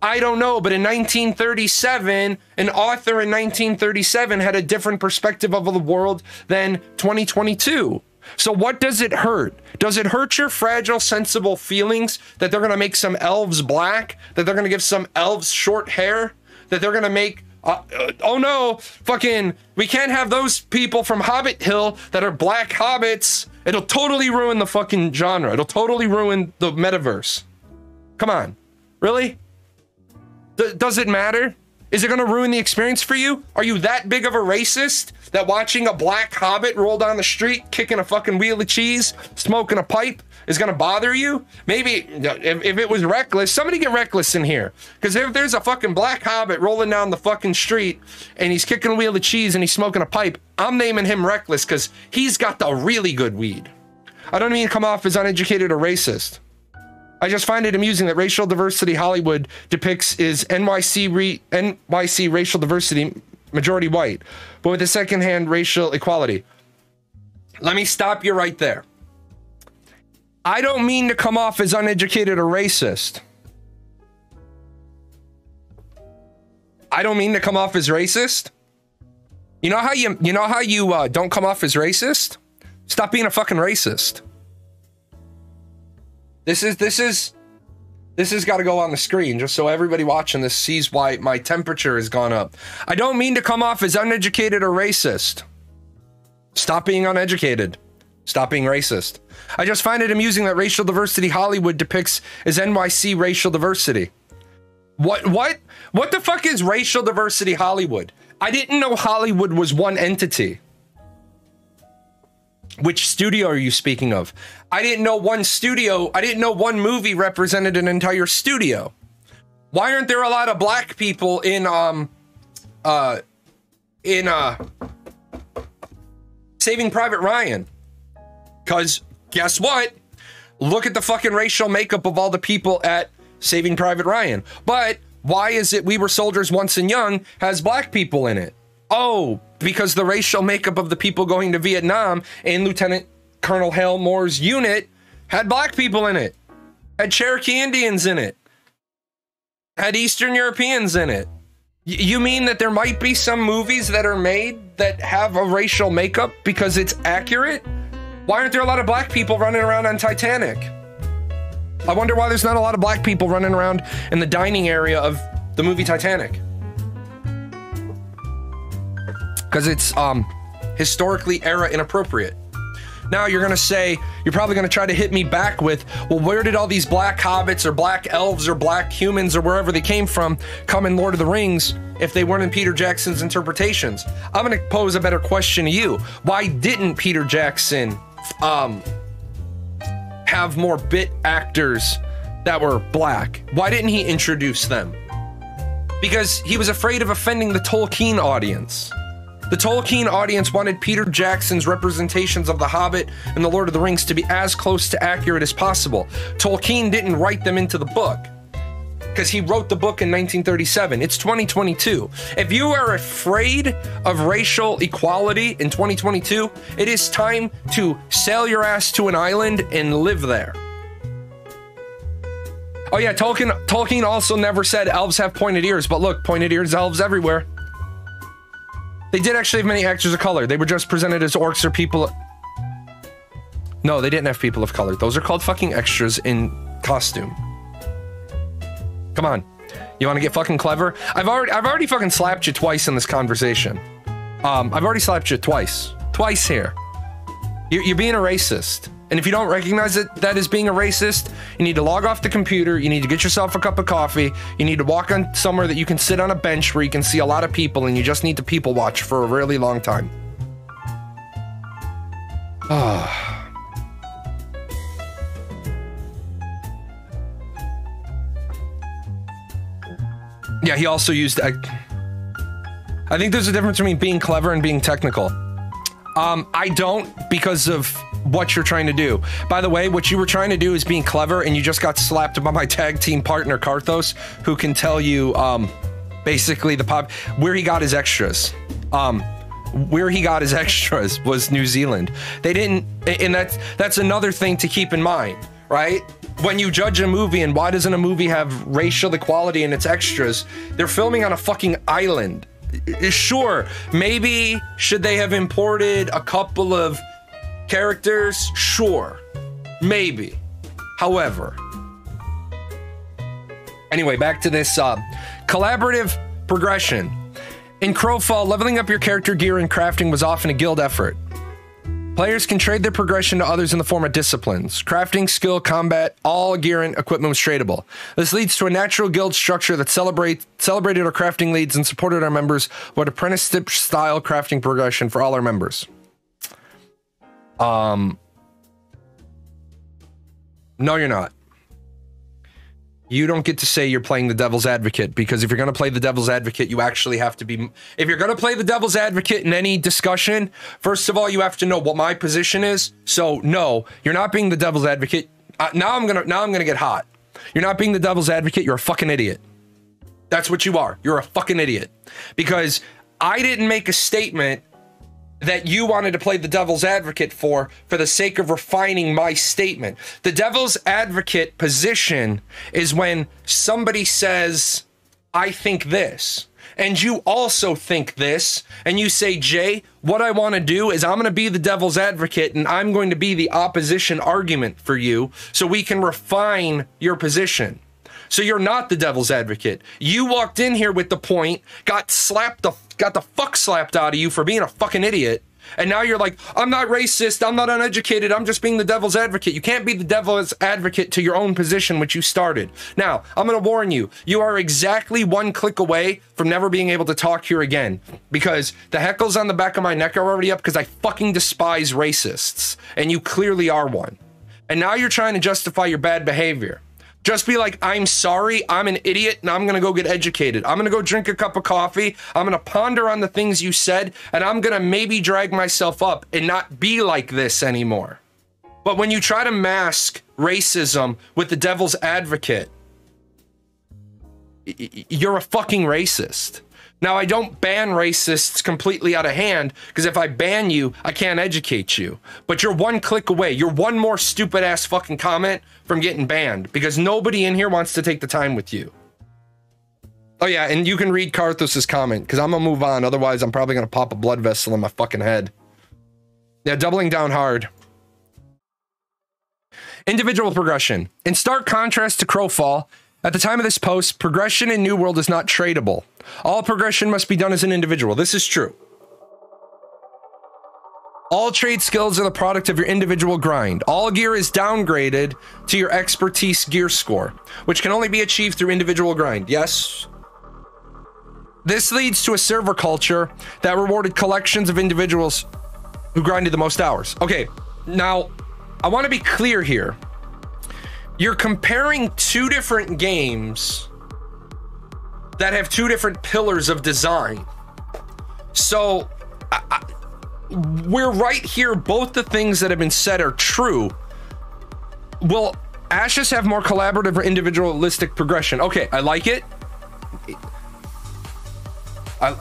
I don't know, but in 1937, an author in 1937 had a different perspective of the world than 2022. So what does it hurt? Does it hurt your fragile, sensible feelings that they're going to make some elves black? That they're going to give some elves short hair? That they're going to make... oh no, fucking... We can't have those people from Hobbit Hill that are black hobbits. It'll totally ruin the fucking genre. It'll totally ruin the metaverse. Come on. Really? Does it matter? Is it going to ruin the experience for you? Are you that big of a racist that watching a black hobbit roll down the street, kicking a fucking wheel of cheese, smoking a pipe is going to bother you? Maybe if it was reckless, somebody get reckless in here. Because if there's a fucking black hobbit rolling down the fucking street and he's kicking a wheel of cheese and he's smoking a pipe, I'm naming him reckless because he's got the really good weed. I don't mean to come off as uneducated or racist. I just find it amusing that racial diversity Hollywood depicts is NYC racial diversity, majority white, but with a secondhand racial equality. Let me stop you right there. I don't mean to come off as uneducated or racist. I don't mean to come off as racist. You know how you don't come off as racist? Stop being a fucking racist. This has got to go on the screen just so everybody watching this sees why my temperature has gone up. I don't mean to come off as uneducated or racist. Stop being uneducated. Stop being racist. I just find it amusing that racial diversity Hollywood depicts as NYC racial diversity. What the fuck is racial diversity Hollywood? I didn't know Hollywood was one entity. Which studio are you speaking of? I didn't know one studio. I didn't know one movie represented an entire studio. Why aren't there a lot of black people in Saving Private Ryan? Because guess what? Look at the fucking racial makeup of all the people at Saving Private Ryan. But why is it We Were Soldiers Once and Young has black people in it? Oh, because the racial makeup of the people going to Vietnam in Lieutenant Colonel Hale Moore's unit had black people in it, had Cherokee Indians in it, had Eastern Europeans in it. You mean that there might be some movies that are made that have a racial makeup because it's accurate? Why aren't there a lot of black people running around on Titanic? I wonder why there's not a lot of black people running around in the dining area of the movie Titanic. Because it's historically era inappropriate. Now you're gonna say, you're probably gonna try to hit me back with, well, where did all these black hobbits or black elves or black humans or wherever they came from come in Lord of the Rings if they weren't in Peter Jackson's interpretations? I'm gonna pose a better question to you. Why didn't Peter Jackson have more bit actors that were black? Why didn't he introduce them? Because he was afraid of offending the Tolkien audience. The Tolkien audience wanted Peter Jackson's representations of The Hobbit and The Lord of the Rings to be as close to accurate as possible. Tolkien didn't write them into the book because he wrote the book in 1937. It's 2022. If you are afraid of racial equality in 2022, it is time to sail your ass to an island and live there. Oh yeah, Tolkien also never said elves have pointed ears, but look, pointed ears elves everywhere. They did actually have many actors of color. They were just presented as orcs or people. No, they didn't have people of color. Those are called fucking extras in costume. Come on. You want to get fucking clever? I've already fucking slapped you twice in this conversation. I've already slapped you twice. Twice here. You're being a racist. And if you don't recognize that as being a racist, you need to log off the computer, you need to get yourself a cup of coffee, you need to walk on somewhere that you can sit on a bench where you can see a lot of people, and you just need to people watch for a really long time. Yeah, he also used... I think there's a difference between being clever and being technical. I don't, because of what you're trying to do. By the way, what you were trying to do is being clever, and you just got slapped by my tag team partner, Karthos, who can tell you, basically where he got his extras. Where he got his extras was New Zealand. They didn't, and that's another thing to keep in mind, right? When you judge a movie, and why doesn't a movie have racial equality in its extras? They're filming on a fucking island. Sure, maybe should they have imported a couple of characters? Sure, maybe. However, anyway, back to this collaborative progression. In Crowfall, leveling up your character gear and crafting was often a guild effort. Players can trade their progression to others in the form of disciplines. Crafting, skill, combat, all gear and equipment was tradable. This leads to a natural guild structure that celebrated our crafting leads and supported our members with apprenticeship-style crafting progression for all our members. No, you're not. You don't get to say you're playing the devil's advocate, because if you're going to play the devil's advocate, you actually have to be... If you're going to play the devil's advocate in any discussion, first of all, you have to know what my position is. So, no, you're not being the devil's advocate. Now I'm gonna get hot. You're not being the devil's advocate. You're a fucking idiot. That's what you are. You're a fucking idiot. Because I didn't make a statement that you wanted to play the devil's advocate for the sake of refining my statement. The devil's advocate position is when somebody says, I think this, and you also think this, and you say, Jay, what I want to do is I'm going to be the devil's advocate, and I'm going to be the opposition argument for you so we can refine your position. So you're not the devil's advocate. You walked in here with the point, got the fuck slapped out of you for being a fucking idiot. And now you're like, I'm not racist, I'm not uneducated, I'm just being the devil's advocate. You can't be the devil's advocate to your own position, which you started. Now, I'm gonna warn you, you are exactly one click away from never being able to talk here again. Because the heckles on the back of my neck are already up because I fucking despise racists. And you clearly are one. And now you're trying to justify your bad behavior. Just be like, I'm sorry, I'm an idiot, and I'm gonna go get educated. I'm gonna go drink a cup of coffee, I'm gonna ponder on the things you said, and I'm gonna maybe drag myself up and not be like this anymore. But when you try to mask racism with the devil's advocate, you're a fucking racist. Now, I don't ban racists completely out of hand, because if I ban you, I can't educate you. But you're one click away. You're one more stupid ass fucking comment from getting banned, because nobody in here wants to take the time with you. Oh yeah, and you can read Karthus's comment, because I'm gonna move on. Otherwise, I'm probably gonna pop a blood vessel in my fucking head. Yeah, doubling down hard. Individual progression. In stark contrast to Crowfall, at the time of this post, progression in New World is not tradable. All progression must be done as an individual. This is true. All trade skills are the product of your individual grind. All gear is downgraded to your expertise gear score, which can only be achieved through individual grind. Yes. This leads to a server culture that rewarded collections of individuals who grinded the most hours. Okay, now, I want to be clear here. You're comparing two different games that have two different pillars of design. So, we're right here. Both the things that have been said are true. Will Ashes have more collaborative or individualistic progression? Okay, I like it.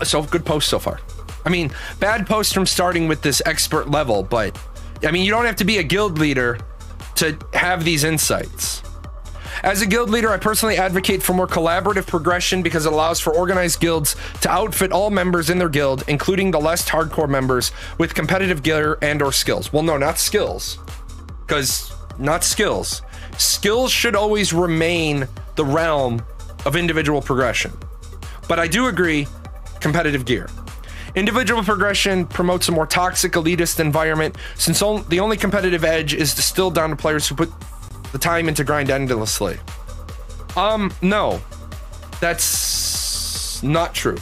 So, good post so far. I mean, bad post from starting with this expert level, but I mean, you don't have to be a guild leader to have these insights. As a guild leader, I personally advocate for more collaborative progression because it allows for organized guilds to outfit all members in their guild, including the less hardcore members, with competitive gear and or skills. Well, no, not skills. Because not skills. Skills should always remain the realm of individual progression. But I do agree, competitive gear. Individual progression promotes a more toxic elitist environment, since the only competitive edge is distilled down to players who put the time into grind endlessly. No, that's not true.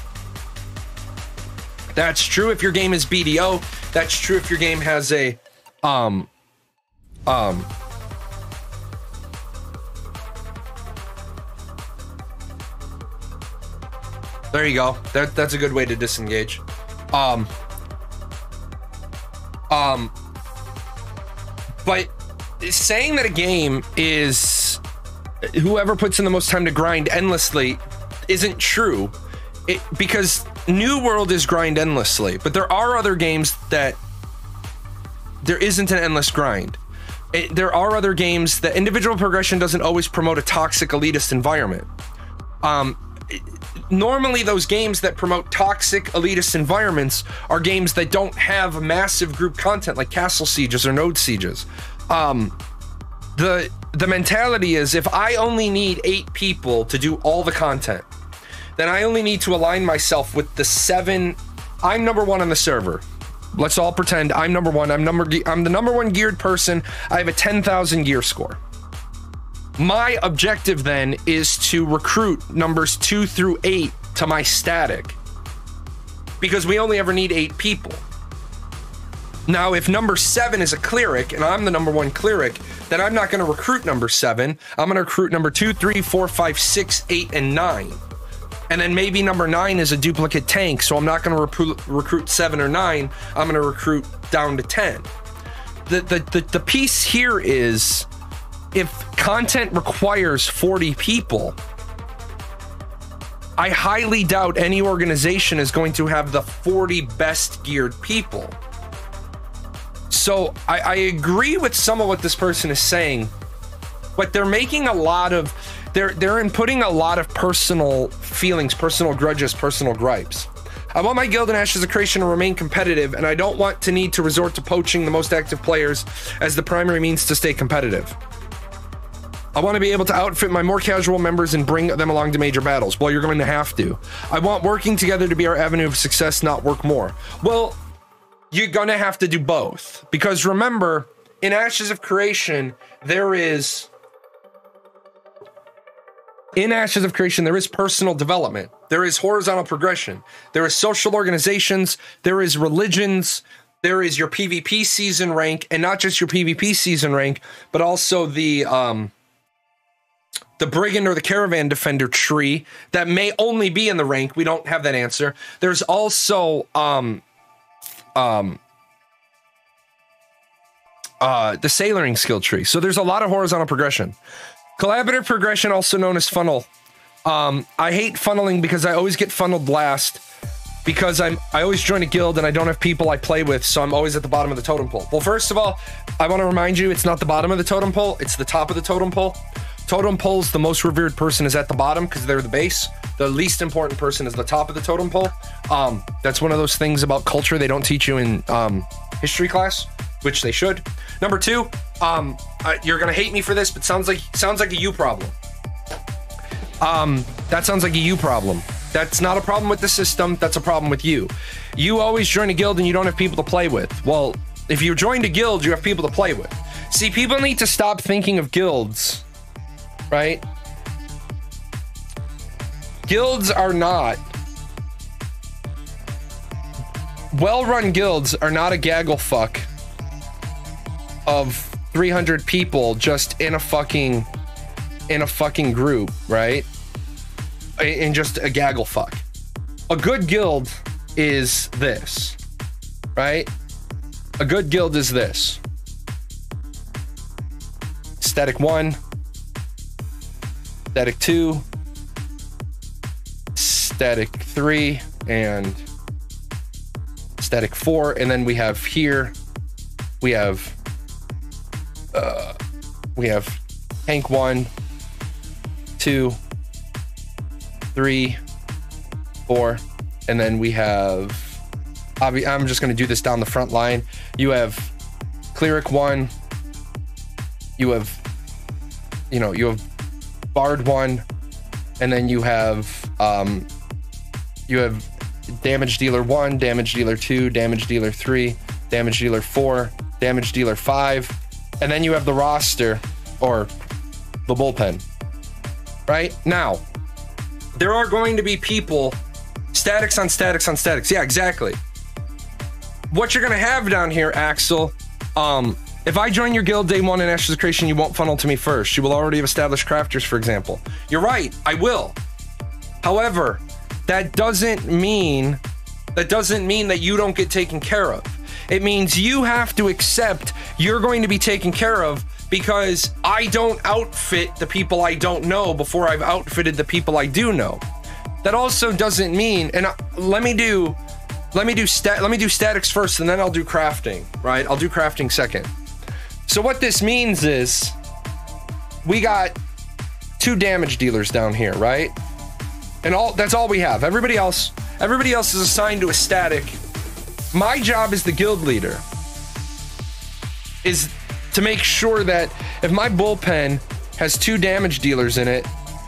That's true if your game is BDO. That's true if your game has a there you go. That's a good way to disengage. But saying that a game is whoever puts in the most time to grind endlessly isn't true. Because New World is grind endlessly, but there are other games that there isn't an endless grind. There are other games that individual progression doesn't always promote a toxic elitist environment. Normally those games that promote toxic elitist environments are games that don't have massive group content like castle sieges or node sieges. The mentality is, if I only need 8 people to do all the content, then I only need to align myself with the 7. I'm number 1 on the server. let's all pretend I'm number one. I'm the number one geared person. I have a 10,000 gear score. My objective then is to recruit numbers 2 through 8 to my static, because we only ever need 8 people. Now, if number 7 is a cleric and I'm the number one cleric, then I'm not going to recruit number 7. I'm going to recruit number 2, 3, 4, 5, 6, 8, and 9. And then maybe number 9 is a duplicate tank, so I'm not going to recruit 7 or 9. I'm going to recruit down to 10. The piece here is, if content requires 40 people, I highly doubt any organization is going to have the 40 best geared people. So I agree with some of what this person is saying, but they're making a lot of, they're inputting a lot of personal feelings, personal grudges, personal gripes. I want my guild in Ashes of Creation to remain competitive, and I don't want to need to resort to poaching the most active players as the primary means to stay competitive. I want to be able to outfit my more casual members and bring them along to major battles. Well, you're going to have to. I want working together to be our avenue of success, not work more. Well, you're going to have to do both. Because remember, in Ashes of Creation, there is personal development. There is horizontal progression. There is social organizations. There is religions. There is your PvP season rank, and not just your PvP season rank, but also the brigand or the caravan defender tree that may only be in the rank. We don't have that answer. There's also the sailoring skill tree. So there's a lot of horizontal progression. Collaborative progression, also known as funnel. I hate funneling because I always get funneled last, because I always join a guild and I don't have people I play with, so I'm always at the bottom of the totem pole. Well, first of all, I want to remind you, it's not the bottom of the totem pole, it's the top of the totem pole. Totem poles, the most revered person is at the bottom because they're the base. The least important person is the top of the totem pole. That's one of those things about culture they don't teach you in history class, which they should. Number 2, you're gonna hate me for this, but sounds like a you problem. That sounds like a you problem. That's not a problem with the system, that's a problem with you. You always join a guild and you don't have people to play with. Well, if you joined a guild, you have people to play with. See, people need to stop thinking of guilds, right? Guilds are not, well-run guilds are not a gaggle fuck of 300 people just in a fucking group, right? In just a gaggle fuck. A good guild is this, right? A good guild is this. Static 1, Static 2, Static 3, and Static 4, and then we have here, we have Tank 1, 2, 3, 4, and then we have, I'm just going to do this down the front line. You have Cleric 1, you have Bard 1, and then you have Damage Dealer 1, Damage Dealer 2, Damage Dealer 3, Damage Dealer 4, Damage Dealer 5, and then you have the roster, or the bullpen. Right? Now, there are going to be people, statics on statics on statics. Yeah, exactly. What you're going to have down here, Axel, if I join your guild day 1 in Ashes of Creation, you won't funnel to me first. You will already have established crafters, for example. You're right, I will. However, that doesn't mean that you don't get taken care of. It means you have to accept you're going to be taken care of, because I don't outfit the people I don't know before I've outfitted the people I do know. That also doesn't mean, and let me do statics first, and then I'll do crafting, right? I'll do crafting second. So what this means is we got 2 damage dealers down here, right? And that's all we have. Everybody else is assigned to a static. My job as the guild leader is to make sure that if my bullpen has 2 damage dealers in it,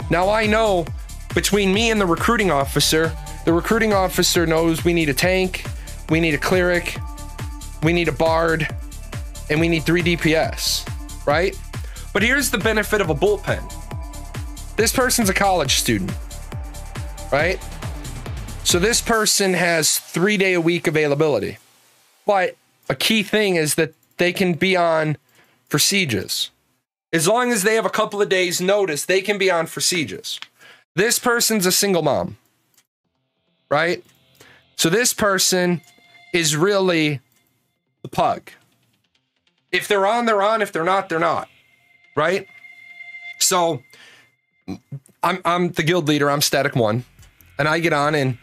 now I know between me and the recruiting officer knows we need a tank, we need a cleric, we need a bard, and we need 3 DPS, right? But here's the benefit of a bullpen. This person's a college student, right? So this person has 3-day-a-week availability. But a key thing is that they can be on for sieges. As long as they have a couple of days notice, they can be on for sieges. This person's a single mom, right? So this person is really the pug. If they're on, they're on. If they're not, they're not, right? So I'm the guild leader. I'm static 1, and I get on, and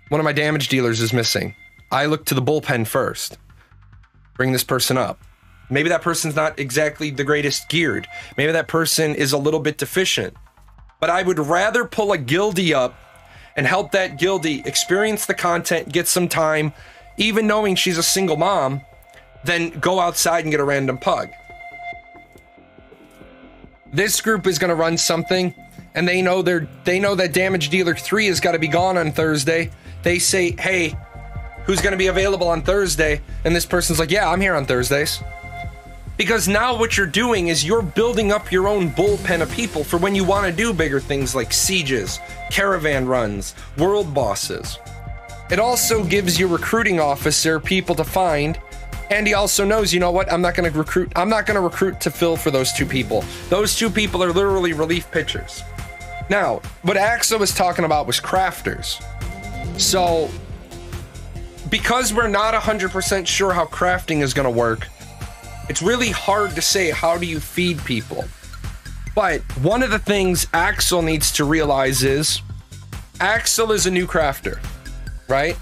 one of my damage dealers is missing. I look to the bullpen first. Bring this person up. Maybe that person's not exactly the greatest geared. Maybe that person is a little bit deficient. But I would rather pull a guildie up and help that guildie experience the content, get some time, even knowing she's a single mom, than go outside and get a random pug. This group is going to run something, and they know that damage dealer 3 has got to be gone on Thursday. They say, hey, who's going to be available on Thursday? And this person's like, yeah, I'm here on Thursdays. Because now what you're doing is you're building up your own bullpen of people for when you want to do bigger things like sieges, caravan runs, world bosses. It also gives your recruiting officer people to find, and he also knows, you know what, I'm not going to recruit to fill for those 2 people. Those 2 people are literally relief pitchers. Now, what Axel was talking about was crafters. So, because we're not 100% sure how crafting is going to work, it's really hard to say how do you feed people. But one of the things Axel needs to realize is Axel is a new crafter, right?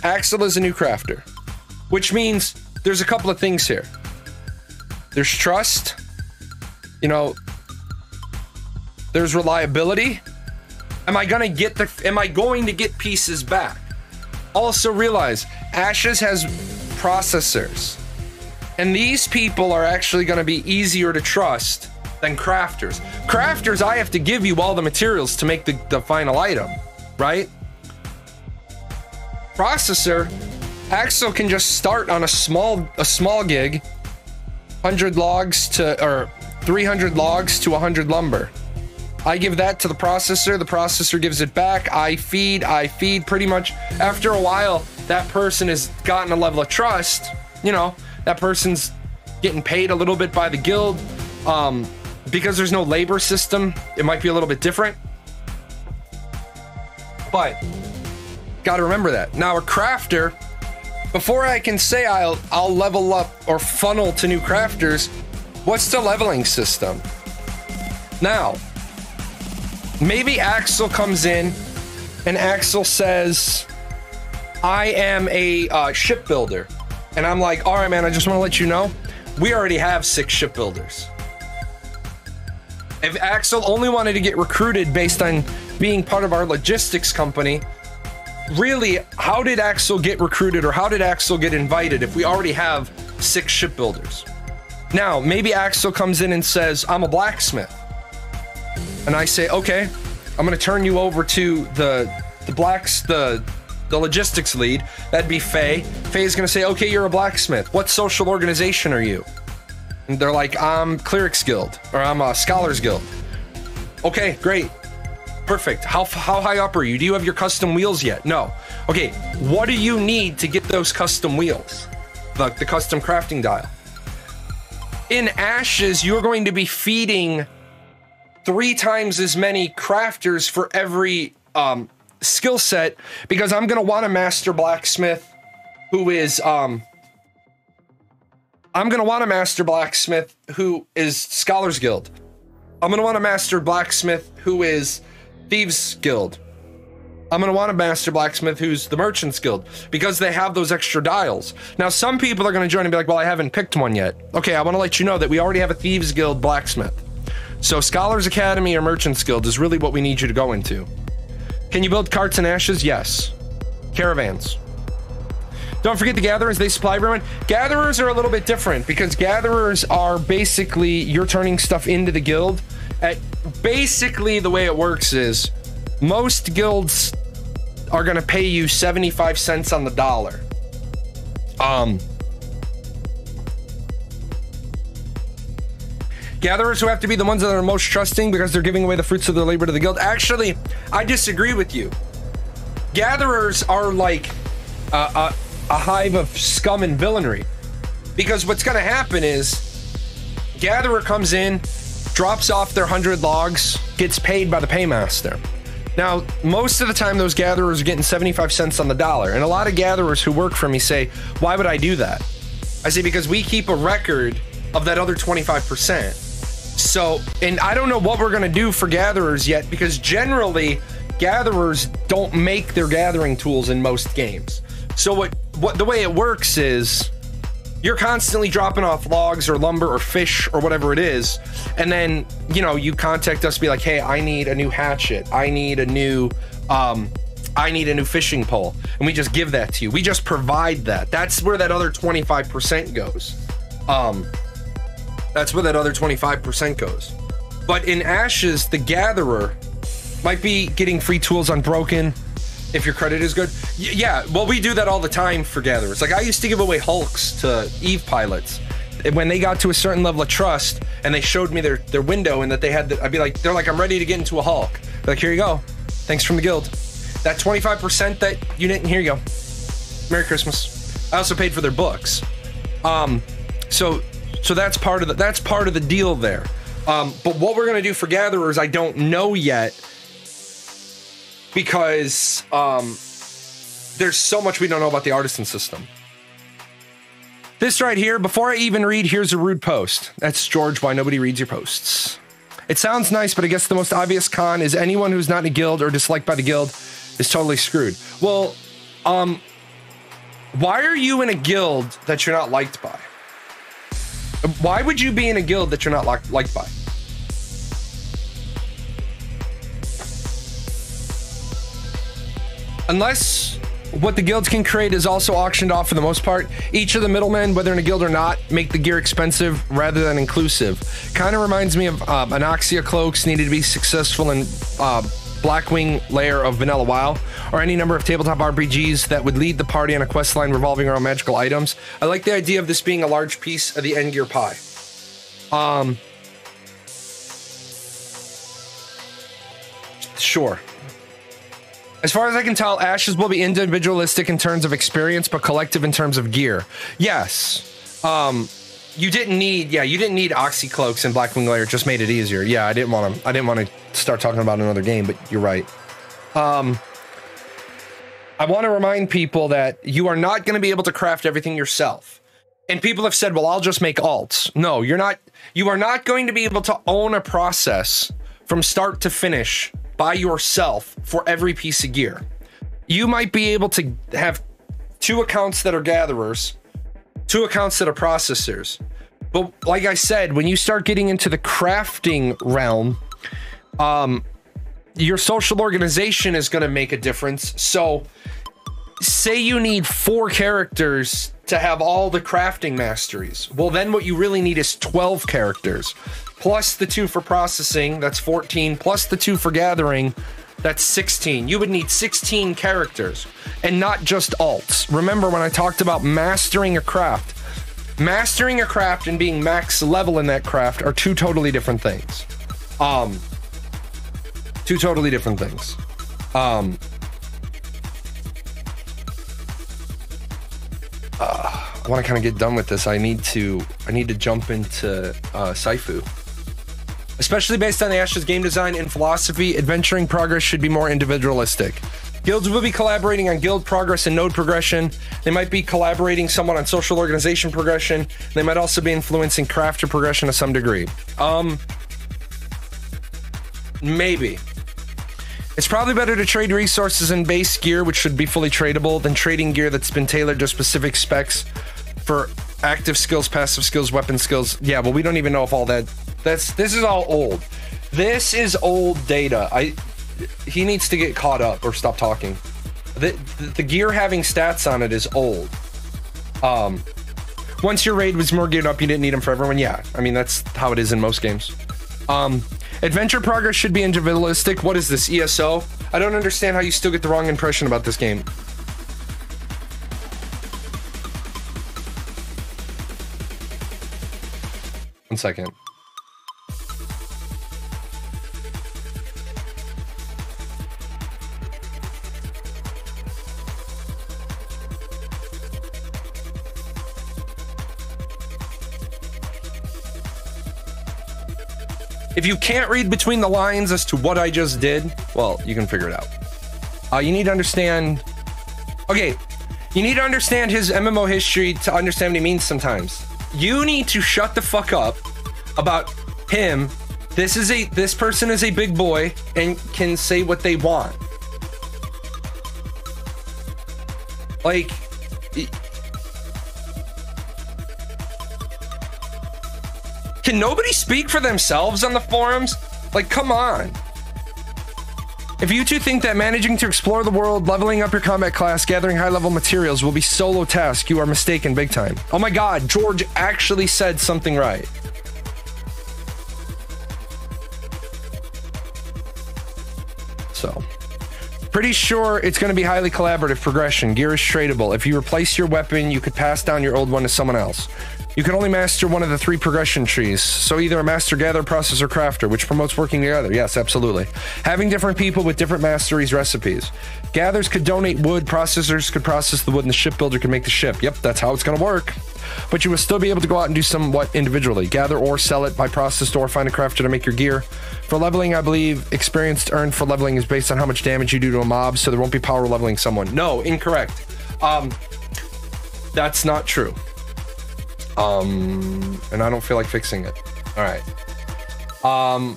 Axel is a new crafter, which means there's a couple of things here. There's trust, you know, there's reliability. Am I going to get pieces back? Also realize Ashes has processors, and these people are actually going to be easier to trust than crafters. Crafters, I have to give you all the materials to make the final item, right? Processor, Axel can just start on a small gig, 100 logs to, or 300 logs to 100 lumber. I give that to the processor gives it back, I feed pretty much. After a while, that person has gotten a level of trust, you know, that person's getting paid a little bit by the guild. Because there's no labor system, it might be a little bit different. But, gotta remember that. Now a crafter, before I can say I'll level up or funnel to new crafters, what's the leveling system? Now, maybe Axel comes in and Axel says, I am a shipbuilder. And I'm like, all right, man, I just want to let you know, we already have 6 shipbuilders. If Axel only wanted to get recruited based on being part of our logistics company, really, how did Axel get recruited or how did Axel get invited if we already have 6 shipbuilders? Now, maybe Axel comes in and says, I'm a blacksmith. And I say, okay, I'm going to turn you over to the logistics lead. That'd be Faye. Faye's going to say, okay, you're a blacksmith. What social organization are you? And they're like, I'm Clerics Guild, or I'm a Scholars Guild. Okay, great. Perfect. How high up are you? Do you have your custom wheels yet? No. Okay, what do you need to get those custom wheels? The custom crafting dial. In Ashes, you're going to be feeding 3 times as many crafters for every skill set, because I'm going to want a master blacksmith who is Scholars Guild. I'm going to want a master blacksmith who is Thieves Guild. I'm going to want a master blacksmith who's the Merchants Guild, because they have those extra dials. Now, some people are going to join and be like, well, I haven't picked one yet. Okay, I want to let you know that we already have a Thieves Guild blacksmith. So Scholars Academy or Merchants Guild is really what we need you to go into. Can you build carts and Ashes? Yes. Caravans. Don't forget the Gatherers, they supply everyone. Gatherers are a little bit different, because Gatherers are basically, you're turning stuff into the guild. Basically, the way it works is, most guilds are going to pay you 75 cents on the dollar. Gatherers who have to be the ones that are most trusting because they're giving away the fruits of their labor to the guild. Actually, I disagree with you. Gatherers are like a hive of scum and villainy, because what's going to happen is Gatherer comes in, drops off their 100 logs, gets paid by the paymaster. Now, most of the time, those gatherers are getting 75 cents on the dollar. And a lot of gatherers who work for me say, why would I do that? I say, because we keep a record of that other 25%. So, and I don't know what we're going to do for gatherers yet, because generally, gatherers don't make their gathering tools in most games. So what the way it works is, you're constantly dropping off logs or lumber or fish or whatever it is, and then, you know, you contact us, be like, hey, I need a new hatchet, I need a new fishing pole, and we just give that to you. We just provide that. That's where that other 25% goes. That's where that other 25% goes. But in Ashes, the gatherer might be getting free tools on Broken if your credit is good. Yeah, well, we do that all the time for gatherers. Like, I used to give away hulks to Eve pilots. When they got to a certain level of trust and they showed me their window and that they had, I'd be like, they're like, I'm ready to get into a hulk. They're like, here you go. Thanks from the guild. That 25% that you didn't, here you go. Merry Christmas. I also paid for their books. So that's part of the deal there. But what we're gonna do for gatherers, I don't know yet, because there's so much we don't know about the artisan system. This right here, before I even read, here's a rude post. That's George, why nobody reads your posts. It sounds nice, but I guess the most obvious con is anyone who's not in a guild or disliked by the guild is totally screwed. Well, why are you in a guild that you're not liked by? Why would you be in a guild that you're not liked by? Unless what the guilds can create is also auctioned off for the most part, each of the middlemen, whether in a guild or not, make the gear expensive rather than inclusive. Kind of reminds me of Anoxia cloaks needed to be successful in Blackwing layer of Vanilla WoW, or any number of tabletop RPGs that would lead the party on a quest line revolving around magical items. I like the idea of this being a large piece of the end gear pie. Sure. As far as I can tell, Ashes will be individualistic in terms of experience, but collective in terms of gear. Yes. You didn't need Oxy cloaks and Blackwing layer. It just made it easier. Yeah, I didn't want to start talking about another game, but you're right. I want to remind people that you are not going to be able to craft everything yourself. And people have said, well, I'll just make alts. No, you're not. You are not going to be able to own a process from start to finish by yourself for every piece of gear. You might be able to have 2 accounts that are gatherers, 2 accounts that are processors. But like I said, when you start getting into the crafting realm, your social organization is going to make a difference. So say you need 4 characters to have all the crafting masteries. Well, then what you really need is 12 characters. Plus the 2 for processing, that's 14, plus the 2 for gathering, that's 16. You would need 16 characters, and not just alts. Remember when I talked about mastering a craft and being max level in that craft are 2 totally different things. 2 totally different things. I want to kind of get done with this. I need to jump into Saifu. Especially based on the Ashes game design and philosophy, adventuring progress should be more individualistic. Guilds will be collaborating on guild progress and node progression. They might be collaborating somewhat on social organization progression. They might also be influencing crafter progression to some degree. Maybe. It's probably better to trade resources and base gear, which should be fully tradable, than trading gear that's been tailored to specific specs for active skills, passive skills, weapon skills. Yeah, but we don't even know if all that... This is all old. This is old data. He needs to get caught up or stop talking. The gear having stats on it is old. Once your raid was more geared up, you didn't need them for everyone. Yeah, I mean, that's how it is in most games. Adventure progress should be individualistic. What is this, ESO? I don't understand how you still get the wrong impression about this game. 1 second. If you can't read between the lines as to what I just did, well, you can figure it out. You need to understand... Okay, you need to understand his MMO history to understand what he means sometimes. You need to shut the fuck up about him. This person is a big boy and can say what they want. Like... Can nobody speak for themselves on the forums? Like, come on. If you two think that managing to explore the world, leveling up your combat class, gathering high-level materials will be solo task, you are mistaken big time. Oh my god, George actually said something right. So, pretty sure it's going to be highly collaborative progression. Gear is tradable. If you replace your weapon, you could pass down your old one to someone else. You can only master one of the 3 progression trees, so either a master, gatherer, processor, crafter, which promotes working together. Yes, absolutely. Having different people with different masteries, recipes. Gatherers could donate wood, processors could process the wood, and the shipbuilder could make the ship. Yep, that's how it's going to work. But you will still be able to go out and do somewhat individually. Gather or sell it by processed or find a crafter to make your gear. For leveling, I believe experience earned for leveling is based on how much damage you do to a mob, so there won't be power leveling someone. No, incorrect. That's not true. And I don't feel like fixing it. All right. I'm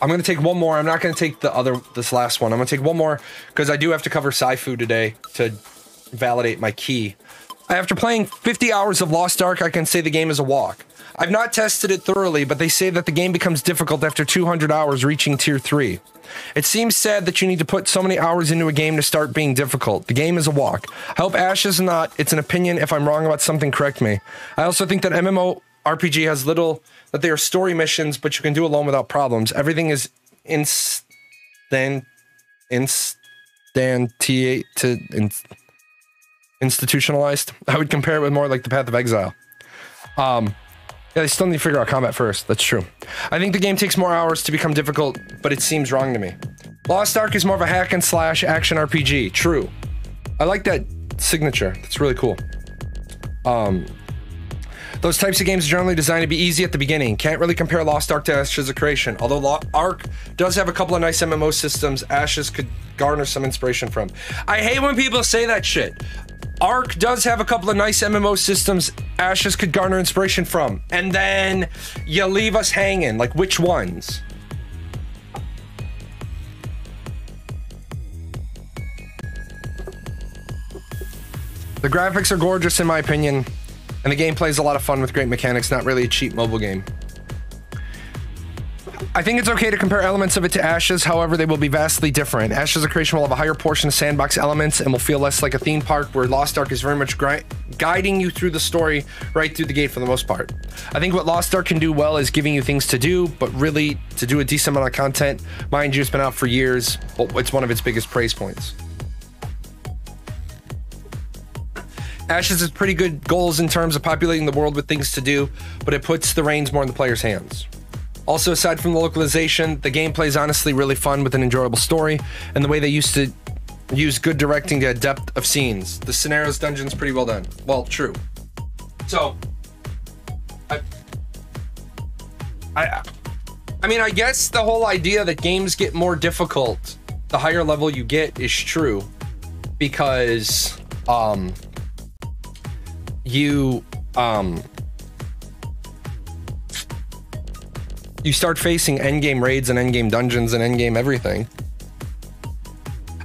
going to take one more. I'm not going to take this last one. I'm going to take one more because I do have to cover Sci-Fu today to validate my key. After playing 50 hours of Lost Ark, I can say the game is a walk. I've not tested it thoroughly, but they say that the game becomes difficult after 200 hours reaching tier 3. It seems sad that you need to put so many hours into a game to start being difficult. The game is a walk. I hope Ash is not. It's an opinion. If I'm wrong about something, correct me. I also think that MMORPG has little, that they are story missions, but you can do alone without problems. Everything is institutionalized. I would compare it with more like the Path of Exile. Yeah, they still need to figure out combat first. That's true. I think the game takes more hours to become difficult, but it seems wrong to me. Lost Ark is more of a hack and slash action RPG. True. I like that signature. That's really cool. Those types of games are generally designed to be easy at the beginning. Can't really compare Lost Ark to Ashes of Creation. Although Ark does have a couple of nice MMO systems, Ashes could garner some inspiration from. I hate when people say that shit. Ark does have a couple of nice MMO systems Ashes could garner inspiration from. And then you leave us hanging. Like, which ones? The graphics are gorgeous in my opinion. And the gameplay is a lot of fun with great mechanics, not really a cheap mobile game. I think it's okay to compare elements of it to Ashes, however, they will be vastly different. Ashes of Creation will have a higher portion of sandbox elements and will feel less like a theme park, where Lost Ark is very much guiding you through the story right through the gate for the most part. I think what Lost Ark can do well is giving you things to do, but really to do a decent amount of content. Mind you, it's been out for years, but it's one of its biggest praise points. Ashes has pretty good goals in terms of populating the world with things to do, but it puts the reins more in the player's hands. Also, aside from the localization, the gameplay is honestly really fun with an enjoyable story, and the way they used to use good directing to add depth of scenes. The scenarios, dungeons, pretty well done. Well, true. So, I mean, I guess the whole idea that games get more difficult the higher level you get is true, because you start facing endgame raids and endgame dungeons and endgame everything.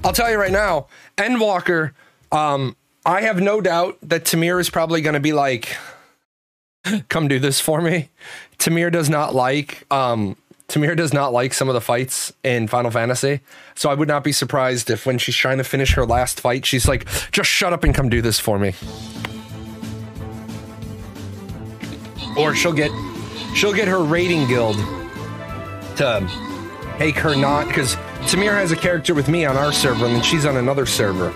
I'll tell you right now, Endwalker, I have no doubt that Tamir is probably going to be like, come do this for me. Tamir does not like some of the fights in Final Fantasy. So I would not be surprised if when she's trying to finish her last fight, she's like, just shut up and come do this for me. Or she'll get her raiding guild to make her not, because Tamir has a character with me on our server and then she's on another server.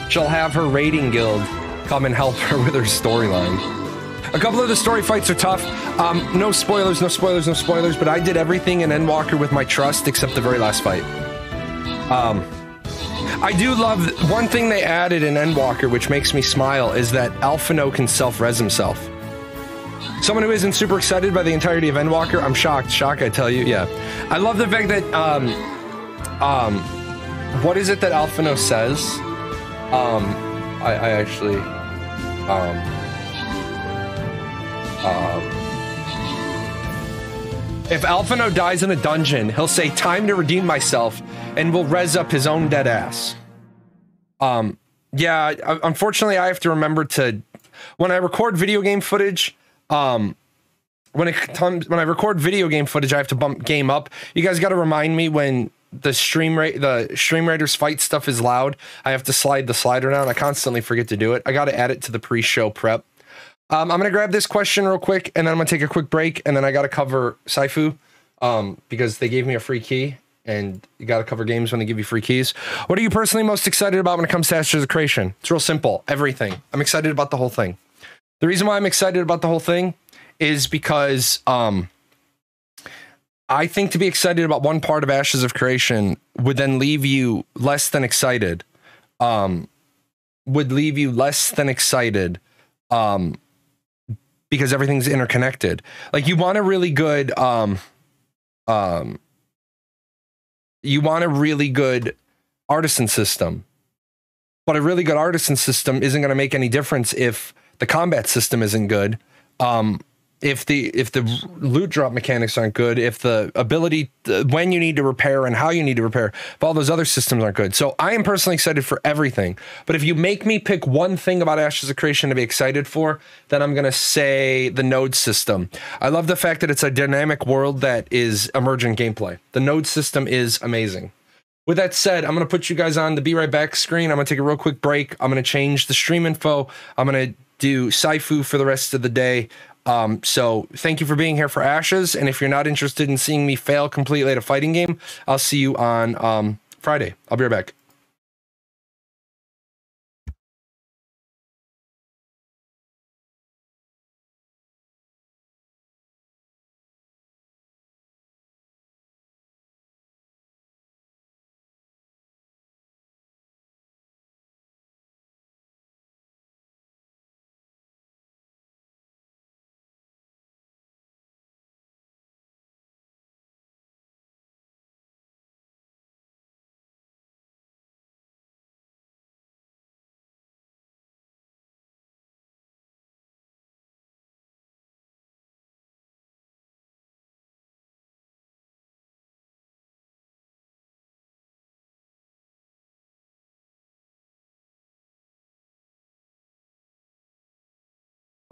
She'll have her raiding guild come and help her with her storyline. A couple of the story fights are tough. No spoilers, no spoilers, no spoilers, but I did everything in Endwalker with my trust except the very last fight. I do love one thing they added in Endwalker, which makes me smile, is that Alphino can self-res himself. Someone who isn't super excited by the entirety of Endwalker, I'm shocked. Shock, I tell you. Yeah, I love the fact that what is it that Alphino says? I actually if Alphino dies in a dungeon, he'll say, "Time to redeem myself," and will res up his own dead ass. Yeah, unfortunately, I have to remember to, when I record video game footage, when I record video game footage, I have to bump game up. You guys got to remind me when the stream raiders fight stuff is loud. I have to slide the slider down. I constantly forget to do it. I got to add it to the pre-show prep. I'm going to grab this question real quick, and then I'm going to take a quick break, and then I got to cover Saifu, because they gave me a free key, and you got to cover games when they give you free keys. What are you personally most excited about when it comes to Ashes of Creation? It's real simple. Everything. I'm excited about the whole thing. The reason why I'm excited about the whole thing is because I think to be excited about one part of Ashes of Creation would then leave you less than excited. Because everything's interconnected. Like, you want a really good artisan system, but a really good artisan system isn't going to make any difference if the combat system isn't good, if the loot drop mechanics aren't good, if the ability when you need to repair and how you need to repair, if all those other systems aren't good. So I am personally excited for everything, but if you make me pick one thing about Ashes of Creation to be excited for, then I'm gonna say the node system. I love the fact that it's a dynamic world that is emergent gameplay. The node system is amazing. With that said, I'm going to put you guys on the Be Right Back screen. I'm going to take a real quick break. I'm going to change the stream info. I'm going to do Saifu for the rest of the day. So thank you for being here for Ashes. And if you're not interested in seeing me fail completely at a fighting game, I'll see you on Friday. I'll be right back.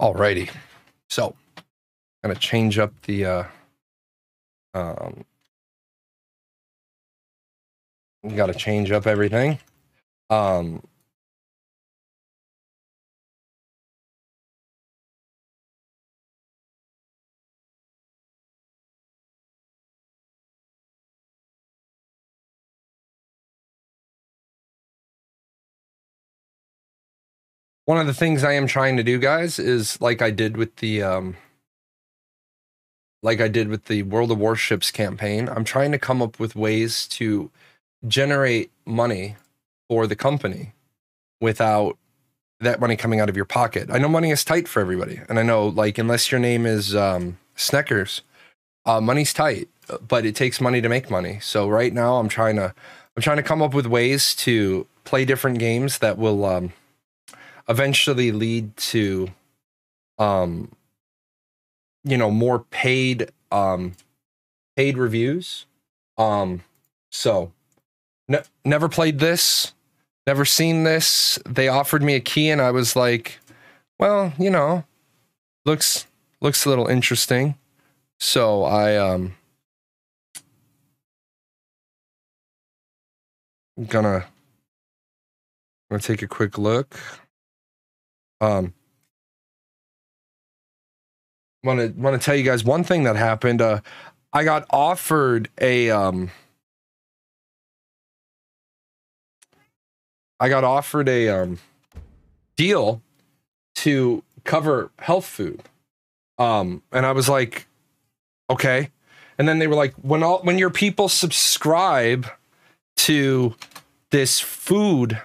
Alrighty, so I'm gonna change up the you gotta change up everything. One of the things I am trying to do, guys, is like I did with the World of Warships campaign, I'm trying to come up with ways to generate money for the company without that money coming out of your pocket. I know money is tight for everybody, and I know, like, unless your name is Sneckers, money's tight, but it takes money to make money. So right now I'm trying to come up with ways to play different games that will eventually lead to you know, more paid reviews. So never played this, never seen this. They offered me a key and I was like, well, you know, looks a little interesting. So I'm gonna take a quick look. Want to tell you guys one thing that happened. I got offered a deal to cover health food And I was like, okay. And then they were like, when your people subscribe to this food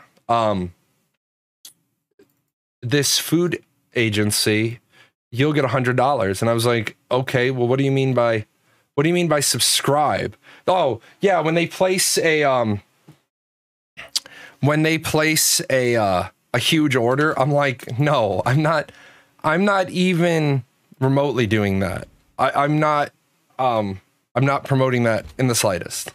agency, you'll get $100. And I was like, okay, well, what do you mean by subscribe? Oh yeah, when they place a huge order, I'm like, no, I'm not even remotely doing that. I'm not promoting that in the slightest.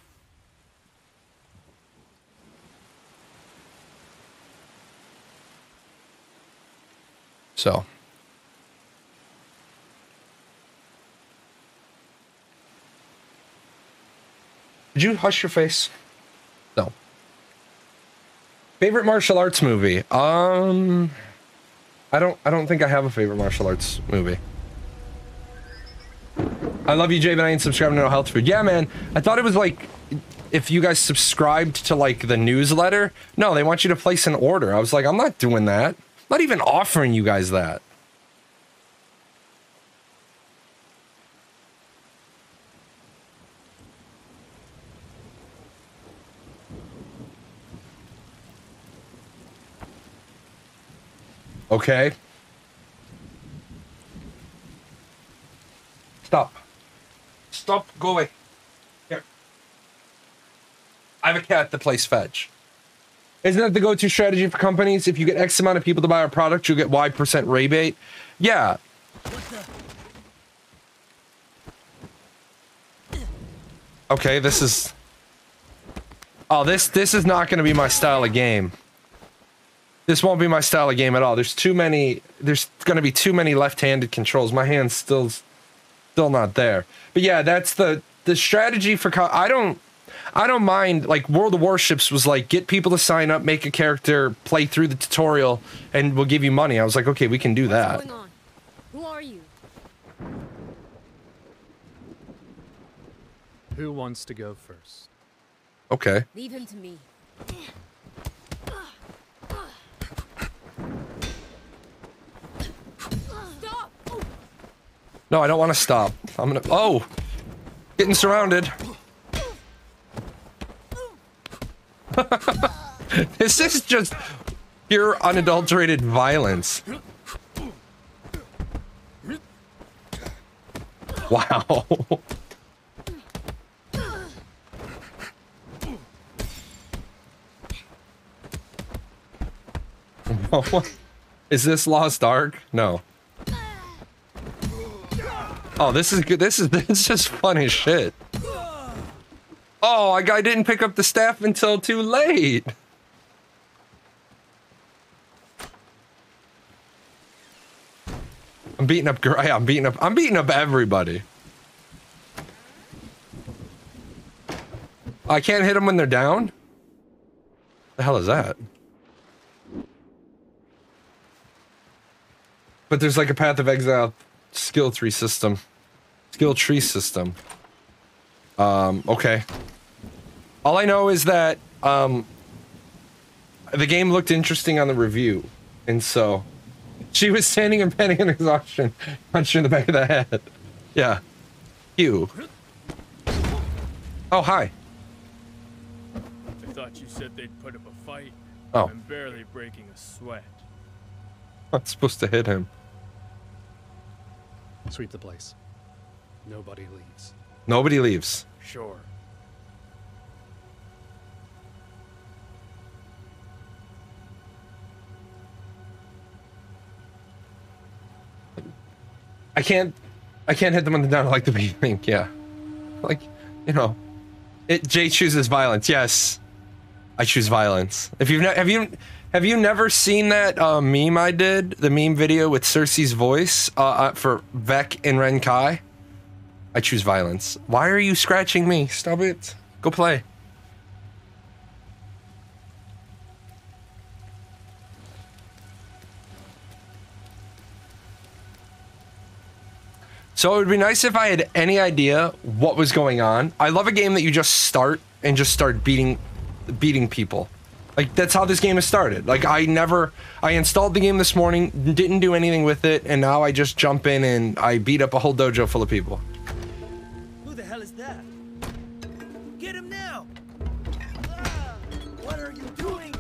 So. Did you hush your face? No. Favorite martial arts movie? I don't think I have a favorite martial arts movie. I love you, Jay, but I ain't subscribing to No Health Food. Yeah, man. I thought it was like if you guys subscribed to like the newsletter. No, they want you to place an order. I was like, I'm not doing that. I'm not even offering you guys that. Okay. Stop. Stop. Go away. Here. I have a cat that plays fetch. Isn't that the go-to strategy for companies? If you get X amount of people to buy our product, you'll get Y% rebate. Yeah. Okay, this is... Oh, this is not going to be my style of game. This won't be my style of game at all. There's going to be too many left-handed controls. My hand's still not there. But yeah, that's the strategy for... I don't mind, like, World of Warships was like, get people to sign up, make a character, play through the tutorial, and we'll give you money. I was like, okay, we can do that. What's going on? Who are you? Who wants to go first? Okay. Leave him to me. Stop! No, I don't want to stop. I'm gonna... Oh! Getting surrounded. This is just pure unadulterated violence. Wow. Is this Lost Ark? No. Oh, this is good. This is just fun as shit. Oh, I didn't pick up the staff until too late. I'm beating up everybody. I can't hit them when they're down? The hell is that? But there's like a Path of Exile skill tree system. Okay. All I know is that the game looked interesting on the review, and so she was standing and panting in exhaustion, punched her in the back of the head. Yeah. You. Oh, hi. I thought you said they'd put up a fight. Oh. I'm barely breaking a sweat. I'm supposed to hit him. Sweep the place. Nobody leaves. Nobody leaves. Sure. I can't hit them on the down like the beginning. Yeah, like, you know, Jay chooses violence. Yes, I choose violence. If have you never seen that meme I did, the meme video with Cersei's voice for Vec in Renkai? I choose violence. Why are you scratching me? Stop it. Go play. So it would be nice if I had any idea what was going on. I love a game that you just start and just start beating people. Like, that's how this game has started. Like, I installed the game this morning, didn't do anything with it, and now I just jump in and I beat up a whole dojo full of people. Who the hell is that? Get him now! What are you doing?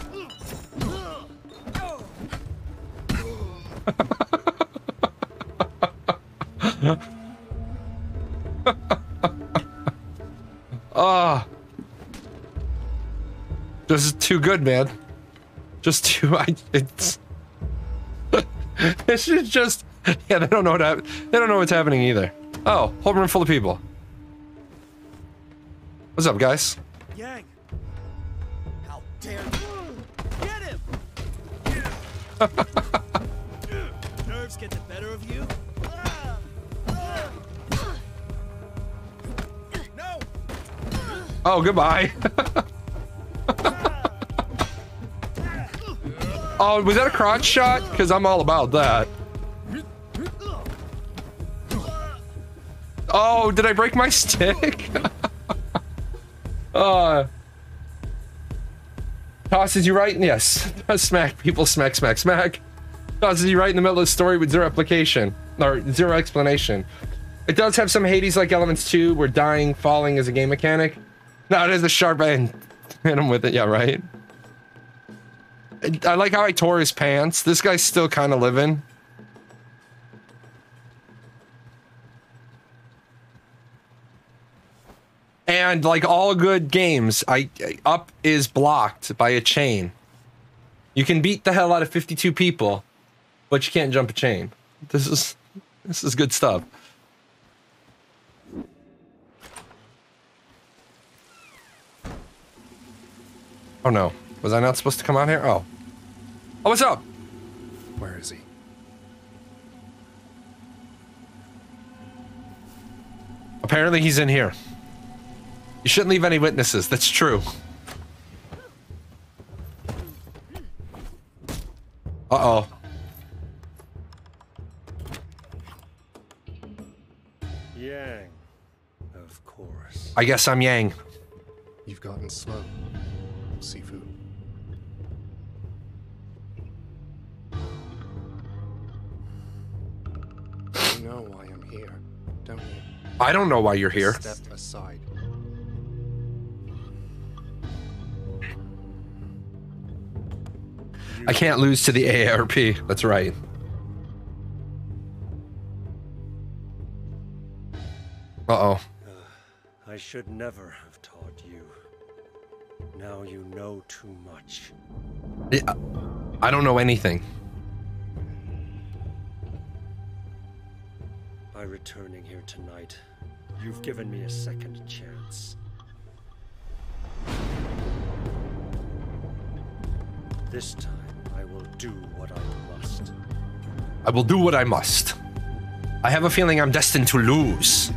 Ah. This is too good, man. Just too. It's. This is just. Yeah, they don't know they don't know what's happening either. Oh, whole room full of people. What's up, guys? Yang! How dare you! Get him! Nerves get the better of you? No! Oh, goodbye. Oh, was that a crotch shot? Because I'm all about that. Oh, did I break my stick? Tosses you right? Yes. Smack people, smack, smack, smack. Tosses you right in the middle of the story with zero application. Or zero explanation. It does have some Hades-like elements too, where dying, falling is a game mechanic. No, it is a sharp end. Hit him with it, yeah, right? I like how I tore his pants. This guy's still kind of living. And like all good games, up is blocked by a chain. You can beat the hell out of 52 people, but you can't jump a chain. This is good stuff. Oh no. Was I not supposed to come out here? Oh. Oh, what's up? Where is he? Apparently he's in here. You shouldn't leave any witnesses. That's true. Uh-oh. Yang, of course. I guess I'm Yang. You've gotten slow. Seafood. You know why I'm here, don't you? I don't know why you're here. Step aside. I can't lose to the AARP. That's right. Uh-oh. I should never have taught you. Now you know too much. I don't know anything. By returning here tonight, you've given me a second chance. This time, I will do what I must. I will do what I must. I have a feeling I'm destined to lose.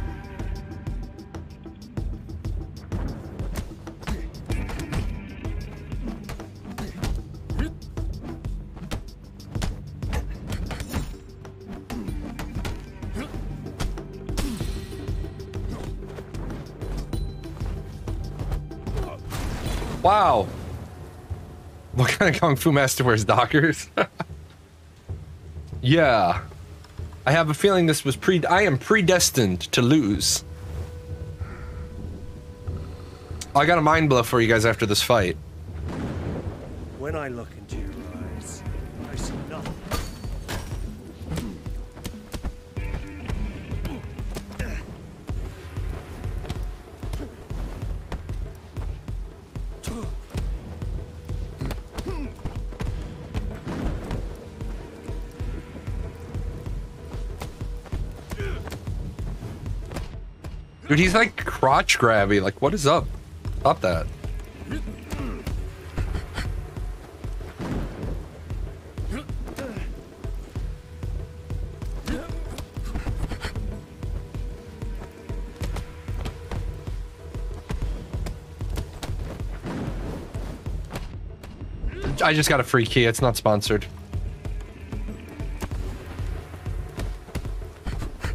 Wow. What kind of Kung Fu master wears Dockers? Yeah. I have a feeling this was I am predestined to lose. I got a mind blow for you guys after this fight. When I look into your eyes, I see nothing. Dude, he's like crotch grabby. Like, what is up? Stop that. I just got a free key. It's not sponsored.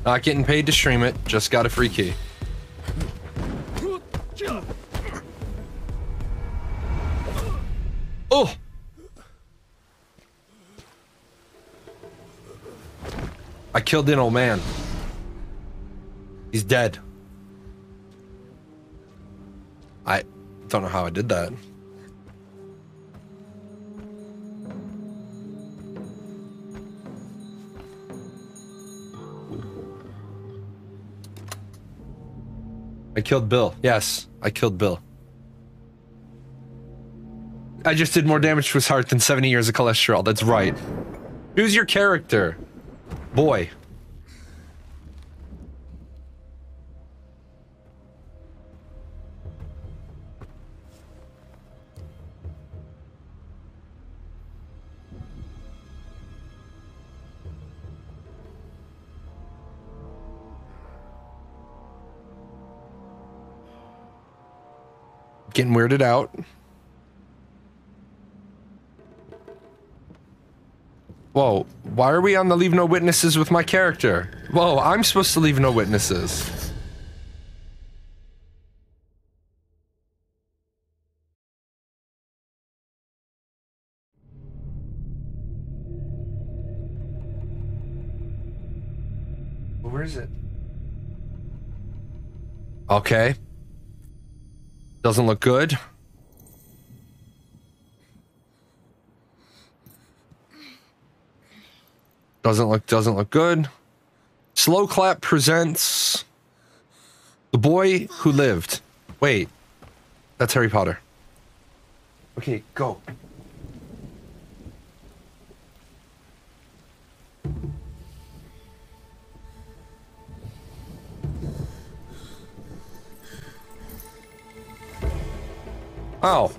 Not getting paid to stream it. Just got a free key. Oh! I killed an old man. He's dead. I don't know how I did that. I killed Bill. Yes, I killed Bill. I just did more damage to his heart than 70 years of cholesterol. That's right. Who's your character? Boy. Getting weirded out. Whoa, why are we on the leave no witnesses with my character? Whoa, I'm supposed to leave no witnesses. Where is it? Okay. Doesn't look good. Doesn't look good. Slow Clap presents The Boy Who Lived. Wait. That's Harry Potter. Okay, go. Oh.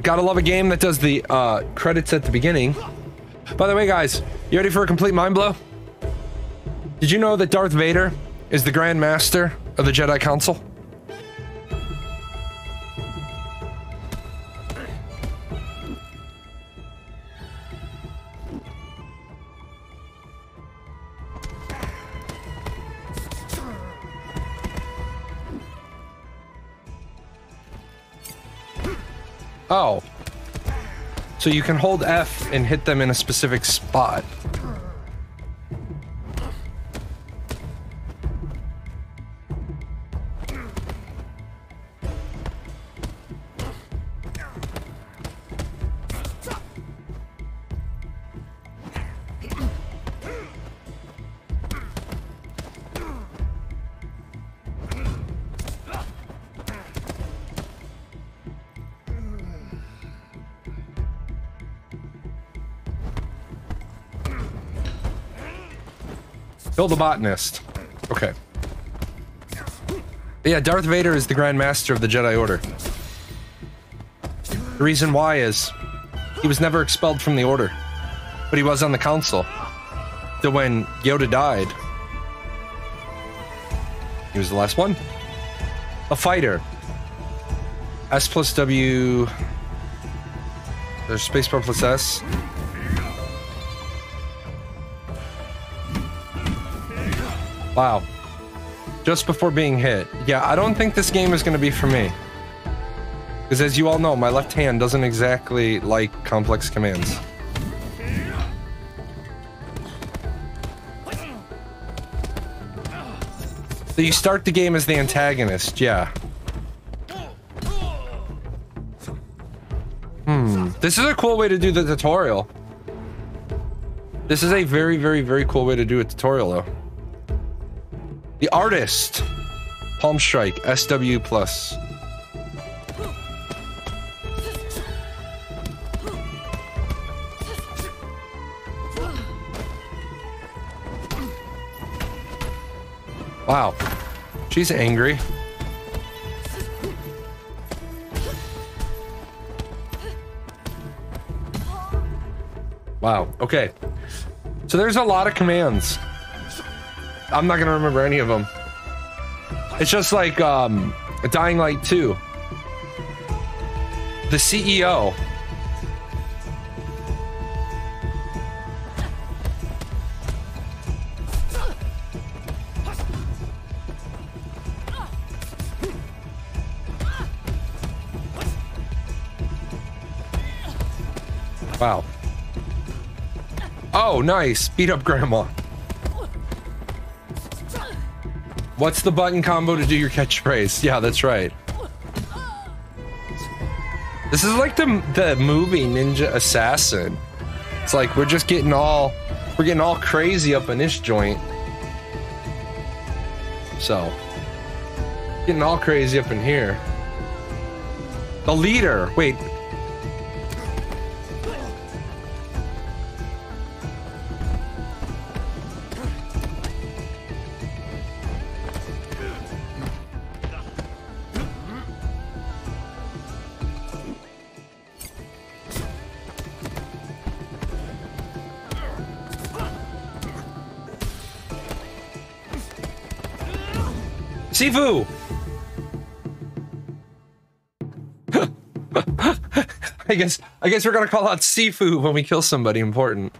Gotta love a game that does the credits at the beginning. By the way, guys, you ready for a complete mind blow? Did you know that Darth Vader is the Grand Master of the Jedi Council? Oh. So you can hold F and hit them in a specific spot. Kill the botanist. Okay. Yeah, Darth Vader is the Grand Master of the Jedi Order. The reason why is he was never expelled from the Order, but he was on the Council. So when Yoda died, he was the last one. A fighter. S plus W. There's spacebar plus S. Wow. Just before being hit. Yeah, I don't think this game is going to be for me. Because as you all know, my left hand doesn't exactly like complex commands. So you start the game as the antagonist, yeah. This is a cool way to do the tutorial. This is a very, very, very cool way to do a tutorial, though. The artist. Palm Strike, SW plus. Wow. She's angry. Wow. Okay. So there's a lot of commands. I'm not gonna remember any of them. It's just like Dying Light 2. The CEO. Wow. Oh, nice. Beat up grandma. What's the button combo to do your catchphrase? Yeah, that's right. This is like the movie Ninja Assassin. It's like we're getting all crazy up in this joint. So, getting all crazy up in here. The leader. Wait. Sifu! I guess we're gonna call out Sifu when we kill somebody important.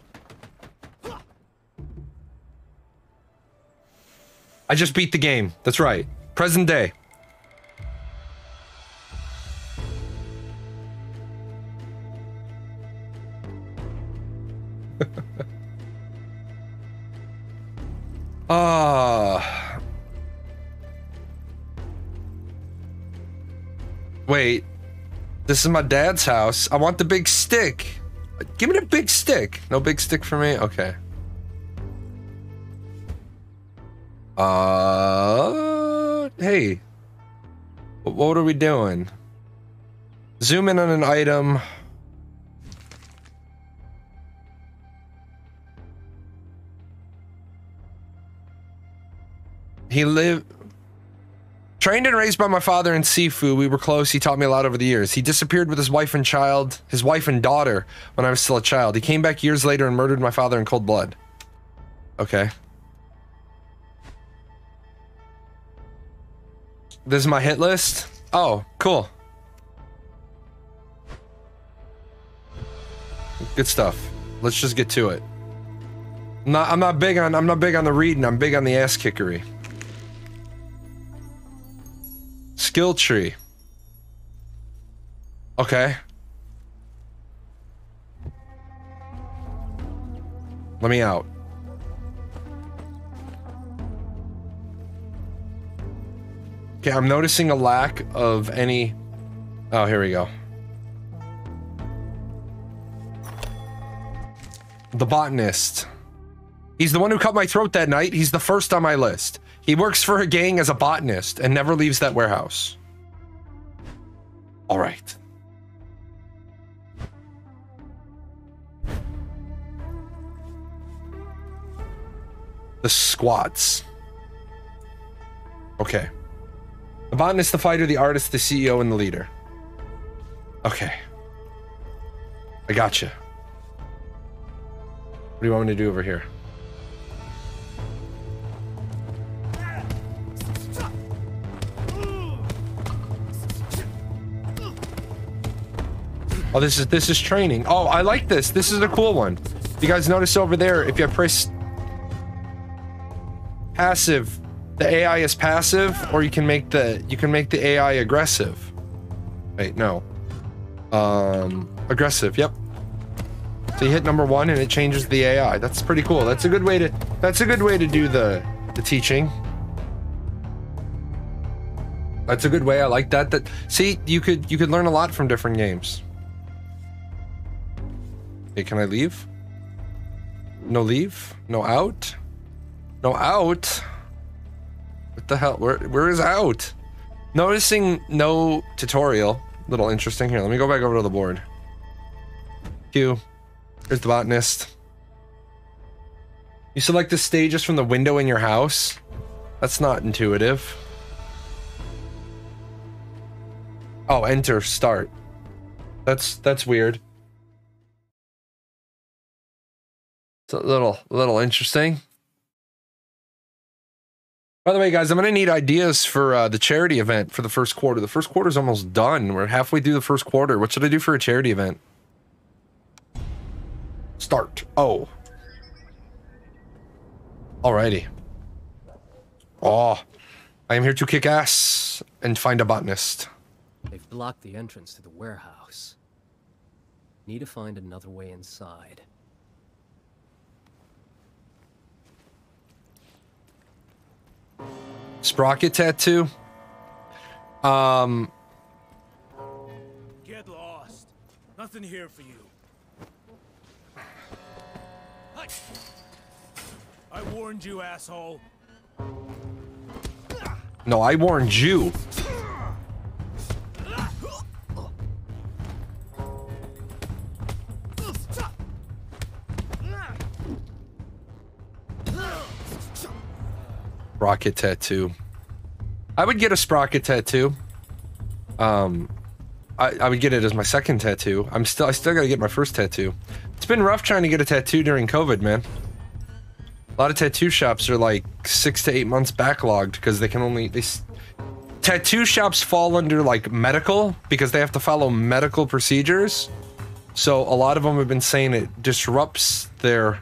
I just beat the game. That's right. Present day. Wait. This is my dad's house. I want the big stick. Give me the big stick. No big stick for me? Okay. Hey. What are we doing? Zoom in on an item. He lived... Trained and raised by my father in Sifu, we were close. He taught me a lot over the years. He disappeared with his wife and daughter, when I was still a child. He came back years later and murdered my father in cold blood. Okay. This is my hit list? Oh, cool. Good stuff. Let's just get to it. I'm not big on the reading, I'm big on the ass kickery. Skill tree. Okay. Let me out. Okay, I'm noticing a lack of any... Oh, here we go. The botanist. He's the one who cut my throat that night. He's the first on my list. He works for a gang as a botanist and never leaves that warehouse. All right. The squats. Okay. The botanist, the fighter, the artist, the CEO, and the leader. Okay. I gotcha. What do you want me to do over here? Oh, this is training. Oh, I like this. This is a cool one. You guys notice over there, if you press passive, the AI is passive, or you can make the AI aggressive. Wait, no. Aggressive, yep. So you hit number 1 and it changes the AI. That's pretty cool. That's a good way to do the teaching. That's a good way. I like that. See, you could learn a lot from different games. Okay, can I leave? No leave? No out? No out? What the hell? Where is out? Noticing no tutorial. Little interesting. Here, let me go back over to the board. Q. Here's the botanist. You select the stages from the window in your house? That's not intuitive. Oh, enter, start. That's weird. It's a little interesting. By the way, guys, I'm gonna need ideas for the charity event for the first quarter. The first quarter's almost done. We're halfway through the first quarter. What should I do for a charity event? Start. Oh. Alrighty. Oh. I am here to kick ass and find a botanist. They've blocked the entrance to the warehouse. Need to find another way inside. Sprocket tattoo. Get lost. Nothing here for you. I warned you, asshole. No, I warned you. Sprocket tattoo. I would get a sprocket tattoo. I would get it as my second tattoo. I still gotta get my first tattoo. It's been rough trying to get a tattoo during COVID, man. A lot of tattoo shops are like 6 to 8 months backlogged because they can only tattoo shops fall under like medical because they have to follow medical procedures. So a lot of them have been saying it disrupts their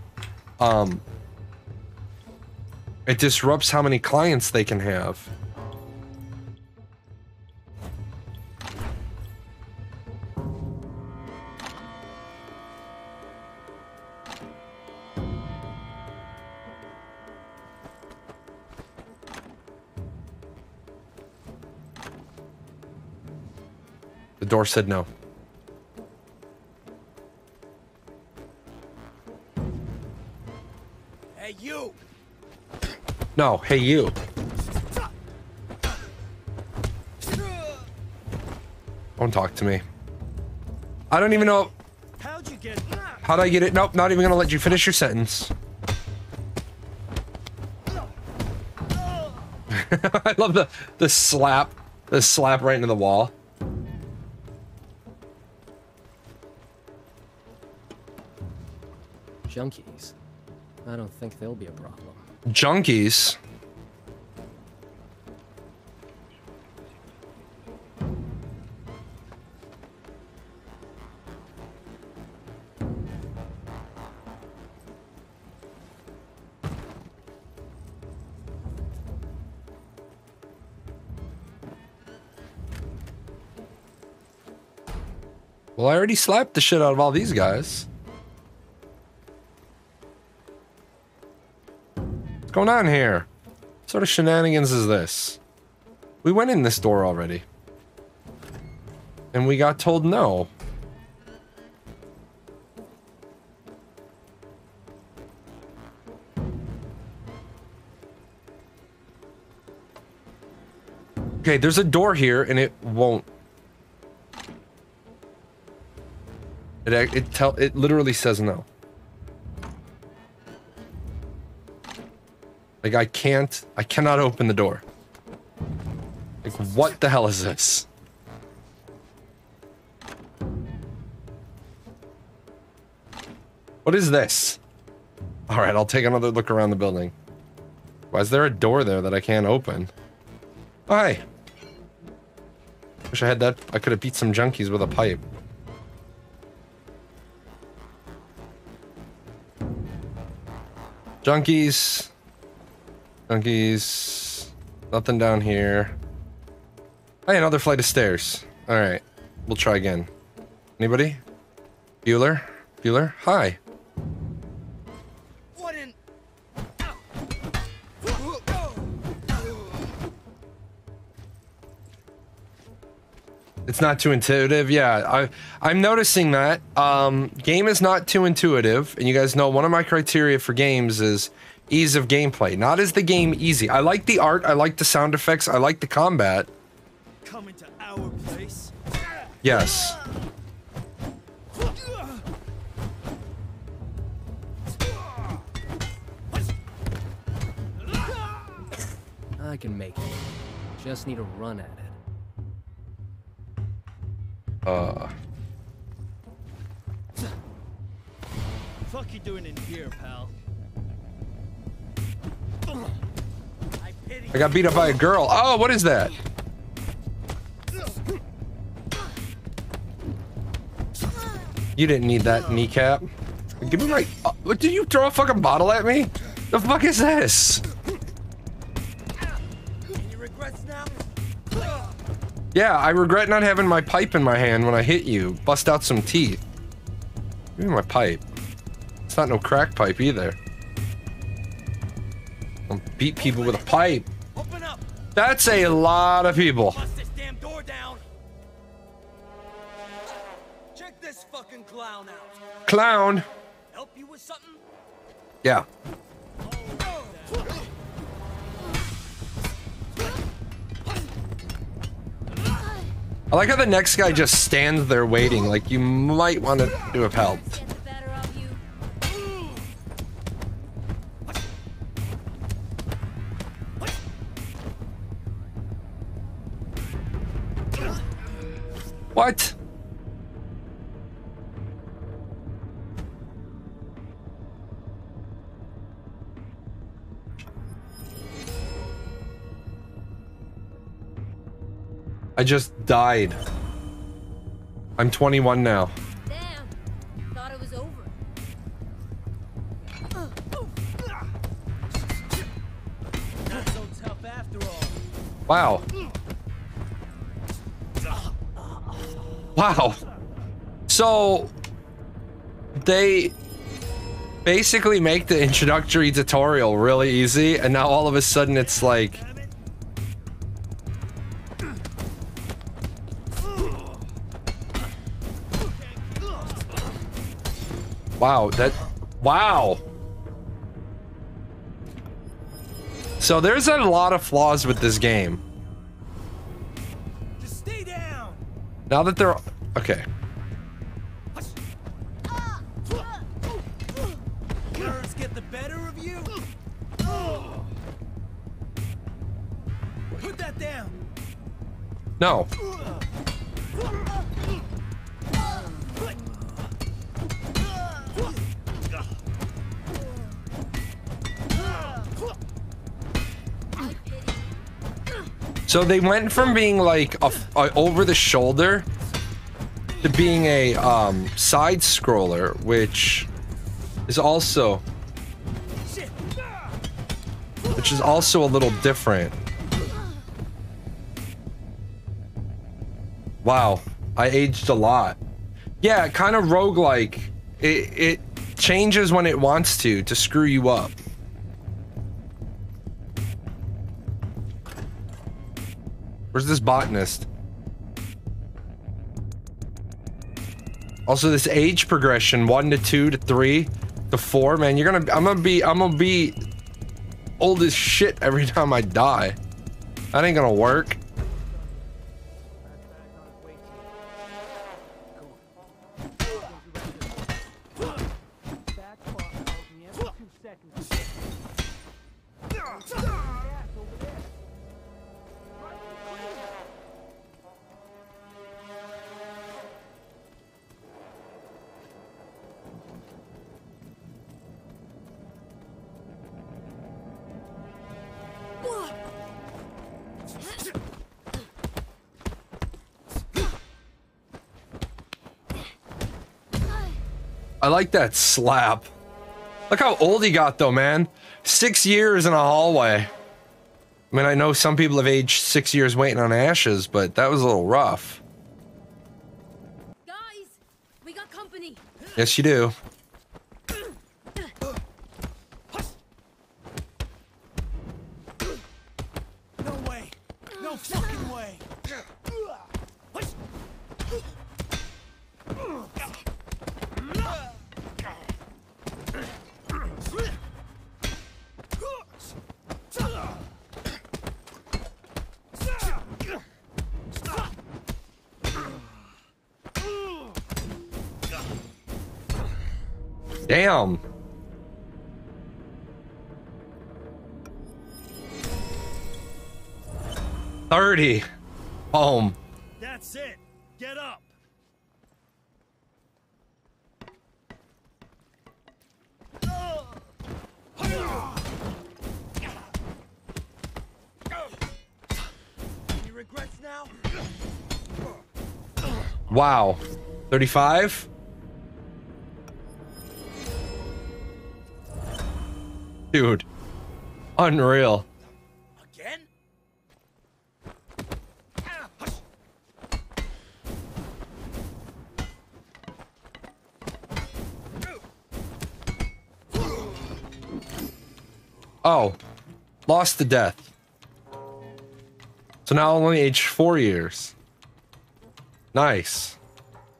it disrupts how many clients they can have. The door said no. Hey, you! No, hey you. Don't talk to me. I don't even know. How'd you get... How'd I get it? Nope, not even gonna let you finish your sentence. I love the slap. The slap right into the wall. Junkies. I don't think they'll be a problem. Junkies? Well, I already slapped the shit out of all these guys. What's going on here? What sort of shenanigans is this? We went in this door already. And we got told no. Okay, there's a door here and it won't. It literally says no. Like I cannot open the door. Like what the hell is this? What is this? All right, I'll take another look around the building. Why is there a door there that I can't open? Oh, hey. Wish I had that. I could have beat some junkies with a pipe. Junkies. Junkies. Nothing down here. Hey, another flight of stairs. Alright. We'll try again. Anybody? Bueller? Bueller? Hi. What in... It's not too intuitive. Yeah, I'm noticing that. Game is not too intuitive, and you guys know one of my criteria for games is ease of gameplay. Not is the game easy. I like the art, I like the sound effects, I like the combat. Coming to our place? Yes. I can make it. Just need to run at it. Fuck you doing in here, pal? I got beat up by a girl. Oh, what is that? You didn't need that kneecap. Give me my... What, did you throw a fucking bottle at me? The fuck is this? Any regrets now? Yeah, I regret not having my pipe in my hand when I hit you. Bust out some teeth. Give me my pipe. It's not no crack pipe either. I'll beat people with a pipe. Open up. That's a lot of people. Bust this damn door down. Check this fucking clown out. Clown. Help you with something? Yeah. I like how the next guy just stands there waiting, like you might want to have helped. Get the better of you. What? I just died. I'm 21 now. Damn. Thought it was over. Not so tough after all. Wow. Wow. So they basically make the introductory tutorial really easy, and now all of a sudden it's like wow. So there's a lot of flaws with this game. Just stay down. Now that they're okay. Nerves get the better of you. Put that down. No. So they went from being like a over the shoulder to being a side scroller, which is also a little different. Wow, I aged a lot. Yeah, kind of roguelike. It changes when it wants to screw you up. Where's this botanist? Also, this age progression, 1 to 2 to 3 to 4, man, I'm gonna be old as shit every time I die. That ain't gonna work. I like that slap. Look how old he got though, man. 6 years in a hallway. I mean, I know some people have aged 6 years waiting on ashes, but that was a little rough. Guys, we got company. Yes, you do. No way. No fucking way. Damn. $30. Home. That's it. Get up. Any regrets now? Wow. 35? Dude. Unreal. Again? Oh, lost to death. So now only aged 4 years. Nice.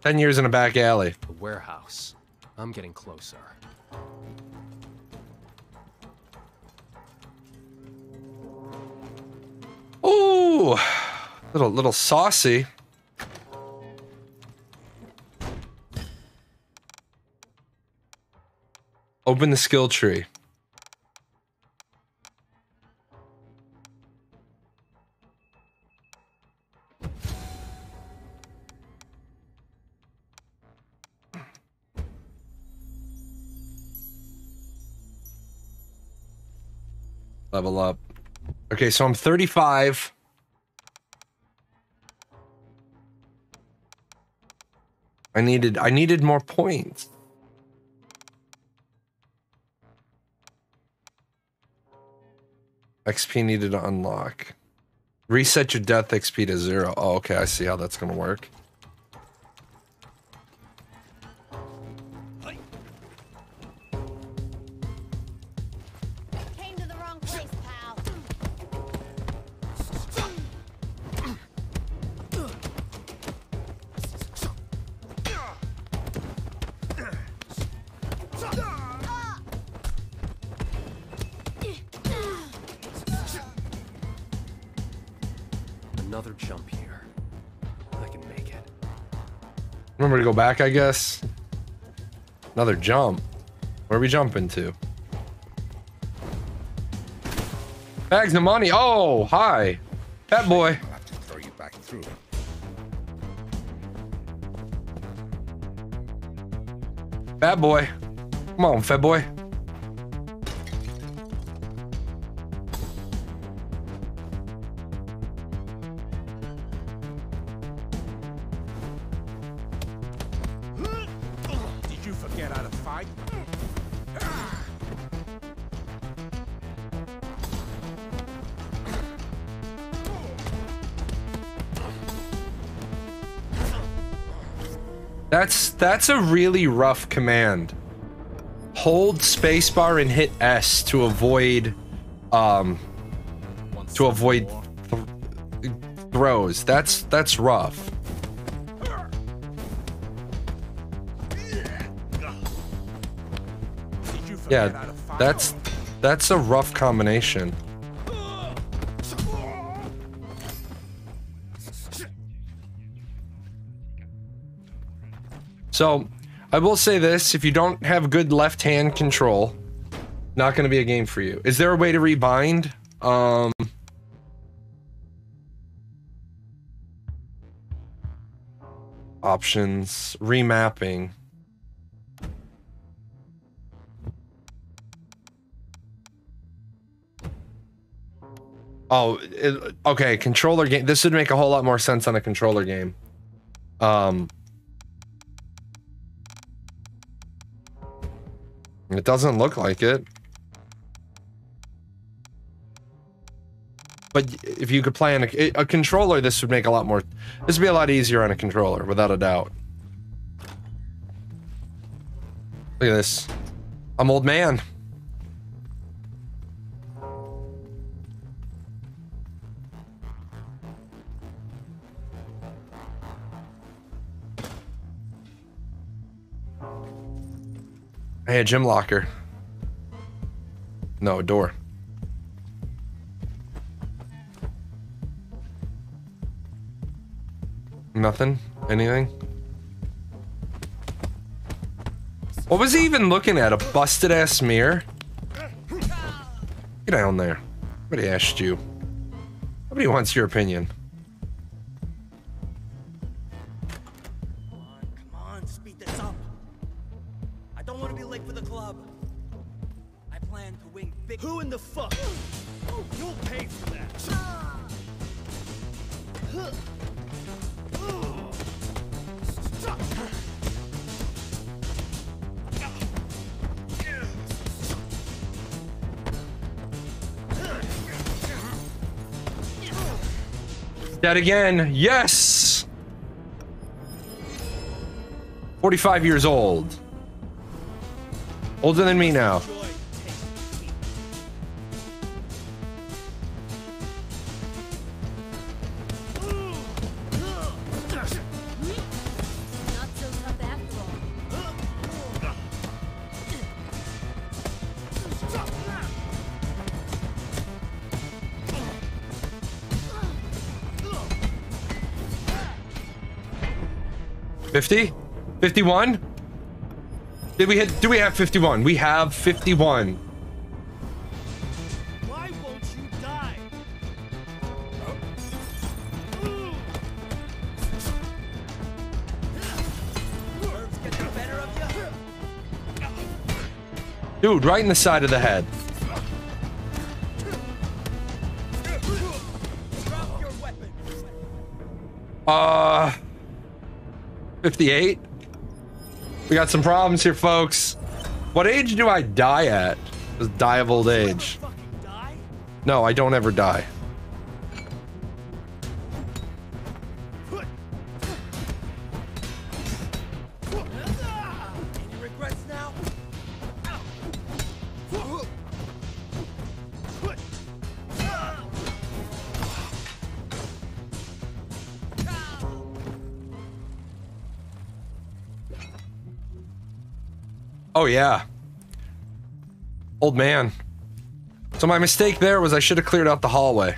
10 years in a back alley. The warehouse. I'm getting closer. Ooh, little saucy. Open the skill tree. Level up. Okay, so I'm 35. I needed more points. XP needed to unlock. Reset your death XP to 0. Oh, okay, I see how that's gonna work. Came to the wrong place, pal. Another jump here. I can make it. Remember to go back, I guess. Another jump. Where are we jumping to? Bags of money. Oh, hi. Fat boy. I'll have to throw you back through. Fat boy. Come on, fat boy. Did you forget how to fight? That's a really rough command. Hold spacebar and hit S to avoid throws. That's rough. Did you forget Yeah, how to fight? that's a rough combination. So, I will say this, if you don't have good left-hand control, not going to be a game for you. Is there a way to rebind? Options, remapping. Oh, okay, controller game. This would make a whole lot more sense on a controller game. It doesn't look like it. But if you could play on a controller, this would make a lot more... This would be a lot easier on a controller, without a doubt. Look at this. I'm old man. Hey, a gym locker. No, a door. Nothing? Anything? What was he even looking at? A busted ass mirror? Get down there. Nobody asked you. Nobody wants your opinion. Come on, speed this up. I don't want to be late for the club. I plan to win big. Who in the fuck? You'll pay for that. Dead again. Yes! 45 years old. Older than me now. 50? 51? Do we have 51? We have 51. Why won't you die? Nerves get the better of you? Dude, right in the side of the head. Drop your weapon. 58? We got some problems here, folks. What age do I die at? Just die of old age. Fucking die? No, I don't ever die. Any regrets now? Oh yeah. Old man. So my mistake there was I should have cleared out the hallway.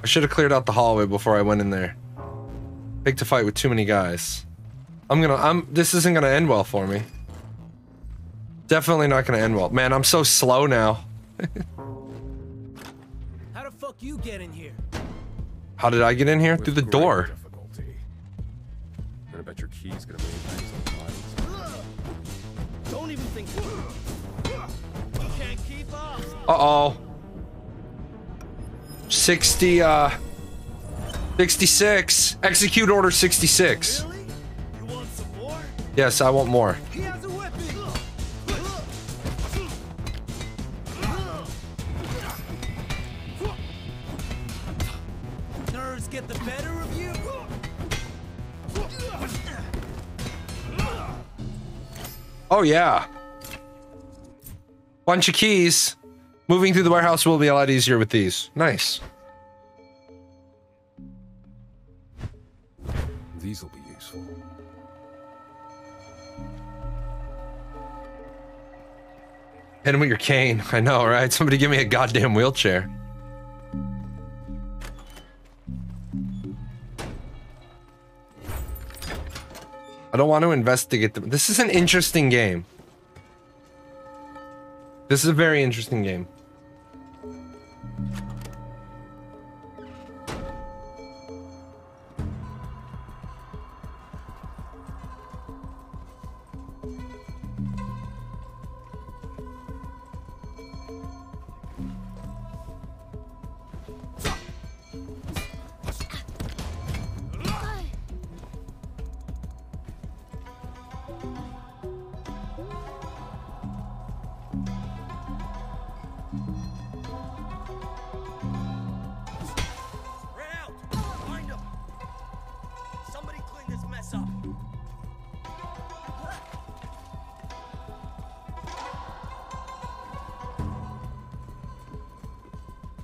I should have cleared out the hallway before I went in there. Picked a fight with too many guys. This isn't gonna end well for me. Definitely not gonna end well. Man, I'm so slow now. How the fuck you get in here? How did I get in here? Through the door. I bet your key's gonna make things on fire. Don't even think. You can't keep up. Uh-oh. 66. Execute order 66. Really? You want some more? Yes, I want more. He has a weapon. Nerves get the better of you. Oh yeah. Bunch of keys. Moving through the warehouse will be a lot easier with these. Nice. These will be useful. Hit him with your cane. I know, right? Somebody give me a goddamn wheelchair. I don't want to investigate them. This is an interesting game. This is a very interesting game. Spread out. Find him. Somebody clean this mess up.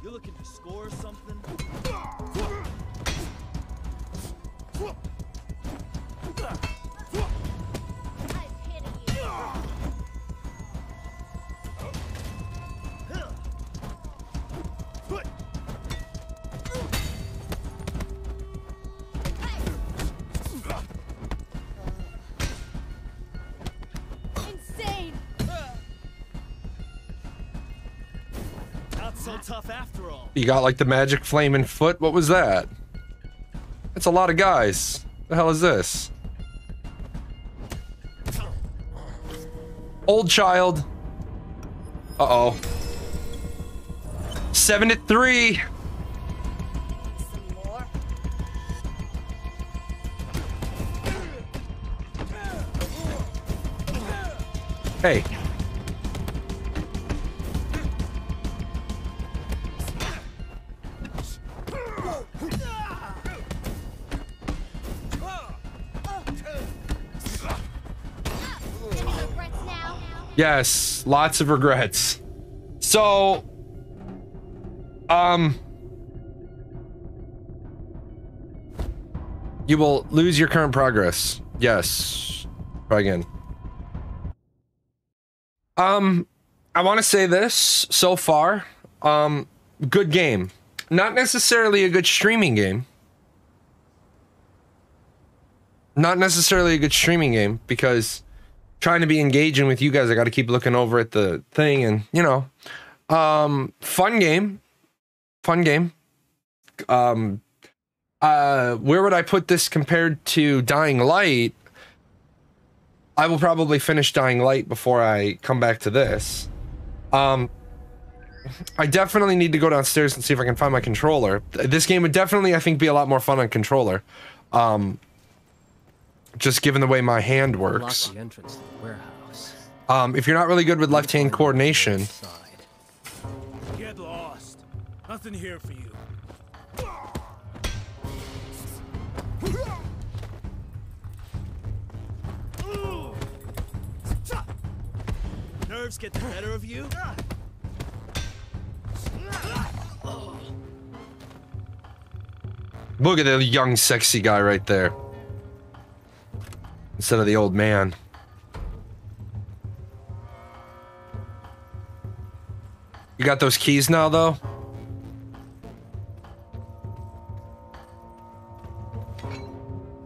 You looking to score something? I'm hitting you. Insane. Not so tough after all. You got like the magic flaming foot? What was that? That's a lot of guys. The hell is this? Old child. Uh-oh. 7-3. Some more. Hey. Any regrets now? Yes, lots of regrets. So, you will lose your current progress. Yes. Try again. I want to say this so far. Good game. Not necessarily a good streaming game. Not necessarily a good streaming game because trying to be engaging with you guys, I got to keep looking over at the thing and, you know, fun game. Where would I put this compared to Dying Light? I will probably finish Dying Light before I come back to this. I definitely need to go downstairs and see if I can find my controller. This game would definitely, I think, be a lot more fun on controller. Just given the way my hand works. The entrance to the warehouse. If you're not really good with left-hand coordination. Get lost. Nothing here for you. Nerves get the better of you? Look at the young, sexy guy right there. Instead of the old man. You got those keys now, though?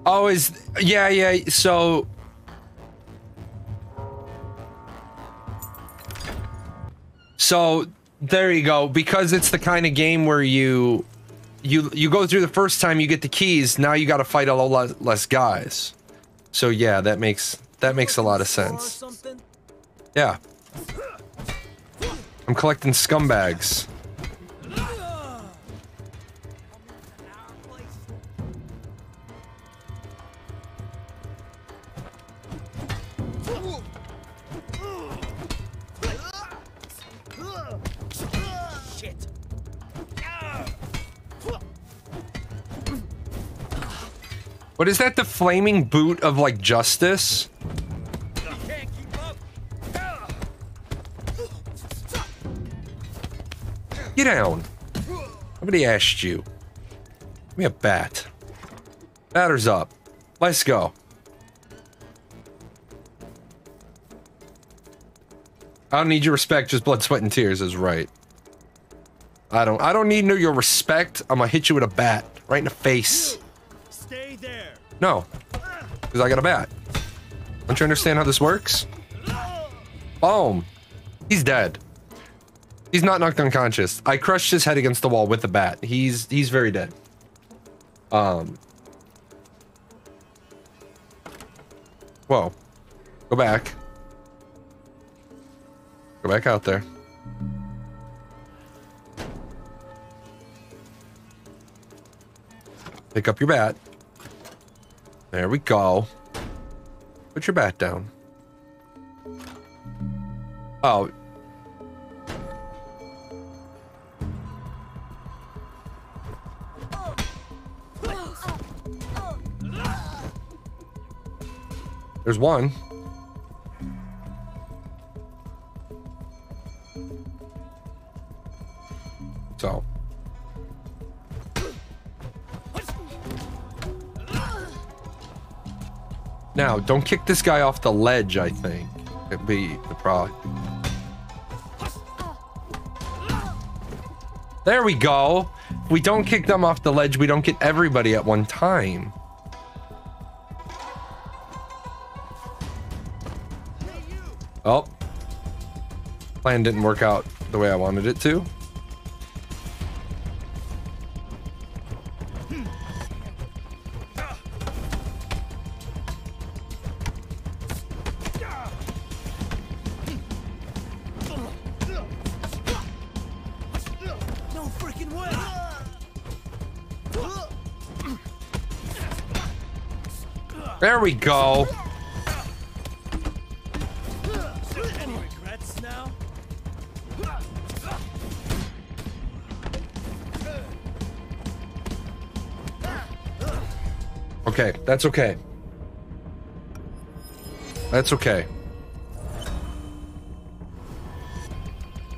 Oh, yeah, so... So, there you go. Because it's the kind of game where you go through the first time, you get the keys, now you gotta fight a lot less guys. So yeah, that makes a lot of sense. Yeah. I'm collecting scumbags. What is that, the flaming boot of, like, justice? Get down. Nobody asked you. Give me a bat. Batter's up. Let's go. I don't need your respect, just blood, sweat, and tears is right. I don't need your respect. I'm gonna hit you with a bat. Right in the face. Stay there. No. Because I got a bat. Don't you understand how this works? Boom. He's dead. He's not knocked unconscious. I crushed his head against the wall with the bat. He's very dead. Whoa. Go back. Go back out there. Pick up your bat. There we go. Put your bat down. Oh. There's one. So. Now, don't kick this guy off the ledge, I think. It'd be the problem. There we go. If we don't kick them off the ledge, we don't get everybody at one time. Oh. Plan didn't work out the way I wanted it to. There we go. Any regrets now? Okay, that's okay. That's okay.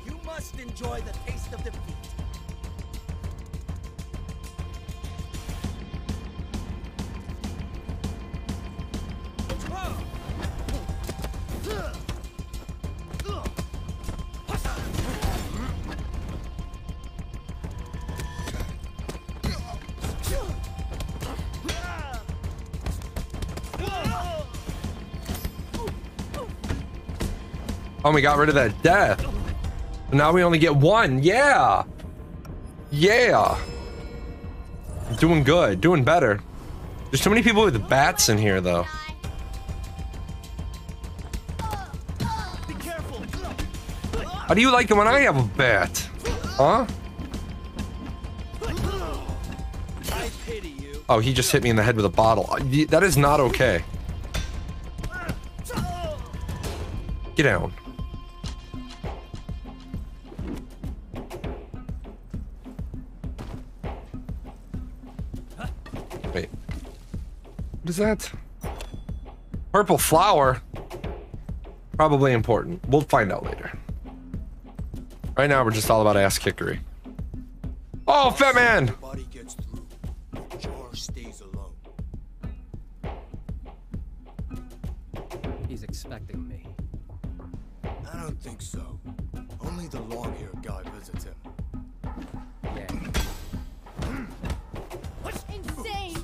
You must enjoy the taste of defeat. Oh, we got rid of that death. Now we only get one. Yeah. Yeah. Doing good. Doing better. There's too many people with bats in here, though. Be careful. How do you like it when I have a bat? Huh? I pity you. Oh, he just hit me in the head with a bottle. That is not okay. Get down. Wait. What is that? Purple flower? Probably important. We'll find out later. Right now, we're just all about ass kickery. Oh, fat man! Nobody gets through. George stays alone. He's expecting me. I don't think so. Only the long-haired guy visits him. Yeah. Insane!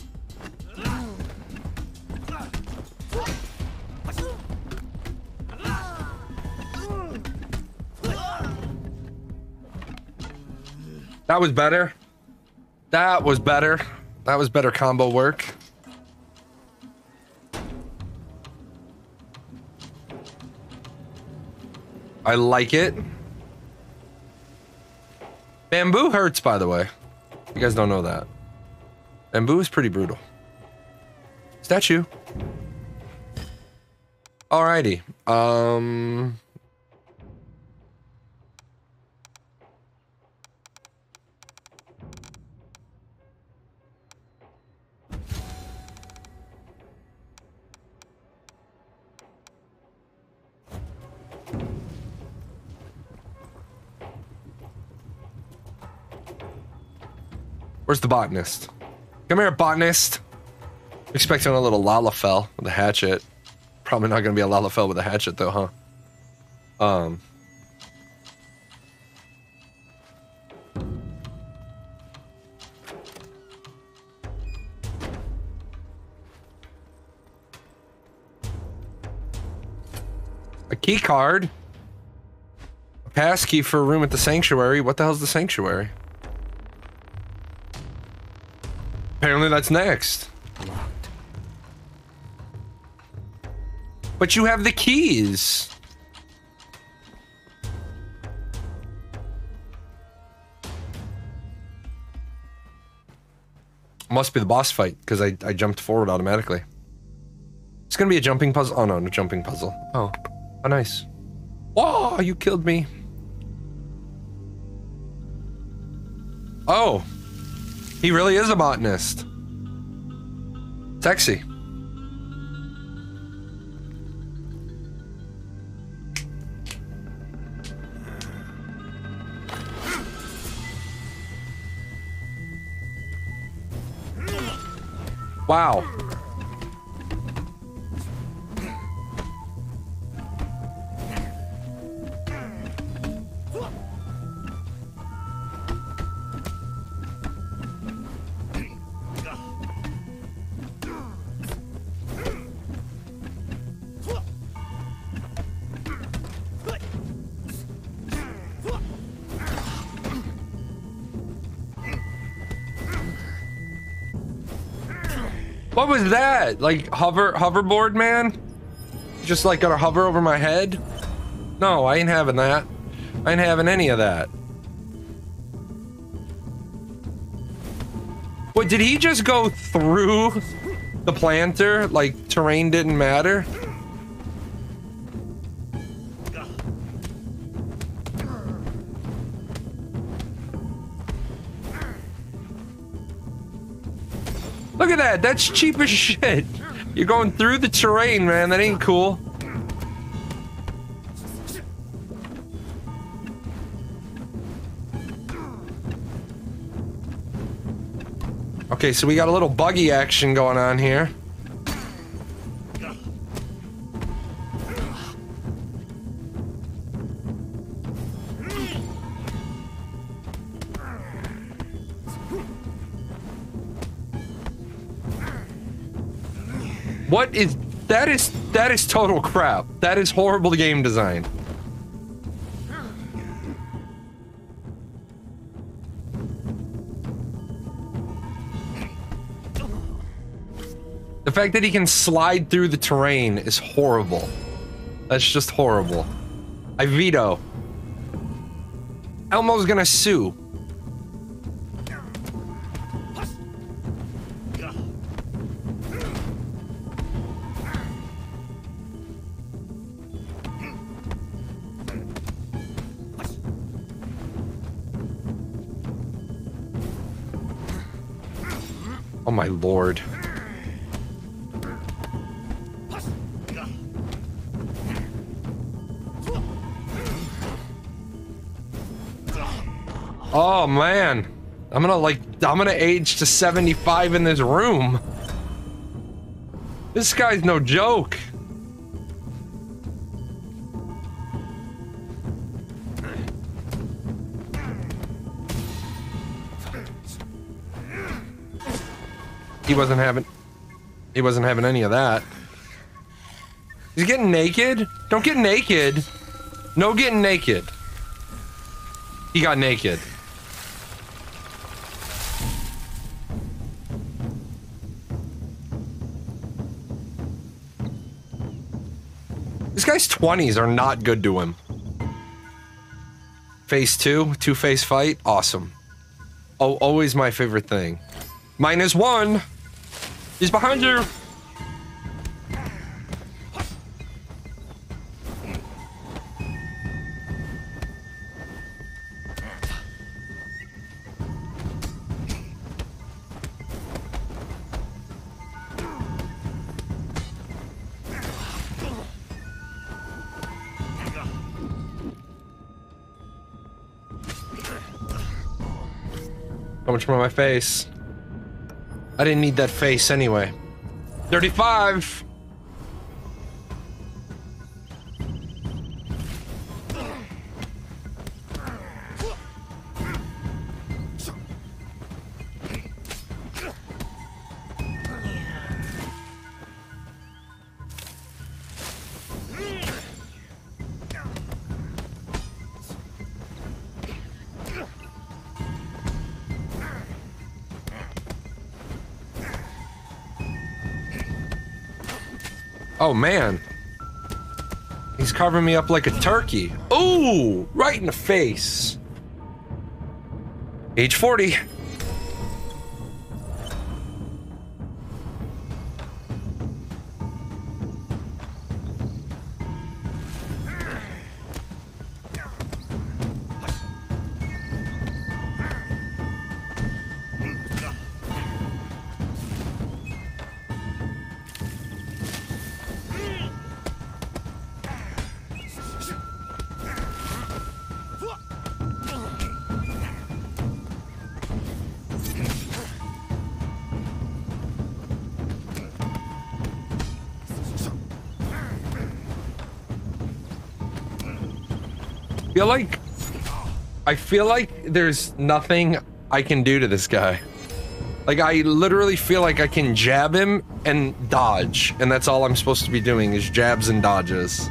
That was better. That was better. That was better combo work. I like it. Bamboo hurts, by the way. You guys don't know that. Bamboo is pretty brutal. Statue. Alrighty. Where's the botanist? Come here, botanist. Expecting a little Lalafell with a hatchet. Probably not gonna be a Lalafell with a hatchet though, huh? A key card. A passkey for a room at the sanctuary. What the hell's the sanctuary? Apparently that's next. Locked. But you have the keys. Must be the boss fight, because I jumped forward automatically. It's gonna be a jumping puzzle. Oh no, no jumping puzzle. Oh, oh nice. Whoa, you killed me. Oh. He really is a botanist. Sexy. Wow. What was that? Like hoverboard man? Just like gonna hover over my head? No, I ain't having that. I ain't having any of that. What, did he just go through the planter? Like terrain didn't matter? Look at that, that's cheap as shit. You're going through the terrain, man, that ain't cool. Okay, so we got a little buggy action going on here. What is that is total crap. That is horrible game design. fact that he can slide through the terrain is horrible. That's just horrible. I veto. Elmo's gonna sue. Oh my lord. Oh man. I'm gonna age to 75 in this room. This guy's no joke. He wasn't having any of that. He's getting naked? Don't get naked. No getting naked. He got naked. This guy's 20s are not good to him. Phase 2, two-phase fight, awesome. Oh, always my favorite thing. -1. He's behind you. How much more on my face? I didn't need that face anyway. 35! Oh man. He's covering me up like a turkey. Ooh, right in the face. Age 40. I feel like there's nothing I can do to this guy. Like, I literally feel like I can jab him and dodge, and that's all I'm supposed to be doing is jabs and dodges.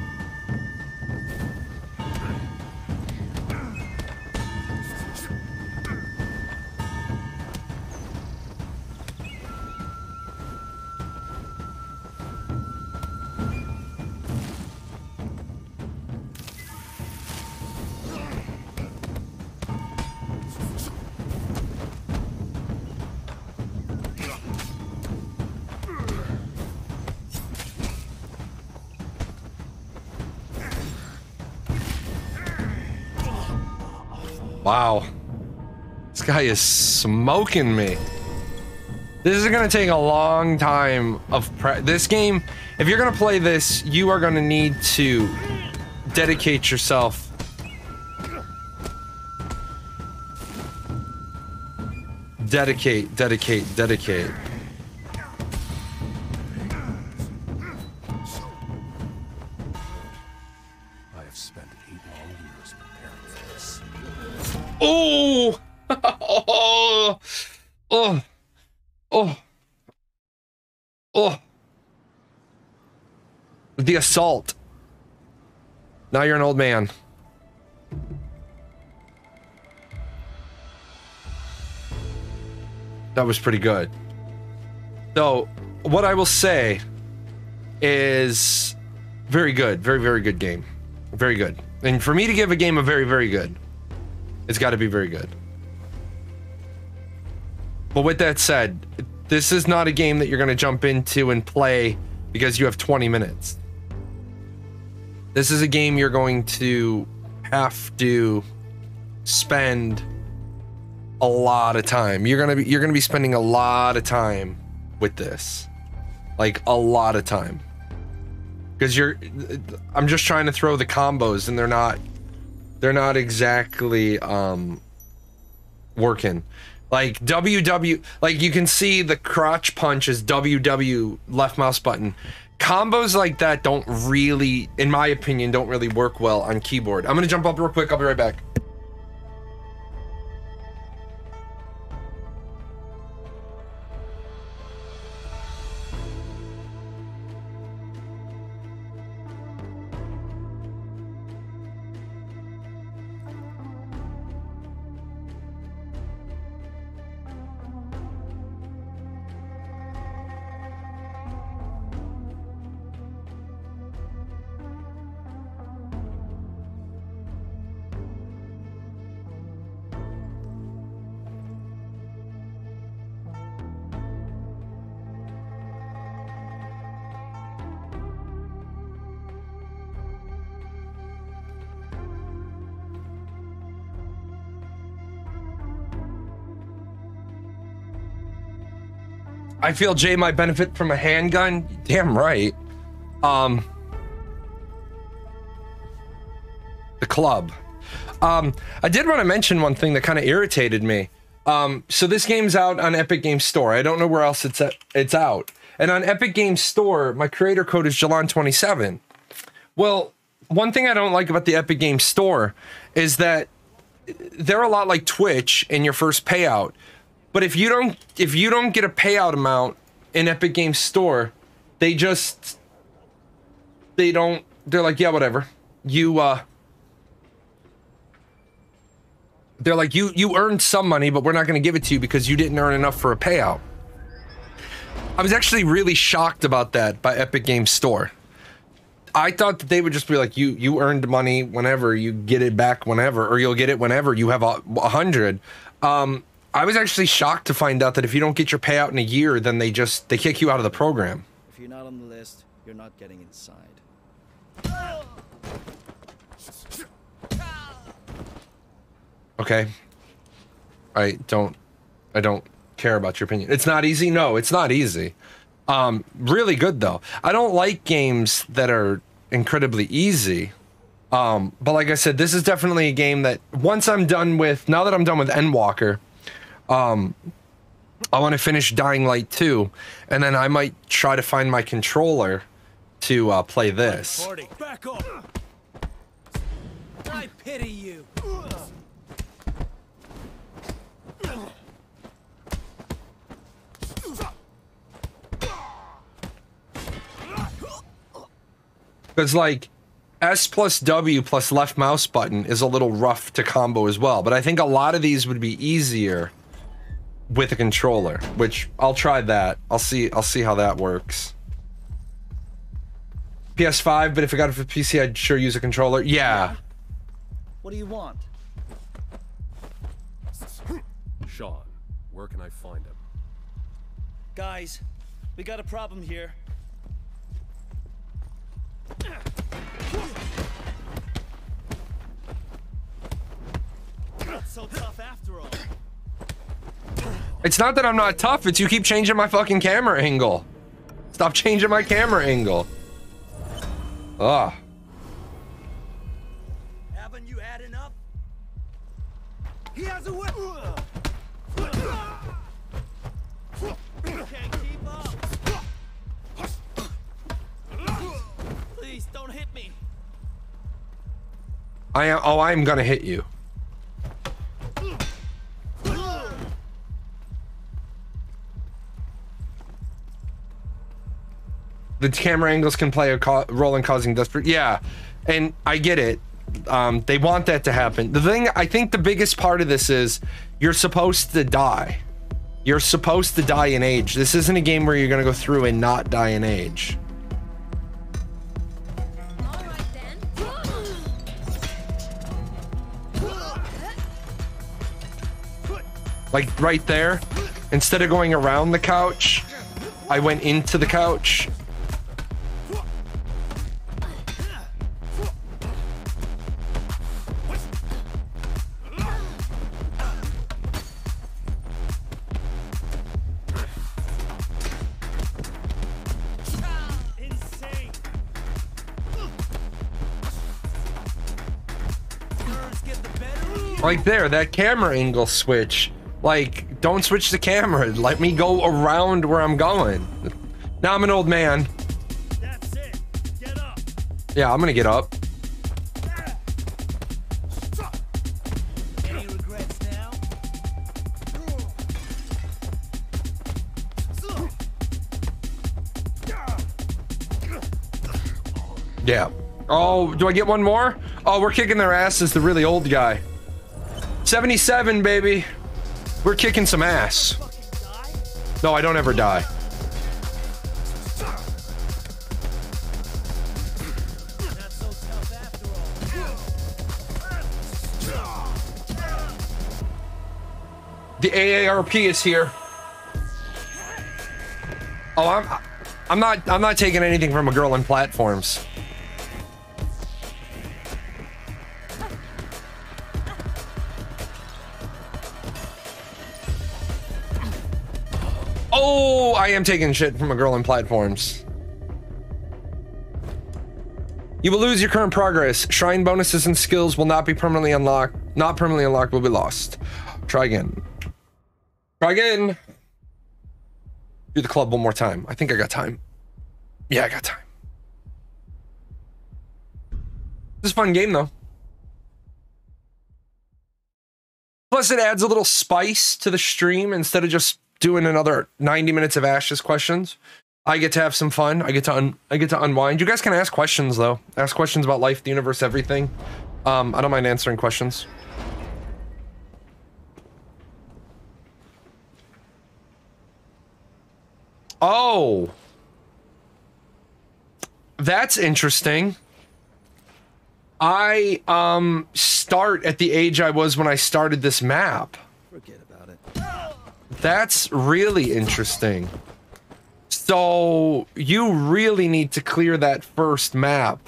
Wow. This guy is smoking me. This is gonna take a long time of this game. If you're gonna play this, you are gonna need to dedicate yourself. Dedicate. Oh! Oh! Oh! Oh! Oh! The assault. Now you're an old man. That was pretty good. So, what I will say is very good. Very, very good game. Very good. And for me to give a game a very, very good, it's got to be very good. But with that said, this is not a game that you're going to jump into and play because you have 20 minutes. This is a game you're going to have to spend a lot of time. You're going to be spending a lot of time with this. Like a lot of time. Because I'm just trying to throw the combos and they're not exactly working. Like WW, like you can see the crotch punch is WW left mouse button. Combos like that don't really, in my opinion, don't really work well on keyboard. I'm gonna jump up real quick, I'll be right back. I feel Jay might benefit from a handgun. Damn right. The club. I did want to mention one thing that kind of irritated me. So this game's out on Epic Games Store. I don't know where else it's out. And on Epic Games Store, my creator code is Jahlon27. Well, one thing I don't like about the Epic Games Store is that they're a lot like Twitch in your first payout. But if you don't get a payout amount in Epic Games Store, they're like, yeah, whatever. They're like, you earned some money, but we're not going to give it to you because you didn't earn enough for a payout. I was actually really shocked about that by Epic Games Store. I thought that they would just be like, you earned money whenever, you get it back whenever, or you'll get it whenever you have 100. I was actually shocked to find out that if you don't get your payout in a year, then they kick you out of the program. If you're not on the list, you're not getting inside. Okay. I don't care about your opinion. It's not easy? No, it's not easy. Really good though. I don't like games that are incredibly easy. But like I said, this is definitely a game that now that I'm done with Endwalker, I want to finish Dying Light 2, and then I might try to find my controller to play this. Back up. I pity you. Because like S plus W plus left mouse button is a little rough to combo as well, but I think a lot of these would be easier with a controller, which I'll try that. I'll see how that works. PS5, but if I got it for PC, I'd sure use a controller. Yeah. What do you want? Sean, where can I find him? Guys, we got a problem here. Not so tough after all. It's not that I'm not tough, it's you keep changing my fucking camera angle. Stop changing my camera angle. Ugh. Haven't you had enough? He has a weapon. Can't keep up. Please don't hit me. I'm gonna hit you. The camera angles can play a role in causing desperate. Yeah, and I get it. They want that to happen. The thing, I think the biggest part of this is you're supposed to die. You're supposed to die in age. This isn't a game where you're gonna go through and not die in age. All right then. Like right there, instead of going around the couch, I went into the couch. Insane. Nerves get the better of you. Right there, that camera angle switch. Like, don't switch the camera. Let me go around where I'm going. Now I'm an old man. That's it. Get up. Yeah, I'm gonna get up. Any regrets now? Yeah. Oh, do I get one more? Oh, we're kicking their ass as the really old guy. 77, baby. We're kicking some ass. Fucking die? No, I don't ever die. Not so tough after all. The AARP is here. Oh, I'm not taking anything from a girl on platforms. Oh, I am taking shit from a girl on platforms. You will lose your current progress. Shrine bonuses and skills will not be permanently unlocked. Not permanently unlocked will be lost. Try again. Try again. Do the club one more time. I think I got time. Yeah, I got time. This is a fun game though. Plus it adds a little spice to the stream instead of just doing another 90 minutes of Ash's questions. I get to have some fun. I get to unwind. You guys can ask questions though. Ask questions about life, the universe, everything. I don't mind answering questions. Oh, that's interesting. I start at the age I was when I started this map. Forget about it. That's really interesting. So you really need to clear that first map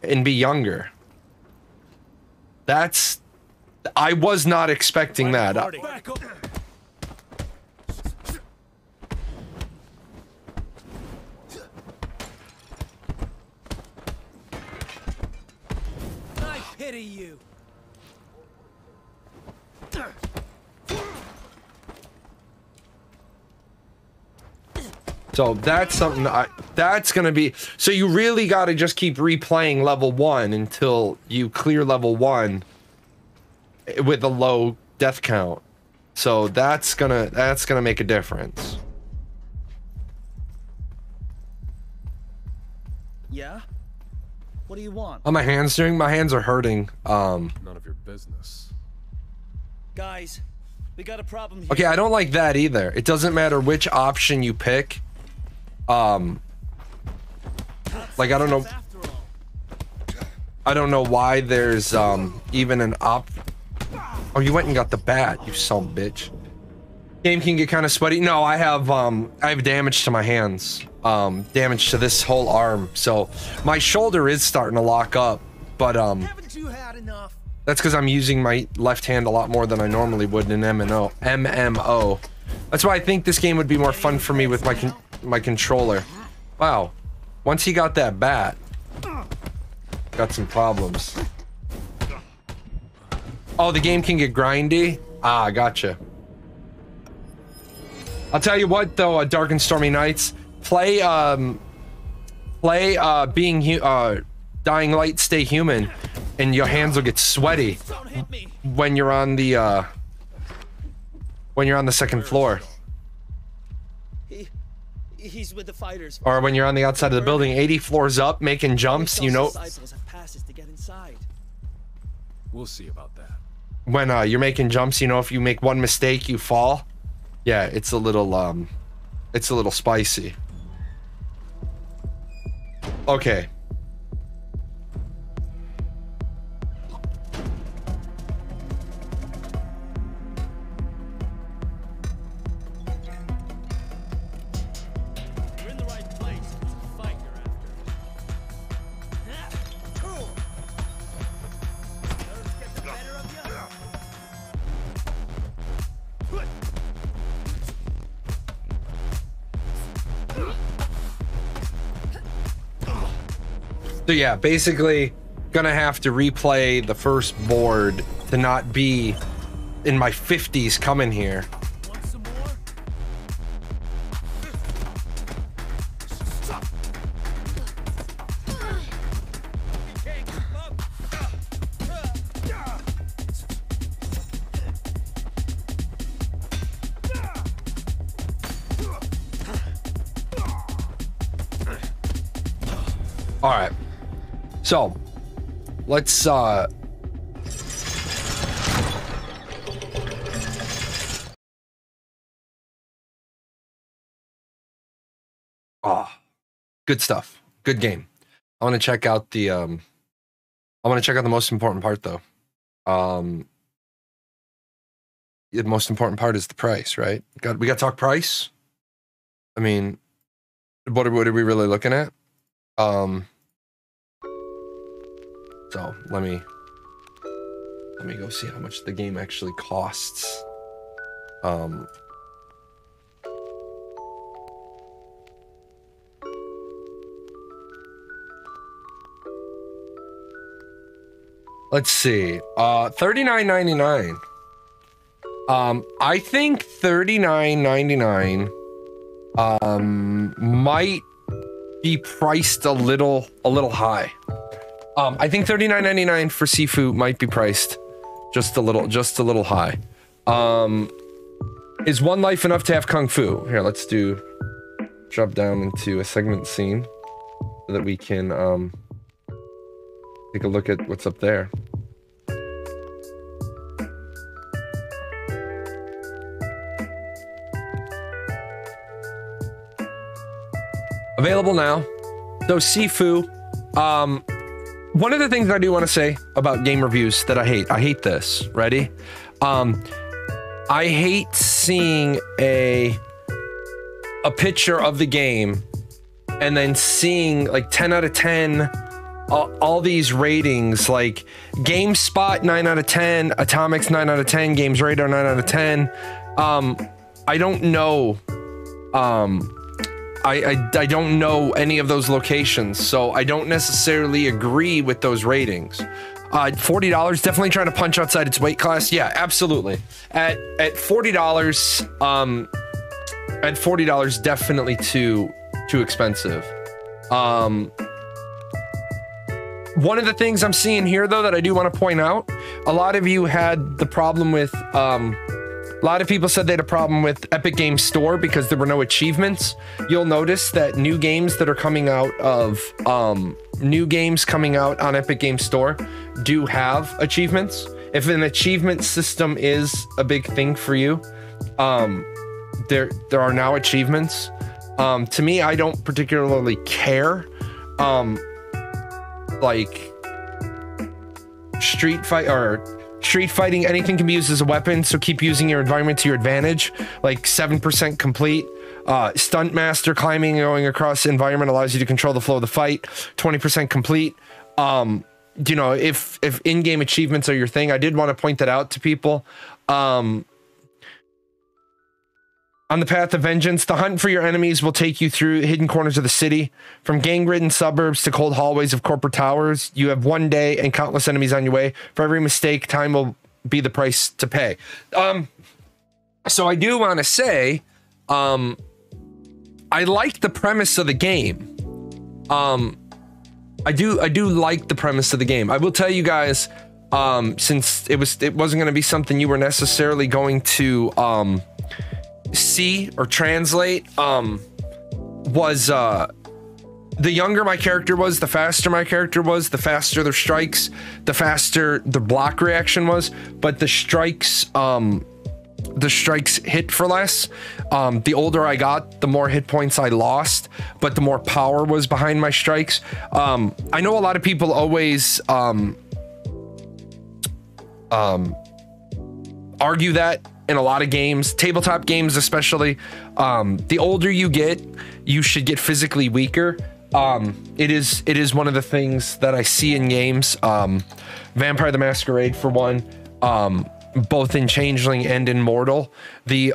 and be younger. That's... I was not expecting that. Back up. I pity you. So that's something that's gonna be, so you really gotta just keep replaying level 1 until you clear level 1 with a low death count. So that's gonna make a difference. Yeah? What do you want? Oh, my hands are hurting. None of your business. Guys, we got a problem here. Okay, I don't like that either. It doesn't matter which option you pick. Like I don't know why there's even an op. Oh, you went and got the bat, you son of a bitch. Game can get kind of sweaty. No, I have damage to my hands. Damage to this whole arm. So my shoulder is starting to lock up, but Haven't you had enough? that's because I'm using my left hand a lot more than I normally would in MMO. That's why I think this game would be more fun for me with my controller. Wow. Once he got that bat, got some problems. Oh, the game can get grindy? Ah, gotcha. I'll tell you what though, Dark and Stormy Nights, play Dying Light Stay Human and your hands will get sweaty when you're on the second floor. He's with the fighters. Or when you're on the outside of the building, 80 floors up, making jumps, you know. Disciples have passes to get inside. We'll see about that. When you're making jumps, you know, if you make one mistake, you fall. Yeah, it's a little spicy. Okay. You're in the right place. It's a fight you're after. Cool. Nerves get the better of you. So yeah, basically gonna have to replay the first board to not be in my 50s coming here. Want some more? You can't keep up. All right. So, let's good stuff. Good game. I want to check out the most important part though. The most important part is the price, right? We got to talk price. I mean, what are we really looking at? So let me go see how much the game actually costs. Let's see. $39.99. I think $39.99 might be priced a little high. I think $39.99 for Sifu might be priced just a little high. Is one life enough to have Kung Fu? Here, let's drop down into a segment scene so that we can take a look at what's up there. Available now. So Sifu, one of the things I do want to say about game reviews that I hate this. Ready? I hate seeing a picture of the game and then seeing like 10 out of 10, all these ratings like GameSpot 9 out of 10, Atomics 9 out of 10, Games Radar 9 out of 10. I don't know. I don't know any of those locations, so I don't necessarily agree with those ratings. $40, definitely trying to punch outside its weight class. Yeah, absolutely. At $40, definitely too expensive. One of the things I'm seeing here though that I do want to point out, a lot of you had the problem with a lot of people said they had a problem with Epic Games Store because there were no achievements. You'll notice that new games that are coming out on Epic Games Store do have achievements. If an achievement system is a big thing for you, there are now achievements. To me, I don't particularly care. Like street fighting, anything can be used as a weapon, so keep using your environment to your advantage. Like 7% complete. Stunt master, climbing and going across the environment allows you to control the flow of the fight. 20% complete. You know, if in-game achievements are your thing, I did want to point that out to people. On the path of vengeance, the hunt for your enemies will take you through hidden corners of the city. From gang-ridden suburbs to cold hallways of corporate towers, you have one day and countless enemies on your way. For every mistake, time will be the price to pay. So I do want to say, I like the premise of the game. I do like the premise of the game. I will tell you guys, since it wasn't going to be something you were necessarily going to see or translate, was the younger my character was, the faster my character was, the faster the strikes, the faster the block reaction was. But the strikes the strikes hit for less. The older I got, the more hit points I lost, but the more power was behind my strikes. I know a lot of people always argue that in a lot of games, tabletop games especially. The older you get, you should get physically weaker. It is one of the things that I see in games. Vampire the Masquerade for one, both in Changeling and in Mortal. The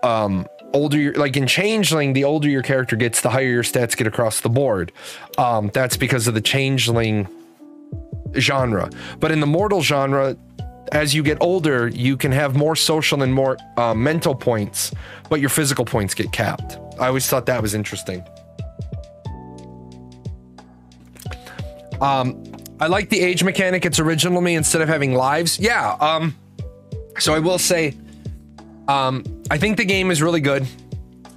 older you're, like in Changeling, the older your character gets, the higher your stats get across the board. That's because of the Changeling genre. But in the Mortal genre, as you get older, you can have more social and more mental points, but your physical points get capped. I always thought that was interesting. I like the age mechanic. It's original to me instead of having lives. Yeah. So I will say, I think the game is really good.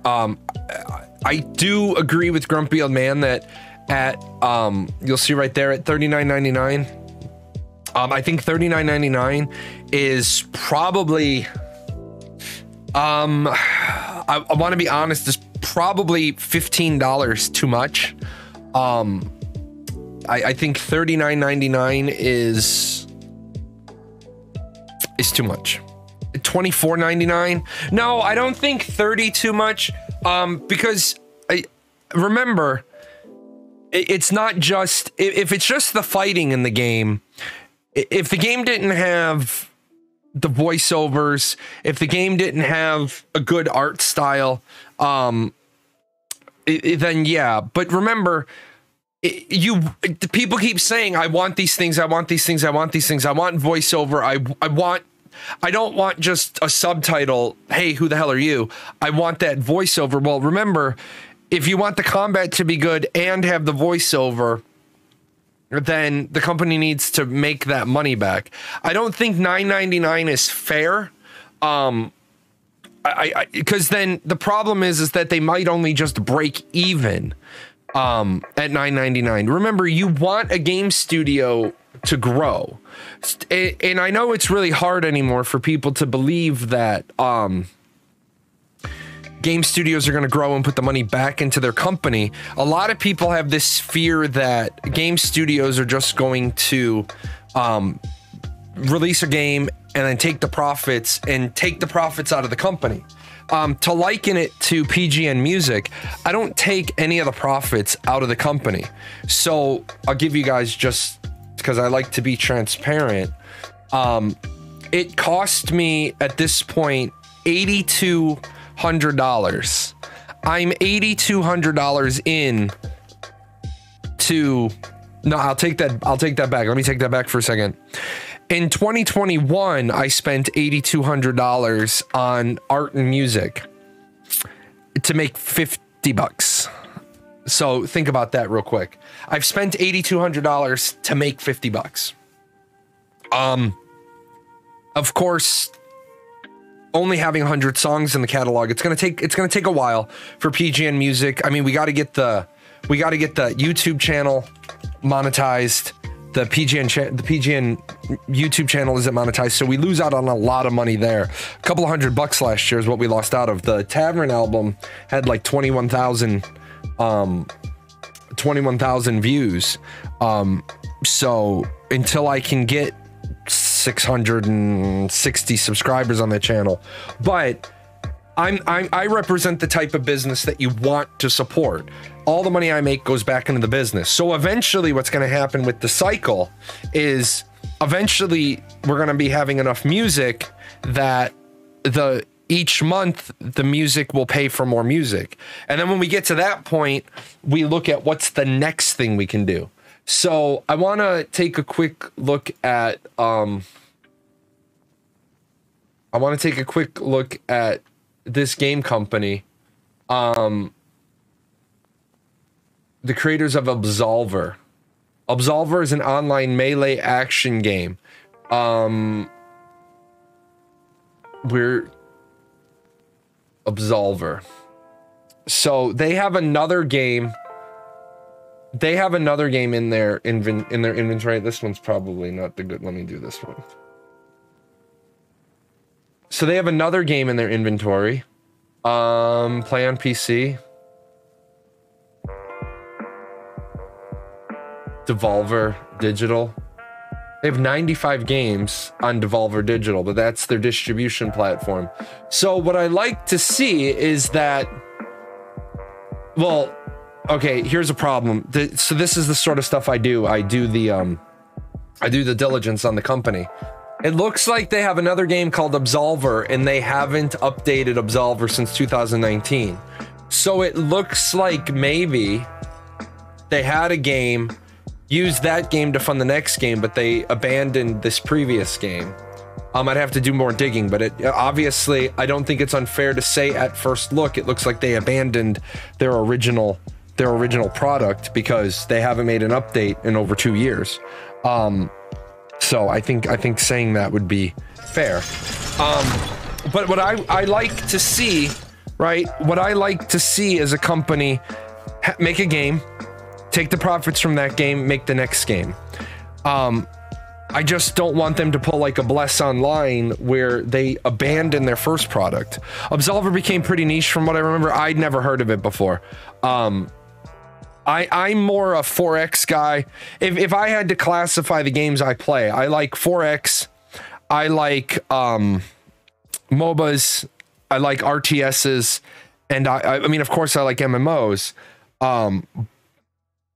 I do agree with Grumpy Old Man that at, you'll see right there at $39.99. I think $39.99 is probably, I want to be honest, is probably $15 too much. I think $39.99 is too much. $24.99. No, I don't think 30 too much. Because remember, it's not just, if it's just the fighting in the game, if the game didn't have the voiceovers, if the game didn't have a good art style, then yeah. But remember, people keep saying, I want these things, I want these things, I want these things, I want voiceover, I don't want just a subtitle, hey, who the hell are you? I want that voiceover. Well, remember, if you want the combat to be good and have the voiceover, then the company needs to make that money back. I don't think $9.99 is fair. Because then the problem is that they might only just break even at $9.99. Remember, you want a game studio to grow. And I know it's really hard anymore for people to believe that game studios are going to grow and put the money back into their company. A lot of people have this fear that game studios are just going to release a game and then take the profits out of the company. To liken it to PGN Music, I don't take any of the profits out of the company. So I'll give you guys, just because I like to be transparent, it cost me at this point $8,200. I'm $8,200 in to, no, I'll take that back. Let me take that back for a second. In 2021, I spent $8,200 on art and music to make $50. So think about that real quick. I've spent $8,200 to make $50. Of course, only having 100 songs in the catalog, it's gonna take a while for PGN Music. I mean, we got to get the YouTube channel monetized. The PGN YouTube channel isn't monetized, so we lose out on a lot of money there. A couple of $100 last year is what we lost out of. The Tavern album had like 21,000 views. So until I can get 660 subscribers on that channel, but I represent the type of business that you want to support. All the money I make goes back into the business. So eventually what's going to happen with the cycle is eventually we're going to be having enough music that each month the music will pay for more music. And then when we get to that point, we look at what's the next thing we can do. So I want to take a quick look at this game company, the creators of Absolver. Absolver is an online melee action game. We're Absolver. So they have another game. They have another game in their inventory. This one's probably not the good. Let me do this one. So they have another game in their inventory. Play on PC. Devolver Digital. They have 95 games on Devolver Digital, but that's their distribution platform. So what I like to see is that, well, okay, here's a problem. So this is the sort of stuff I do. I do the diligence on the company. It looks like they have another game called Absolver, and they haven't updated Absolver since 2019. So it looks like maybe they had a game, used that game to fund the next game, but they abandoned this previous game. I'd have to do more digging, but it obviously, I don't think it's unfair to say at first look, it looks like they abandoned their original product because they haven't made an update in over 2 years. So I think saying that would be fair. But what I like to see, right? What I like to see is a company make a game, take the profits from that game, make the next game. I just don't want them to pull like a Bless Online where they abandon their first product. Absolver became pretty niche from what I remember. I'd never heard of it before. I'm more a 4X guy. If I had to classify the games I play, I like 4X. I like MOBAs. I like RTSs. And I mean, of course, I like MMOs.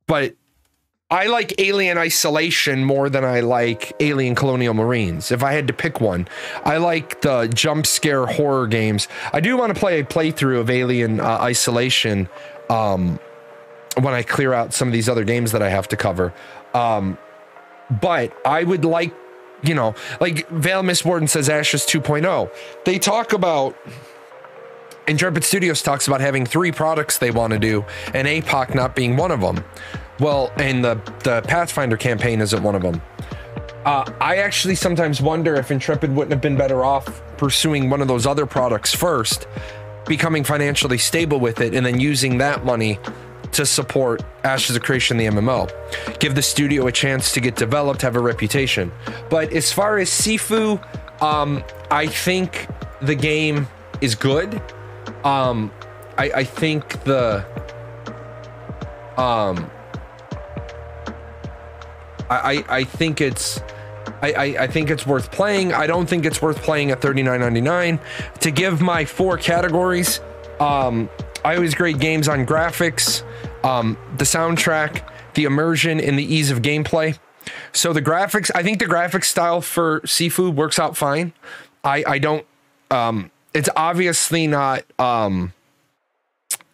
But I like Alien Isolation more than I like Alien Colonial Marines. If I had to pick one, I like the jump scare horror games. I do want to play a playthrough of Alien Isolation when I clear out some of these other games that I have to cover. But I would like, you know, like Vale Miss Warden says Ashes 2.0. They talk about, Intrepid Studios talks about having 3 products they want to do, and APOC not being one of them. Well, and the Pathfinder campaign isn't one of them. I actually sometimes wonder if Intrepid wouldn't have been better off pursuing one of those other products first, becoming financially stable with it, and then using that money to support Ashes of Creation, the MMO. Give the studio a chance to get developed, have a reputation. But as far as Sifu, I think the game is good. I think the I think it's worth playing. I don't think it's worth playing at $39.99. To give my 4 categories, I always grade games on graphics, the soundtrack, the immersion, and the ease of gameplay. So the graphics, I think the graphics style for Sifu works out fine. I don't, it's obviously not,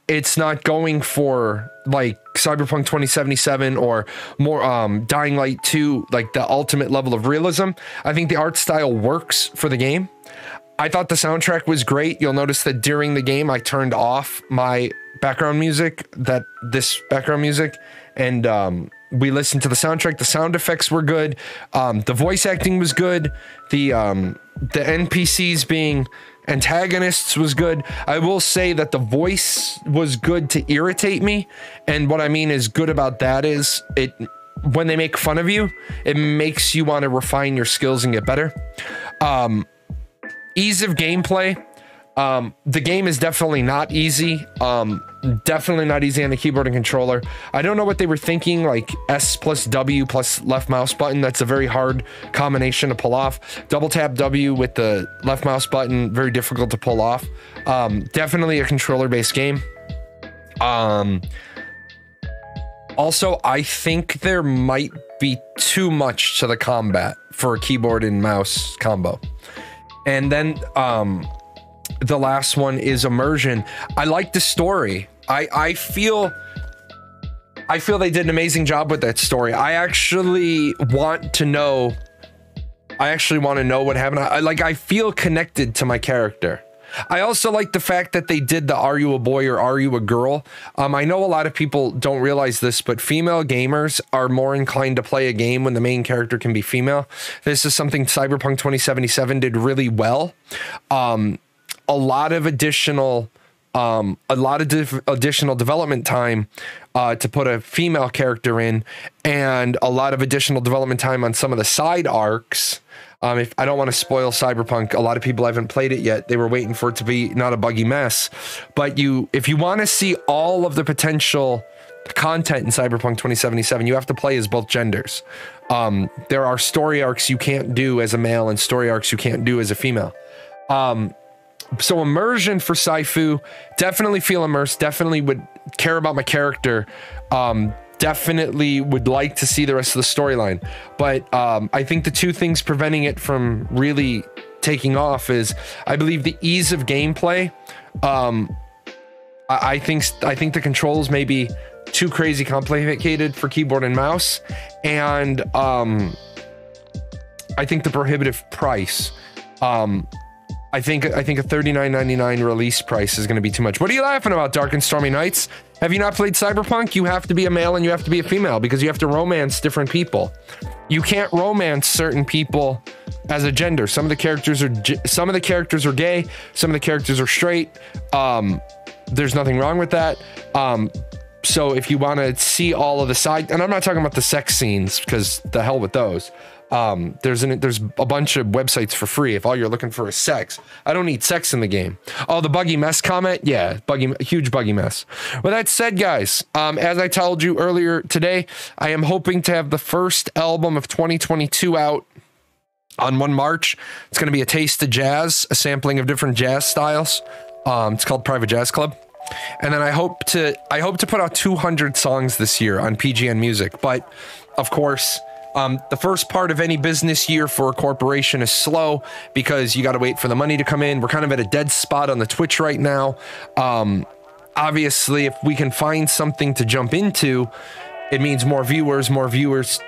it's not going for like Cyberpunk 2077 or more Dying Light 2, like the ultimate level of realism. I think the art style works for the game. I thought the soundtrack was great. You'll notice that during the game, I turned off my background music, and we listened to the soundtrack. The sound effects were good. The voice acting was good. The NPCs being antagonists was good. I will say that the voice was good to irritate me. And what I mean is good about that is it, when they make fun of you, it makes you want to refine your skills and get better. Ease of gameplay. The game is definitely not easy. Definitely not easy on the keyboard and controller. I don't know what they were thinking, like S plus W plus left mouse button. That's a very hard combination to pull off. Double tap W with the left mouse button, very difficult to pull off. Definitely a controller based game. Also, I think there might be too much to the combat for a keyboard and mouse combo. And then the last one is immersion. I like the story. I feel they did an amazing job with that story. I actually want to know what happened. I feel connected to my character. I also like the fact that they did the "Are you a boy or are you a girl?" I know a lot of people don't realize this, but female gamers are more inclined to play a game when the main character can be female. This is something Cyberpunk 2077 did really well. A lot of additional development time to put a female character in, and a lot of additional development time on some of the side arcs If I don't want to spoil Cyberpunk, a lot of people haven't played it yet. They were waiting for it to be not a buggy mess. But if you want to see all of the potential content in Cyberpunk 2077, you have to play as both genders. There are story arcs you can't do as a male and story arcs you can't do as a female. So immersion for Saifu, definitely feel immersed, definitely would care about my character, definitely would like to see the rest of the storyline. But I think the two things preventing it from really taking off is, I believe, the ease of gameplay. I think the controls may be too crazy complicated for keyboard and mouse, and I think the prohibitive price. I think a $39.99 release price is going to be too much. What are you laughing about, Dark and Stormy Nights? Have you not played Cyberpunk? You have to be a male and you have to be a female because you have to romance different people. You can't romance certain people as a gender. Some of the characters are gay, some of the characters are straight. There's nothing wrong with that. So if you want to see all of the side, and I'm not talking about the sex scenes because the hell with those. There's a bunch of websites for free if all you're looking for is sex. I don't need sex in the game. Oh, the buggy mess comment? Yeah, huge buggy mess. With that said, guys, as I told you earlier today, I am hoping to have the first album of 2022 out on 1 March. It's going to be a taste of jazz, a sampling of different jazz styles. It's called Private Jazz Club. And then I hope to put out 200 songs this year on PGN Music. But of course, the first part of any business year for a corporation is slow because you got to wait for the money to come in. We're kind of at a dead spot on the Twitch right now. Obviously, if we can find something to jump into, it means more viewers,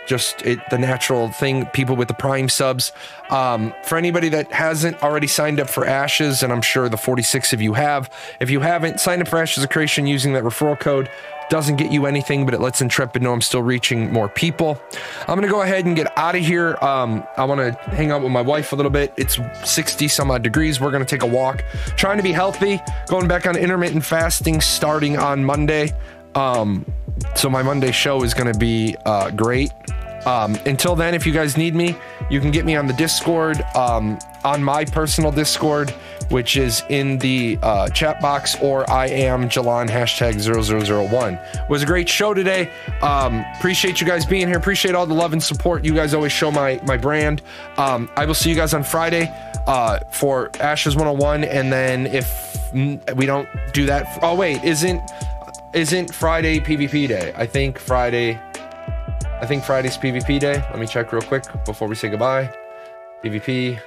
just the natural thing, people with the Prime subs. For anybody that hasn't already signed up for Ashes, and I'm sure the 46 of you have, if you haven't, sign up for Ashes of Creation using that referral code. Doesn't get you anything, but it lets Intrepid know I'm still reaching more people. I'm going to go ahead and get out of here. I want to hang out with my wife a little bit. It's 60 some odd degrees. We're going to take a walk, trying to be healthy, going back on intermittent fasting starting on Monday. So my Monday show is going to be great. Until then, if you guys need me, you can get me on the Discord, on my personal Discord, which is in the chat box, or I am Jahlon #0001. It was a great show today. Appreciate you guys being here. Appreciate all the love and support you guys always show my brand. I will see you guys on Friday for Ashes 101, and then if we don't do that, oh wait, isn't Friday PvP day? I think Friday's PvP day. Let me check real quick before we say goodbye. PvP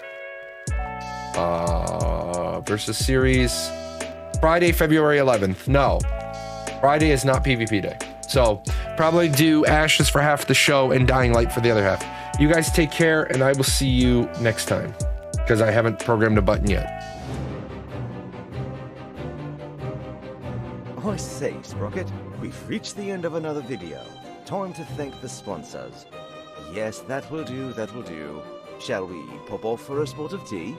versus series. Friday, February 11th. No, Friday is not PvP day. So probably do Ashes for half the show and Dying Light for the other half. You guys take care, and I will see you next time because I haven't programmed a button yet. I say, Sprocket, we've reached the end of another video. Time to thank the sponsors. Yes, that will do, that will do. Shall we pop off for a spot of tea?